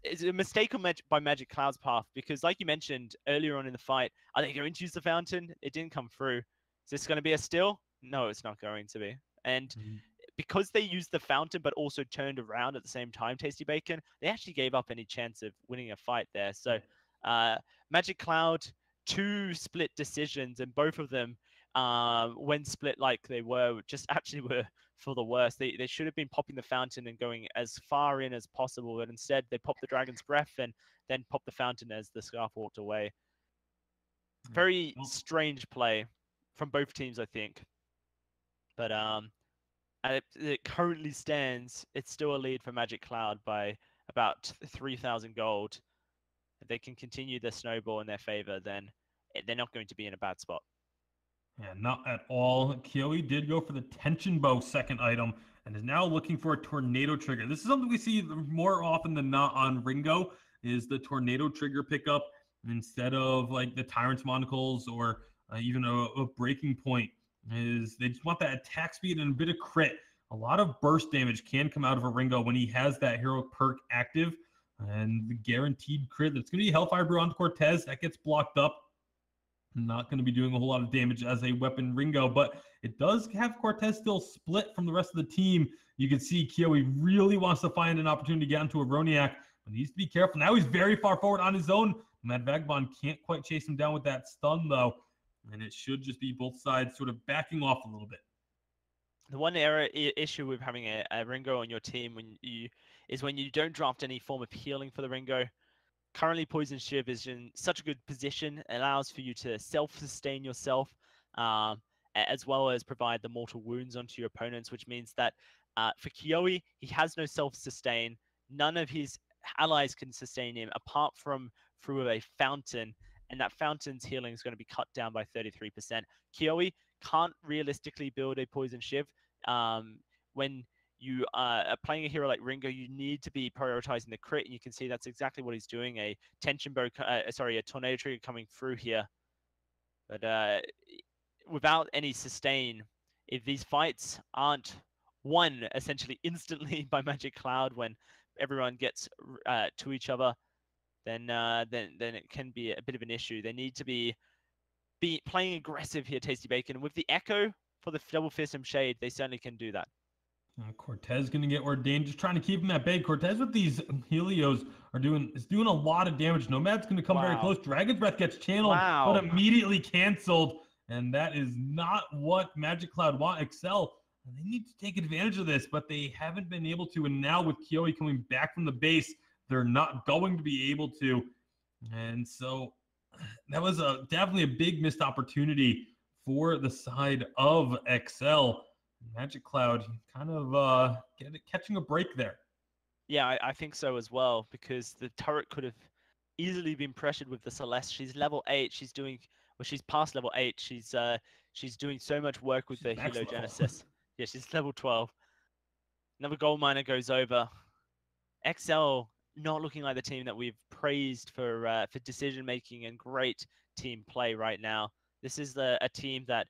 It's a mistake by Magic Cloud's path, because like you mentioned earlier on in the fight, are they going to use the fountain? It didn't come through. Is this going to be a steal? No, it's not going to be. And because they used the fountain but also turned around at the same time, Tasty Bacon, they actually gave up any chance of winning a fight there. So Magic Cloud, 2 split decisions, and both of them, when split like they were, just actually were for the worst. They should have been popping the fountain and going as far in as possible, but instead they popped the Dragon's Breath and then popped the fountain as the Scarf walked away. Very strange play from both teams, I think. But it currently stands, it's still a lead for Magic Cloud by about 3,000 gold. If they can continue the snowball in their favor, then they're not going to be in a bad spot. Yeah, not at all. Kiyohi did go for the Tension Bow second item and is now looking for a Tornado Trigger. This is something we see more often than not on Ringo, is the Tornado Trigger pickup instead of like the Tyrant's Monocles or even a Breaking Point. Is they just want that attack speed and a bit of crit. A lot of burst damage can come out of a Ringo when he has that hero perk active, and the guaranteed crit. That's going to be Hellfire Brew on Cortez. That gets blocked up. Not going to be doing a whole lot of damage as a weapon Ringo, but it does have Cortez still split from the rest of the team. You can see Kiyohi really wants to find an opportunity to get into Aroniak, but he needs to be careful. Now he's very far forward on his own. Mad Vagabond can't quite chase him down with that stun, though. And it should just be both sides sort of backing off a little bit. The one issue with having a Ringo on your team is when you don't draft any form of healing for the Ringo. Currently, Poison Shiv is in such a good position. It allows for you to self-sustain yourself, as well as provide the mortal wounds onto your opponents, which means that for Kiyohi, he has no self-sustain. None of his allies can sustain him apart from through a fountain. And that fountain's healing is going to be cut down by 33%. Kiyohi can't realistically build a Poison Shiv. When you are playing a hero like Ringo, you need to be prioritizing the crit, and you can see that's exactly what he's doing. A Tornado Trigger coming through here. But without any sustain, if these fights aren't won essentially instantly by Magic Cloud when everyone gets to each other, then it can be a bit of an issue. They need to be playing aggressive here, Tasty Bacon. With the Echo for the double fearsome shade, they certainly can do that. Cortez going to get ordained, just trying to keep him at bay. Cortez with these Helios is doing a lot of damage. Nomad's going to come very close. Dragon's Breath gets channeled, but immediately canceled. And that is not what Magic Cloud want. Excel, they need to take advantage of this, but they haven't been able to. And now with Kiyohi coming back from the base, they're not going to be able to. And so that was definitely a big missed opportunity for the side of Excel. Magic Cloud kind of catching a break there. Yeah, I think so as well, because the turret could have easily been pressured with the Celeste. She's level 8. She's past level 8. She's doing so much work with the Heliogenesis. Yeah, she's level 12. Another gold miner goes over. XL not looking like the team that we've praised for decision making and great team play right now. This is a team that,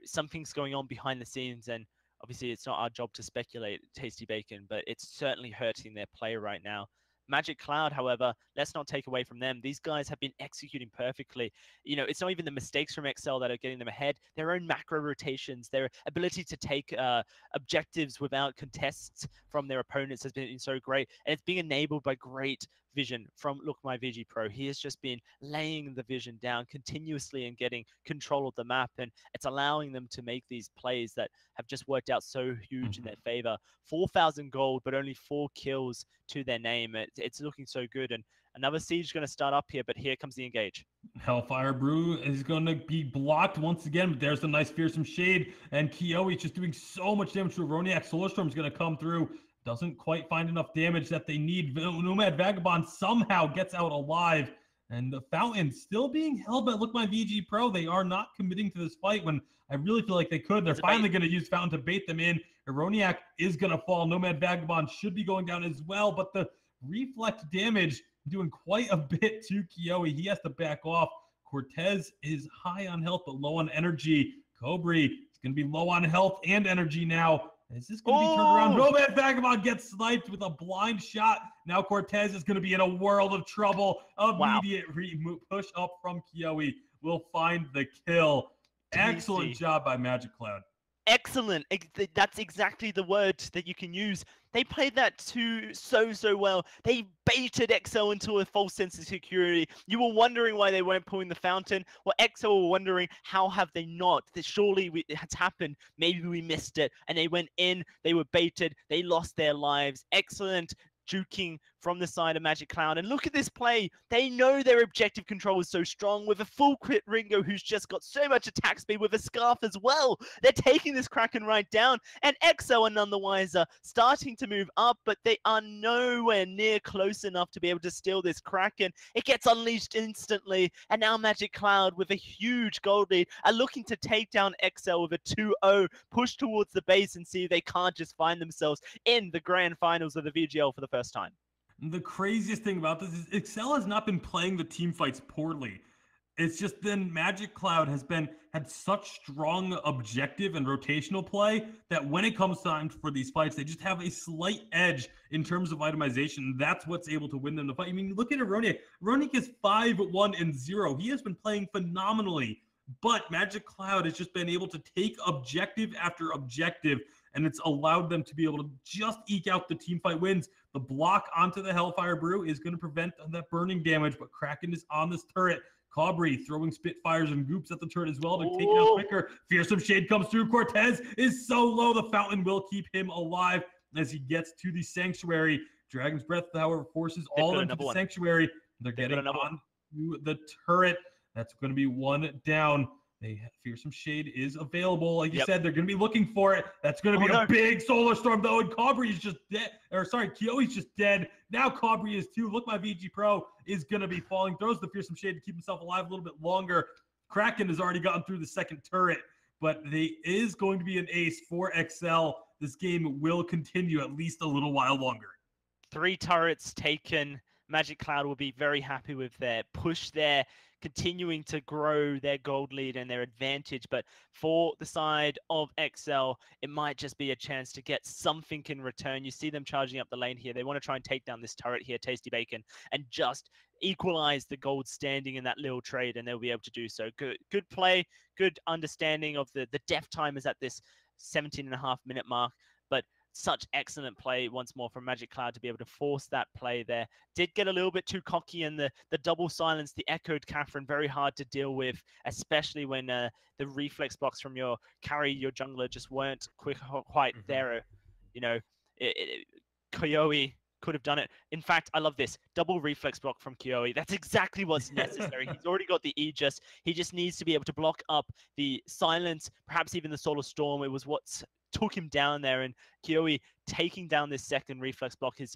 something's going on behind the scenes, and obviously it's not our job to speculate, Tasty Bacon, but it's certainly hurting their play right now. Magic Cloud, however, let's not take away from them. These guys have been executing perfectly. It's not even the mistakes from XL that are getting them ahead. Their own macro rotations, their ability to take objectives without contests from their opponents has been so great. And it's being enabled by great vision from Look My VG Pro. He has just been laying the vision down continuously and getting control of the map. And it's allowing them to make these plays that have just worked out so huge in their favor. 4,000 gold, but only 4 kills to their name. It's looking so good. And another siege going to start up here, but here comes the engage. Hellfire Brew is going to be blocked once again, but there's a nice fearsome shade, and Kiyohi just doing so much damage to Aroniac. Solar is going to come through. Doesn't quite find enough damage that they need. Nomad Vagabond somehow gets out alive, and the Fountain still being held by Look My VG Pro. They are not committing to this fight when I really feel like they could. They're finally going to use Fountain to bait them in. Aroniac is going to fall. Nomad Vagabond should be going down as well, but the reflect damage doing quite a bit to Kiyohi. He has to back off. Cortez is high on health but low on energy. Cobri is going to be low on health and energy now. Is this going to be turned around? Nomad Vagabond gets sniped with a blind shot. Now Cortez is going to be in a world of trouble. Immediate push up from Kiyohi will find the kill. Excellent job by Magic Cloud. Excellent. That's exactly the word that you can use. They played that so well. They baited XL into a false sense of security. You were wondering why they weren't pulling the Fountain. Well, XL were wondering, how have they not? Surely it has happened. Maybe we missed it. And they went in. They were baited. They lost their lives. Excellent juking from the side of Magic Cloud. And look at this play. They know their objective control is so strong with a full crit Ringo who's just got so much attack speed with a scarf as well. They're taking this Kraken right down. And XO are none the wiser, starting to move up, but they are nowhere near close enough to be able to steal this Kraken. It gets unleashed instantly. And now Magic Cloud with a huge gold lead are looking to take down XL with a 2-0, push towards the base and see if they can't just find themselves in the grand finals of the VGL for the first time. The craziest thing about this is Excel has not been playing the team fights poorly. It's just then Magic Cloud had such strong objective and rotational play that when it comes time for these fights, they just have a slight edge in terms of itemization. That's what's able to win them the fight. I mean, look at Aroniac. Aroniac is 5-1-0. He has been playing phenomenally, but Magic Cloud has just been able to take objective after objective, and it's allowed them to be able to just eke out the team fight wins. The block onto the Hellfire Brew is going to prevent that burning damage, but Kraken is on this turret. Cobri throwing Spitfires and Goops at the turret as well to take it out quicker. Fearsome Shade comes through. Cortez is so low. The Fountain will keep him alive as he gets to the Sanctuary. Dragon's Breath, however, forces all of them to the Sanctuary. They're getting on to the turret. That's going to be one down. Fearsome Shade is available. Like you said, they're going to be looking for it. That's going to be a big Solar Storm, though, and Cobri is just dead. Or, sorry, Kiyohi's just dead. Now Cobri is too. Look, my VG Pro is going to be falling. Throws the Fearsome Shade to keep himself alive a little bit longer. Kraken has already gotten through the second turret, but they is going to be an ace for XL. This game will continue at least a little while longer. 3 turrets taken. Magic Cloud will be very happy with their push there. continuing to grow their gold lead and their advantage. But for the side of XL, it might just be a chance to get something in return. You see them charging up the lane here. They want to try and take down this turret here, Tasty Bacon, and just equalize the gold standing in that little trade, and they'll be able to do so. Good play, good understanding of the def timers at this 17.5-minute mark, but such excellent play once more from Magic Cloud to be able to force that play there. Did get a little bit too cocky, and the double silence, the echoed Catherine, very hard to deal with, especially when the reflex blocks from your carry, your jungler, just weren't quite there. You know, Koyoe could have done it. In fact, I love this. Double reflex block from Koyoe. That's exactly what's necessary. He's already got the Aegis. He just needs to be able to block up the silence, perhaps even the Solar Storm. It was what's took him down there, and Koyoe taking down this second reflex block is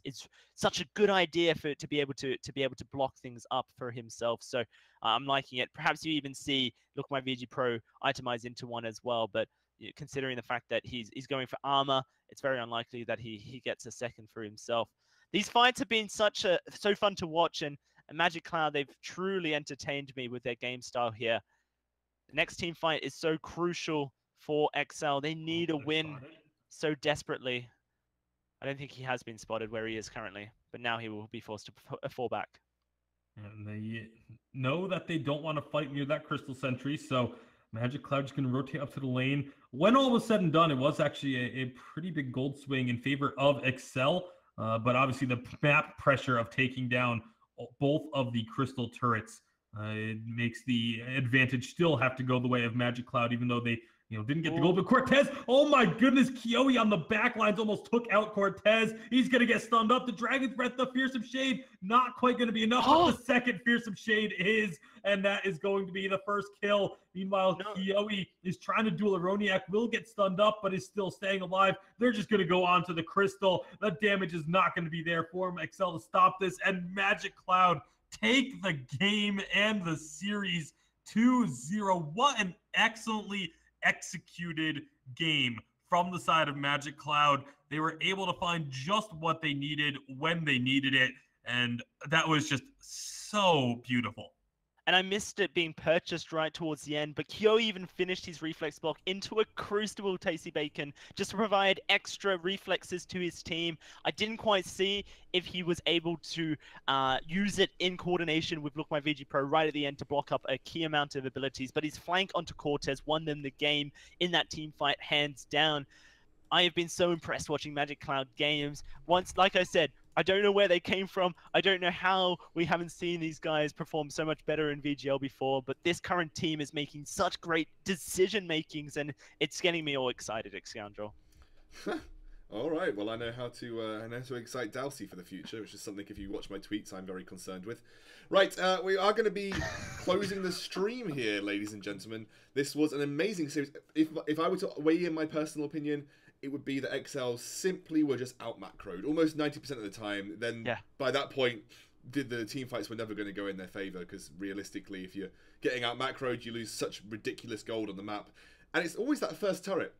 such a good idea for it to be able to block things up for himself. So I'm liking it. Perhaps you even see Look My VG Pro itemize into one as well, but considering the fact that he's going for armor, it's very unlikely that he gets a second for himself. These fights have been so fun to watch, and Magic Cloud, they've truly entertained me with their game style here. The next team fight is so crucial for XL. They need a win so desperately. I don't think he has been spotted where he is currently, but now he will be forced to fall back. And they know that they don't want to fight near that Crystal Sentry, so Magic Cloud just going to rotate up to the lane. When all was said and done, it was actually a pretty big gold swing in favor of XL, but obviously the map pressure of taking down both of the Crystal turrets, it makes the advantage still have to go the way of Magic Cloud, even though they didn't get the goal. But Cortez, oh my goodness, Koyoe on the back lines almost took out Cortez. He's going to get stunned up. The Dragon's Breath, the Fearsome Shade, not quite going to be enough. But the second Fearsome Shade is, and that is going to be the first kill. Meanwhile, Koyoe is trying to duel Aroniac, will get stunned up, but is still staying alive. They're just going to go on to the Crystal. The damage is not going to be there for XL to stop this. And Magic Cloud take the game and the series 2-0. What an excellently executed game from the side of Magic Cloud. They were able to find just what they needed when they needed it, and that was just so beautiful. And I missed it being purchased right towards the end, but Koyoe even finished his reflex block into a Crucible Tasty Bacon just to provide extra reflexes to his team. I didn't quite see if he was able to use it in coordination with Look My VG Pro right at the end to block up a key amount of abilities, but his flank onto Cortez won them the game in that team fight hands down. I have been so impressed watching Magic Cloud games. Once, like I said, I don't know where they came from. I don't know how we haven't seen these guys perform so much better in VGL before, but this current team is making such great decision makings, and it's getting me all excited, Scoundrel. All right, well, I know how to excite Dalsy for the future, which is something, if you watch my tweets, I'm very concerned with. Right, we are going to be closing the stream here, ladies and gentlemen. This was an amazing series. If I were to weigh in my personal opinion, it would be that XL simply were just out macroed almost 90% of the time. Then by that point, the team fights were never going to go in their favor, because realistically, if you're getting out macroed, you lose such ridiculous gold on the map. And it's always that first turret.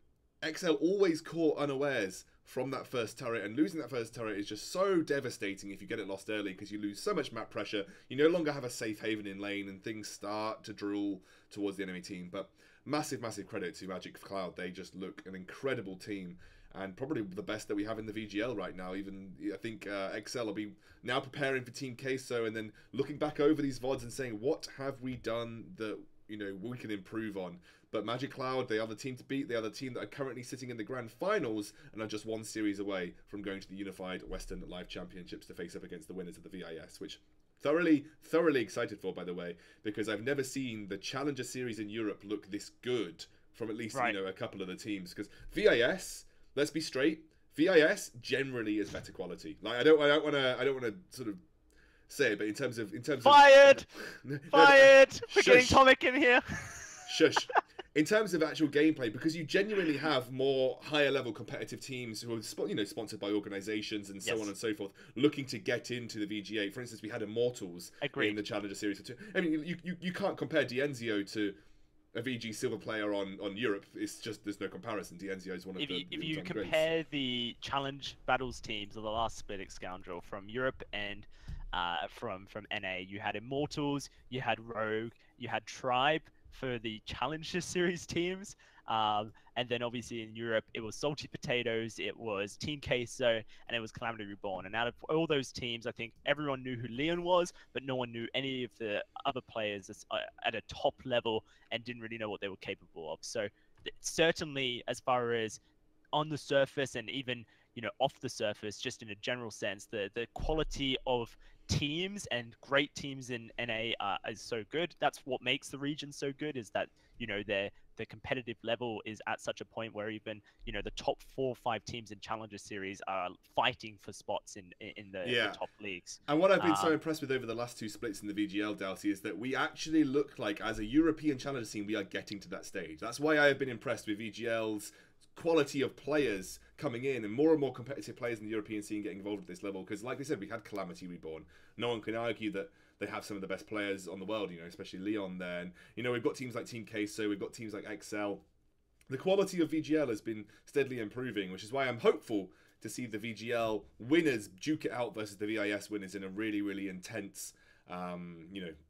XL always caught unawares from that first turret, and losing that first turret is just so devastating if you get it lost early, because you lose so much map pressure. You no longer have a safe haven in lane, and things start to drool towards the enemy team. But massive credit to Magic Cloud. They just look an incredible team, and probably the best that we have in the VGL right now. Even I think XL will be now preparing for Team Queso, and then looking back over these VODs and saying, what have we done that we can improve on? But Magic Cloud, they are the team to beat. They are the team that are currently sitting in the grand finals and are just one series away from going to the Unified Western Live Championships to face up against the winners of the VIS, which thoroughly excited for, by the way, because I've never seen the Challenger Series in Europe look this good from at least a couple of the teams. Because VIS, let's be straight, VIS generally is better quality. Like I don't want to sort of say it, but in terms of fired. We're getting Tomic in here. Shush. In terms of actual gameplay, because you genuinely have more higher level competitive teams who are sponsored by organizations and so on and so forth, looking to get into the VGA. For instance, we had Immortals in the Challenger Series. I mean, you can't compare Dienzio to a VG Silver player on Europe. It's just, there's no comparison. Dienzio is one of the if you compare the Challenge Battles teams of the last split, Scoundrel, from Europe and from NA. You had Immortals, you had Rogue, you had Tribe for the Challenger Series teams. And then obviously in Europe, it was Salty Potatoes, it was Team Queso, and it was Calamity Reborn. And out of all those teams, I think everyone knew who Leon was, but no one knew any of the other players at a top level and didn't really know what they were capable of. So certainly, as far as on the surface and even off the surface, just in a general sense, the quality of teams and great teams in NA is so good. That's what makes the region so good, is that the competitive level is at such a point where even the top 4 or 5 teams in Challenger Series are fighting for spots in the top leagues. And what I've been so impressed with over the last 2 splits in the VGL, Dalsy, is that we actually look like, as a European Challenger scene, we are getting to that stage. That's why I have been impressed with VGL's quality of players coming in, and more competitive players in the European scene getting involved at this level. Because like we said, we had Calamity Reborn. No one can argue that they have some of the best players on the world, especially Leon there. And, we've got teams like Team Queso, we've got teams like XL. The quality of VGL has been steadily improving, which is why I'm hopeful to see the VGL winners duke it out versus the VIS winners in a really, really intense,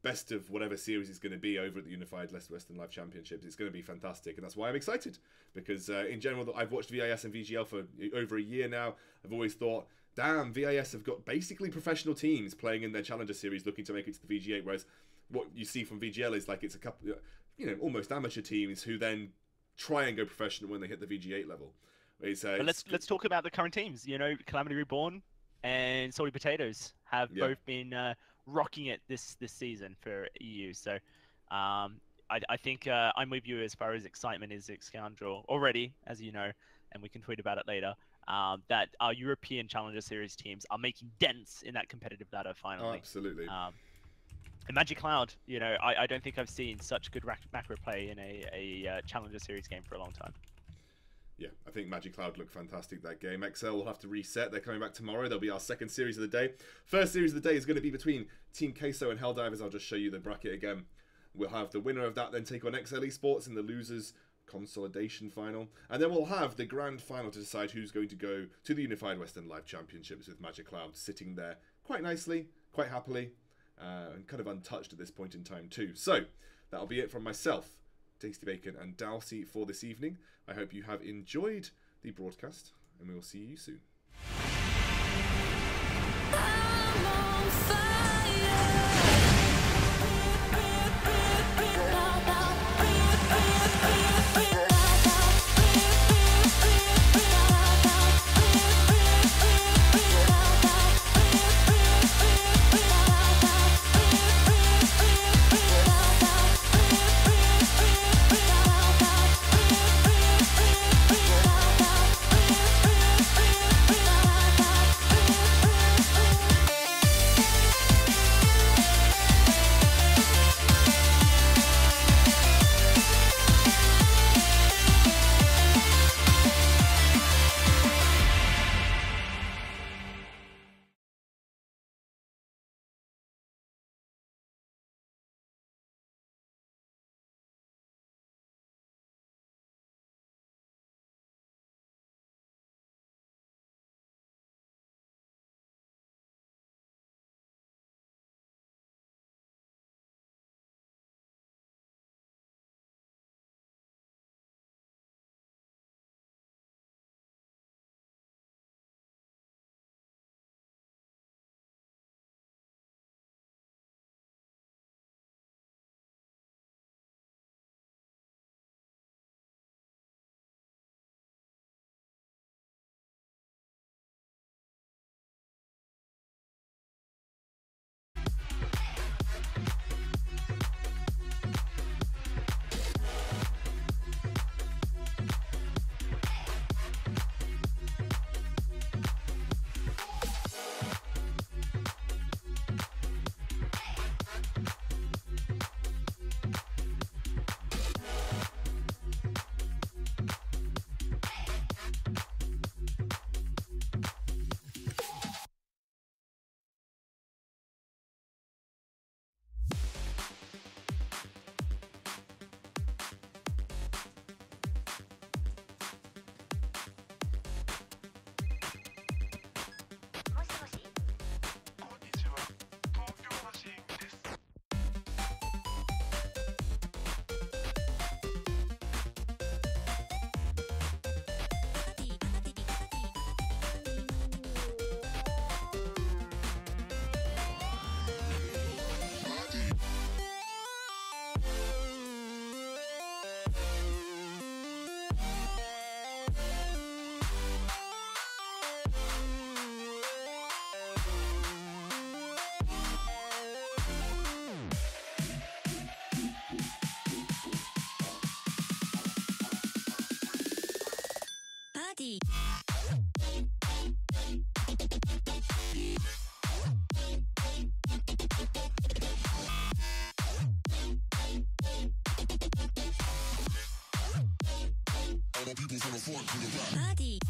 best of whatever series it's going to be over at the Unified Western Live Championships. It's going to be fantastic, and that's why I'm excited. Because in general, I've watched VIS and VGL for over a year now. I've always thought, damn, VIS have got basically professional teams playing in their Challenger Series looking to make it to the VG8, whereas what you see from VGL is like it's a couple, almost amateur teams who then try and go professional when they hit the VG8 level. But let's talk about the current teams. Calamity Reborn and Salty Potatoes have both been rocking it this season for EU. So I think I'm with you as far as excitement is, Scoundrel, already, as you know, and we can tweet about it later. That our European Challenger Series teams are making dents in that competitive ladder finally. Oh, absolutely. And Magic Cloud, I don't think I've seen such good macro play in a Challenger Series game for a long time. Yeah, I think Magic Cloud looked fantastic that game. XL will have to reset. They're coming back tomorrow. They'll be our second series of the day. First series of the day is going to be between Team Queso and Helldivers. I'll just show you the bracket again. We'll have the winner of that then take on XL Esports in the losers consolidation final, and then we'll have the grand final to decide who's going to go to the Unified Western Live Championships, with Magic Cloud sitting there quite nicely, quite happily, and kind of untouched at this point in time too. So that'll be it from myself, Tasty Bacon, and Dalsy for this evening. I hope you have enjoyed the broadcast, and we will see you soon. I'm on fire. Party. Party.